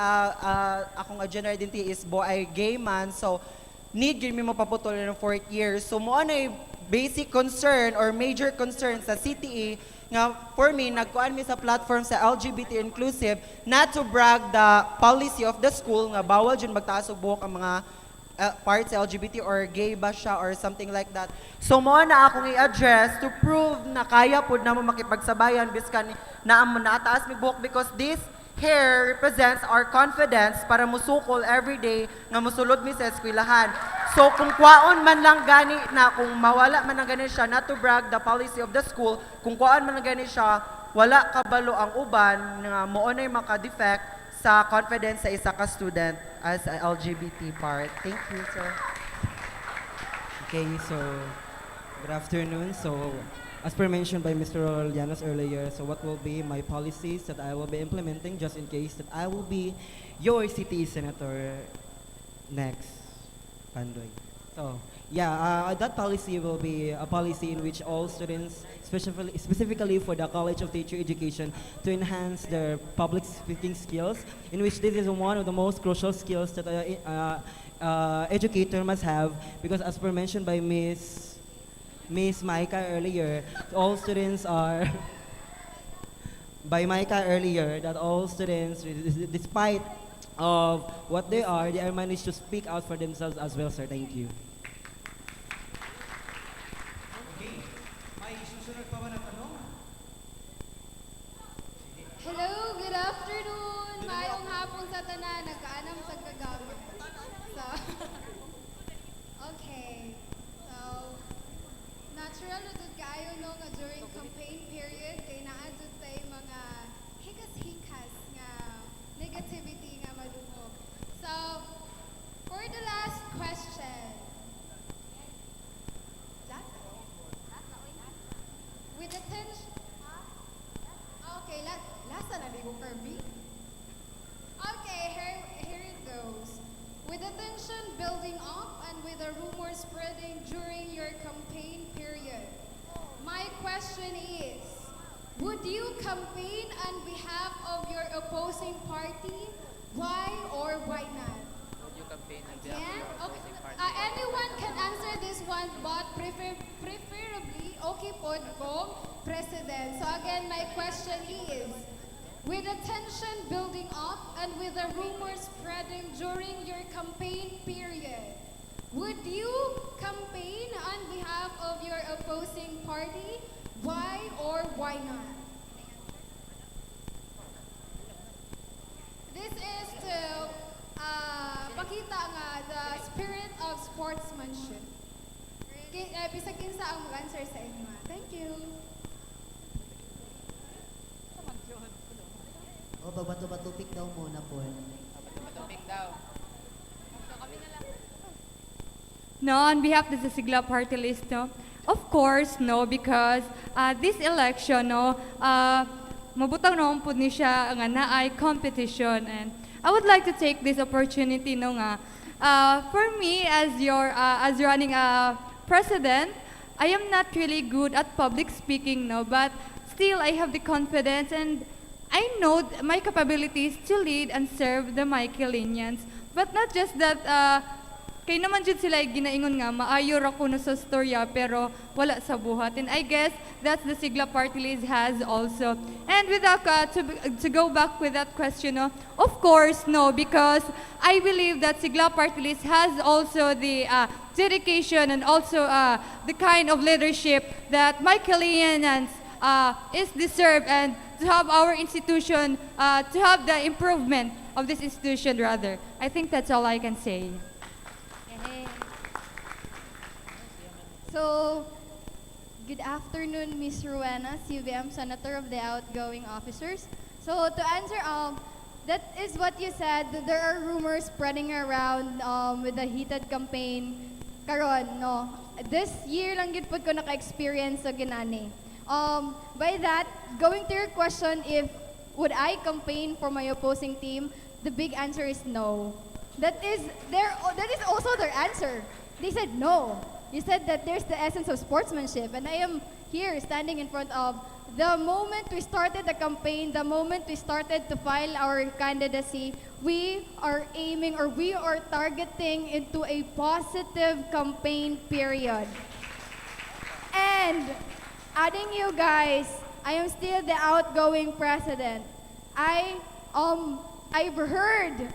akong gender identity is boy, gay man. So need gyud mi mapaputol ng 4th year. So mo na basic concern or major concern sa CTE nga for me nagkuan mi sa platform sa LGBT inclusive not to brag the policy of the school nga bawal jud magtaas og buhok ang mga parts sa LGBT or gay ba siya or something like that. So mo na akong i-address to prove na kaya pud na mo makipagsabayan biskan na amo nataas mi buhok because this hair represents our confidence para musukol every day nga musulod mi sa eskwelahan. So kung kwaon man lang gani na kung mawala man lang gani siya not to brag the policy of the school, kung kwaon man lang gani siya wala kabalo ang uban nga mo nay maka-defect sa confidence sa isa ka student as a LGBT part. Thank you, sir. Okay, so good afternoon. So as per mentioned by Mr. Llanos earlier, so what will be my policies that I will be implementing just in case that I will be your city senator next, Pandoy. So yeah, that policy will be a policy in which all students, specifically for the College of Teacher Education, to enhance their public speaking skills, in which this is one of the most crucial skills that educator must have, because as per mentioned by Miss Maika earlier, all students are by Maika earlier that all students, despite of what they are managed to speak out for themselves as well, sir. Thank you. Okay. May susunod pa ba na tanong? Hello, good afternoon. Mayong hapon sa tanan, nagkaanam sa gagamit. So, okay. So, natural na dud kaayo no nga during campaign period kay naa dud tay mga hikas-hikas nga negativity nga madungog. So, for the last question. With attention. Okay, last na bigo for me. Okay, here it goes. With the tension building up and with the rumor spreading during your campaign period, my question is, would you campaign on behalf of your opposing party? Why or why not? Would you campaign on Yeah? behalf of your Okay. opposing party? Anyone can answer this one, but preferably, okay po kung president. So again, my question is, with the tension building up and with the rumors spreading during your campaign period, would you campaign on behalf of your opposing party? Why or why not? This is to pakita nga the spirit of sportsmanship. Bisag kinsa ang mag-answer sa inyo. Thank you. O, babato-batupik daw muna po. Bato-bato daw. No, on behalf of the Sigla party list, no? Of course, no, because this election, no, mabutang naman po ni siya nga naay competition, and I would like to take this opportunity, no, nga, for me as running a president, I am not really good at public speaking, no, but still I have the confidence and I know my capabilities to lead and serve the Michaelinians. But not just that, kay naman jud sila ginaingon nga maayo ra ko na sa storya pero wala sa buhat. And I guess that's the Sigla Party List has also. And with that, to go back with that question, no, of course no, because I believe that Sigla Party List has also the dedication and also the kind of leadership that Michaelinians is deserved, and to have our institution, to have the improvement of this institution rather. I think that's all I can say. So, good afternoon, Ms. Rowena, CBM Senator of the Outgoing Officers. So, to answer, that is what you said. There are rumors spreading around with the heated campaign. Karon, no. This year lang gid pud ko naka-experience sa ginani. By that, going to your question, if would I campaign for my opposing team, the big answer is no. That is also their answer. They said no. you said that there's the essence of sportsmanship, and I am here standing in front of the moment we started the campaign, the moment we started to file our candidacy, we are aiming or we are targeting into a positive campaign period. And adding you guys, I am still the outgoing president. I've heard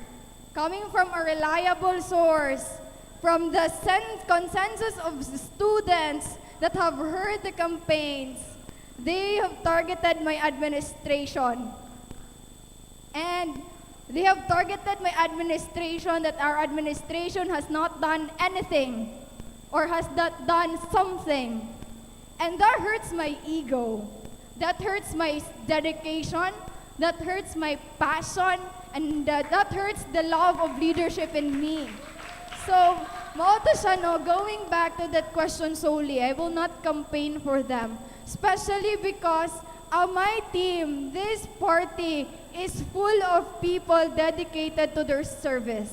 coming from a reliable source, from the consensus of the students that have heard the campaigns, they have targeted my administration. And they have targeted my administration that our administration has not done anything or has not done something. And that hurts my ego. That hurts my dedication. That hurts my passion. And that hurts the love of leadership in me. So, mauto siya, no, going back to that question solely, I will not campaign for them. Especially because my team, this party, is full of people dedicated to their service.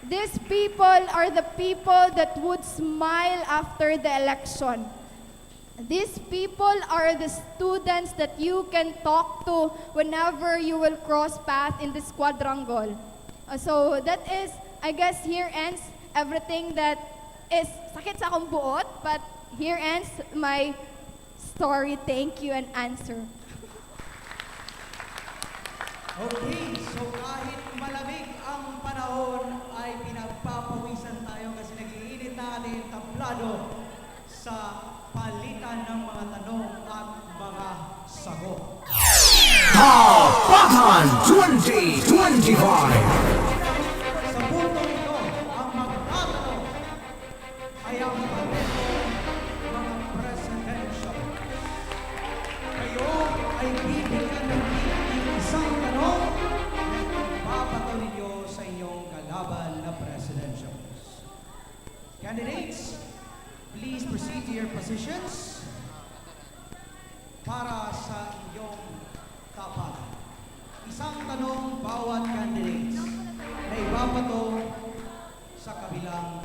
These people are the people that would smile after the election. These people are the students that you can talk to whenever you will cross path in this quadrangle. So that is, I guess, here ends everything that is sakit sa akong buot, but here ends my story. Thank you and answer. Okay, so kahit malamig ang panahon ay pinagpapawisan tayo kasi nag-iinit na ating tablado sa palitan ng mga tanong at mga sagot. Tapatan 2025. Sa puntong ito, ang magtatanong ay ang panelo mga presidential. Kayo ay bibigyan ng isang tanong at ipapato ninyo sa inyong kalaban na presidentials. Candidates, please proceed to your positions para sa inyong tapatan. Isang tanong bawat candidates na ipapato sa kabilang.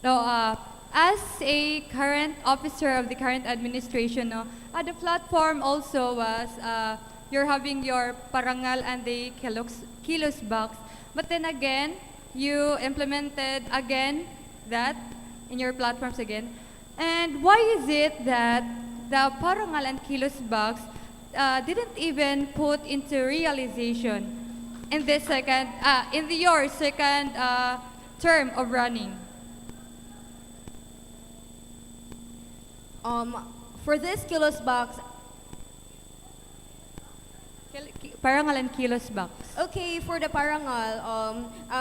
No, as a current officer of the current administration, no, the platform also was you're having your parangal and the kilos box. But then again, you implemented again that in your platforms again. And why is it that the parangal and kilos box didn't even put into realization in the second, your second term of running? For this kilos box, Parangal and kilos box. okay, for the parangal,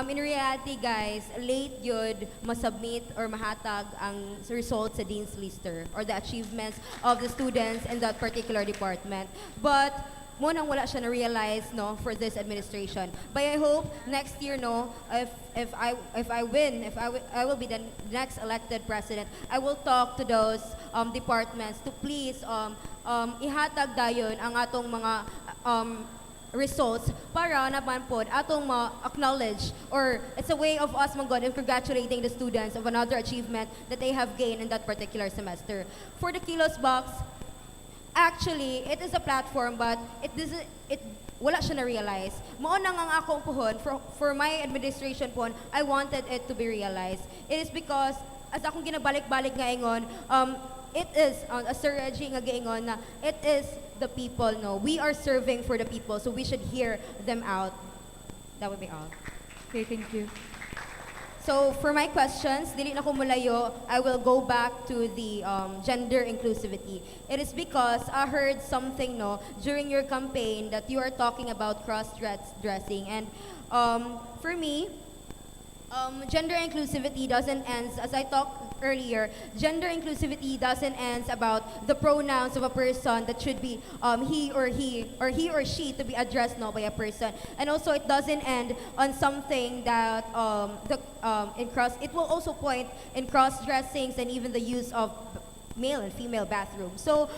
in reality guys, late yun masubmit or mahatag ang results sa Dean's Lister or the achievements of the students in that particular department. But munang wala siya na-realize, no, for this administration. But I hope next year, no, if I win, I will be the next elected president, I will talk to those departments to please ihatag dayon ang atong mga results para naman po atong ma-acknowledge, or it's a way of us manggod in congratulating the students of another achievement that they have gained in that particular semester. For the kilos box, actually, it is a platform, but wala siya na-realize. Mao na nga akong puhon, for my administration po, I wanted it to be realized. It is because, as akong ginabalik-balik nga ingon, it is, as Sir Reggie nga gaingon na, it is the people, no? We are serving for the people, so we should hear them out. That would be all. Okay, thank you. So for my questions, dili na ko mulayo, I will go back to the gender inclusivity. It is because I heard something, no, during your campaign that you are talking about cross-dressing, and for me, gender inclusivity doesn't end, as I talked earlier, gender inclusivity doesn't end about the pronouns of a person that should be he or she to be addressed, no, by a person. And also it doesn't end on something that it will also point in cross-dressings and even the use of male and female bathrooms. So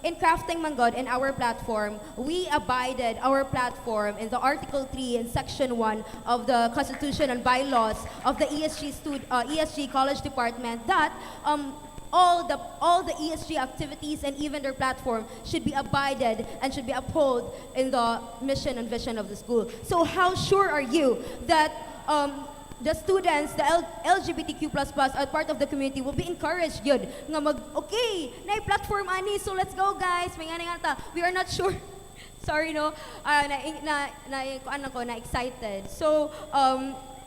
in crafting Manggod in our platform, we abided our platform in the Article 3 and Section 1 of the Constitution and bylaws of the ESG College Department that all the ESG activities and even their platform should be abided and should be upheld in the mission and vision of the school. So how sure are you that the students, the LGBTQ++ are part of the community will be encouraged yun nga okay, na platform ani, so let's go guys, may nga ta. We are not sure. Sorry no, na excited. So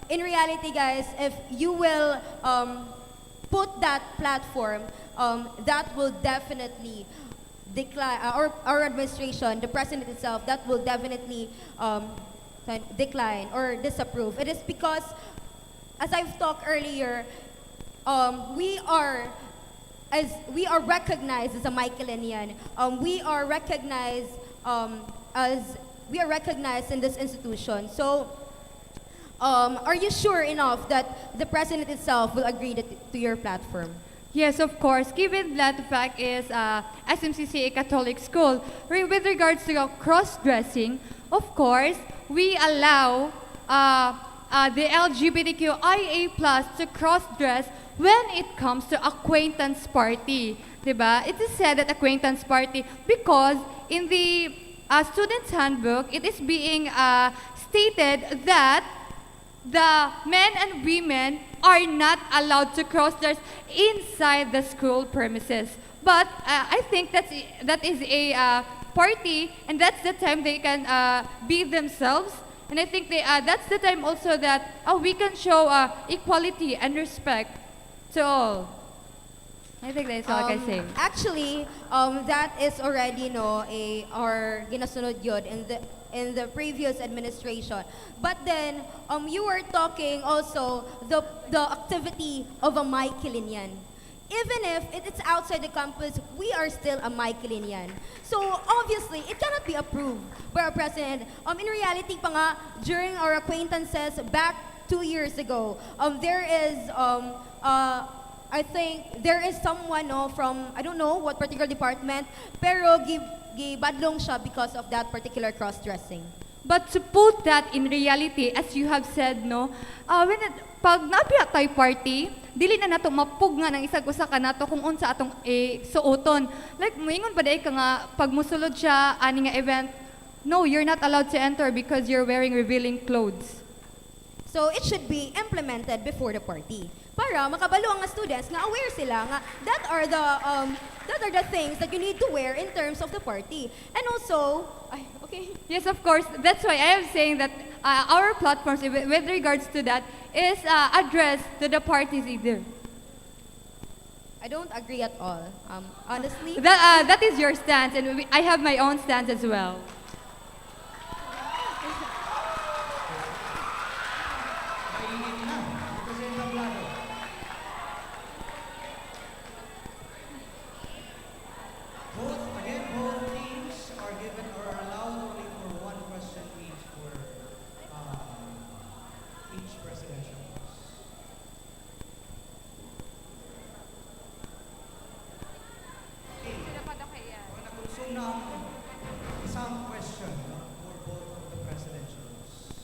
in reality guys, if you will put that platform, that will definitely decline, our administration, the president itself, that will definitely decline or disapprove. It is because, as I've talked earlier, we are recognized as a Michaelinian. We are recognized in this institution. So, are you sure enough that the president itself will agree to your platform? Yes, of course. Given that the fact is SMCC a Catholic school, with regards to cross-dressing, of course, we allow the LGBTQIA+ to cross-dress when it comes to acquaintance party. Diba? It is said that acquaintance party because in the student's handbook, it is being stated that the men and women are not allowed to cross-dress inside the school premises. But I think that is a party, and that's the time they can be themselves. And I think that's the time also that we can show equality and respect to all. I think that's all I can say. Actually, that is already our ginasunod yun in the previous administration. But then, you were talking also the activity of a Michaelinian. Even if it's outside the campus, we are still a Michaelinian. So obviously, it cannot be approved by our president. In reality pa nga, during our acquaintances back 2 years ago, there is I think there is someone from, I don't know what particular department, pero gibadlong siya because of that particular cross-dressing. But to put that in reality, as you have said, pag nabiya tayo party, dili na nato mapug nga ng isag usa ka nato kung unsa atong suoton. Like, moingon ba day ka nga, pag musulod siya, ani nga event, no, you're not allowed to enter because you're wearing revealing clothes. So it should be implemented before the party. Para makabalo ang students nga aware sila nga that are the things that you need to wear in terms of the party. And also, okay. Yes, of course. That's why I am saying that our platforms with regards to that is addressed to the parties either. I don't agree at all. Honestly. That is your stance, and I have my own stance as well. Both teams are given or are allowed only for one question each for each presidential course. Okay. Kung nakonsume na isang question for both of the presidentials.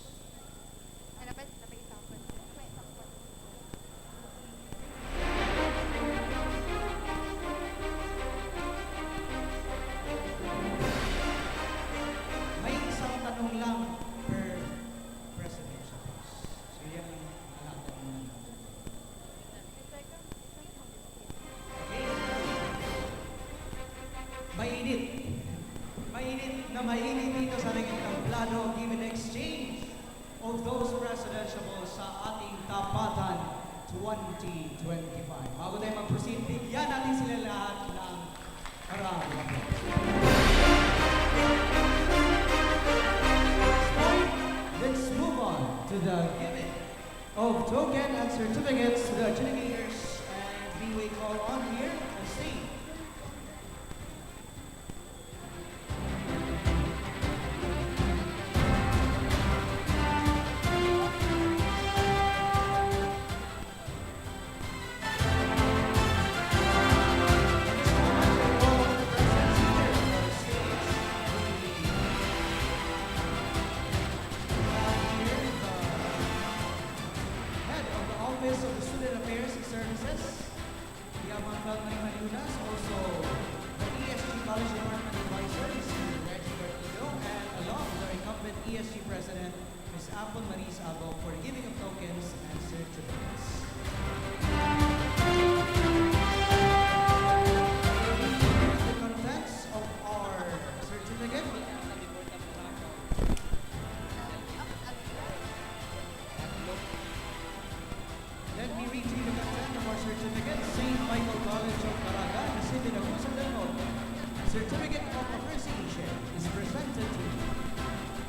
May isang tanong lang per presidential course. So yan ang tanong natin. Okay. Mainit dito sa naging plano given exchange of those presidential sa ating Tapatan 2025. Bago tayo mag-proceed, bigyan natin sila lahat ng maraming Let's move on to the giving of token and certificates to the adjudicators, and we will call on here on stage. ESG President, Ms. Apple Maris Abog, for the giving of tokens and certificates. The contents of our certificate. Let me read to you the content of our certificate. St. Michael College of Caraga, the city of Luzon del Norte. Certificate of Appreciation is presented to you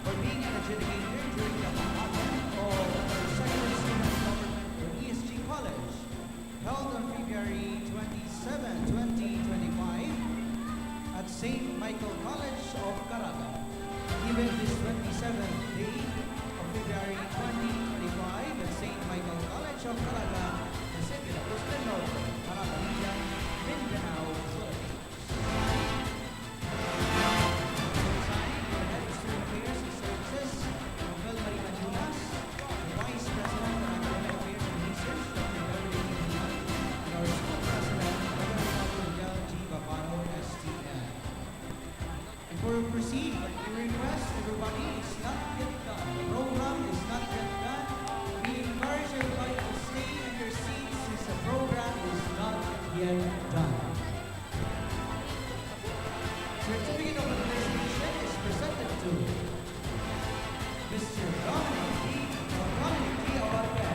for being an adjudicator during the Tapatan of the Second Student Government or ESG College, held on February 27, 2025 at St. Michael College of Caraga. Given this 27th day of February 2025 at St. Michael College of Caraga, the city of Luzon del Norte, Caraga Region, Mindanao, Philippines. Signed by the Head of Student Affairs and Services, Miguel Marie Manulas, the Vice President of Academic Affairs and Research, Dr. Beverly Iman, and our School President, Dr. Miguel G. Bavaro, STM. Before we proceed, we request everybody, it's not yet done. The program is not yet done. We encourage everybody to stay in your seats since the program is not yet done. Certificate of Appreciation is presented to Mr. Dominic D. Abarquez.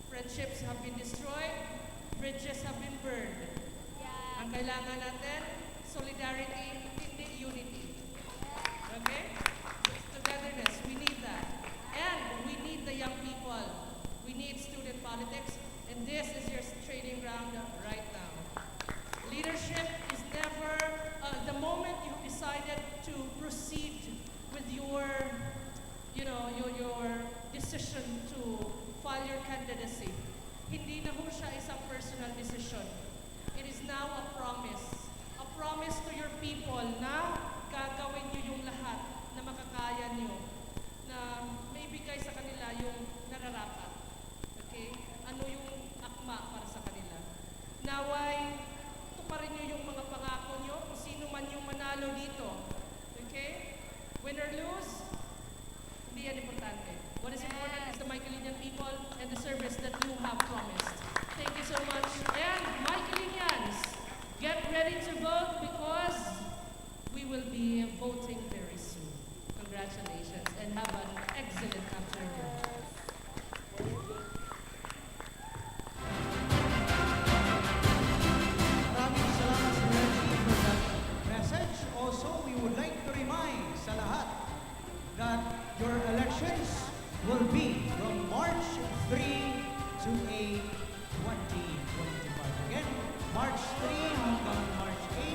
Friendships have been destroyed, bridges have been burned. Ang kailangan natin, solidarity, hindi unity. Okay? Togetherness, we need that. And we need the young people. We need student politics, and this is your training ground right now. Leadership is never, the moment you've decided to proceed with your decision to file your candidacy, hindi na ho siya isang personal decision. It is now a promise promise to your people na gagawin niyo yung lahat na makakaya niyo na may bigay sa kanila yung nararapat. Okay? Ano yung akma para sa kanila. Naway, tuparin niyo yung mga pangako niyo kung sino man yung manalo dito. Okay? Win or lose, hindi yan importante. What is important is the Michaelinian people and the service that you have promised. Thank you so much. And Michaelinians, get ready to vote because we will be voting very soon. Congratulations and have an excellent afternoon. Maraming salamat sa Reggie for that message. Also, we would like to remind sa lahat that your elections will be from March 3 to 8, 2025. Again, March 3 hanggang March 8,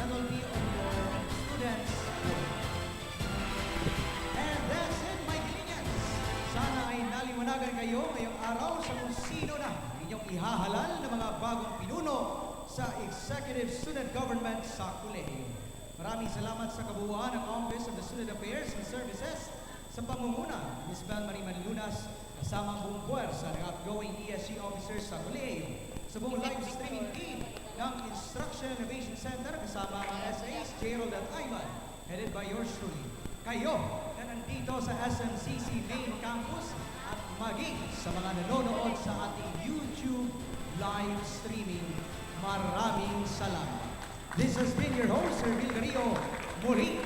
that will be on your students' vote. And that's it, my Kilians. Sana ay naliwanagan kayo ngayong araw sa kung sino na inyong ihahalal na mga bagong pinuno sa Executive Student Government sa kolehiyo. Maraming salamat sa kabuuan ng Office of the Student Affairs and Services sa pangunguna ni Ms. Bel Marie Manilunas kasama ang buong puwersa ng outgoing ESG officers sa kolehiyo. Sa buong live streaming team ng Instruction Innovation Center kasama ang SAs Gerald at Ivan, headed by yours truly. Kayo na nandito sa SMCC Main Campus at maging sa mga nanonood sa ating YouTube live streaming. Maraming salamat. This has been your host, Sir Vil Garillo, muli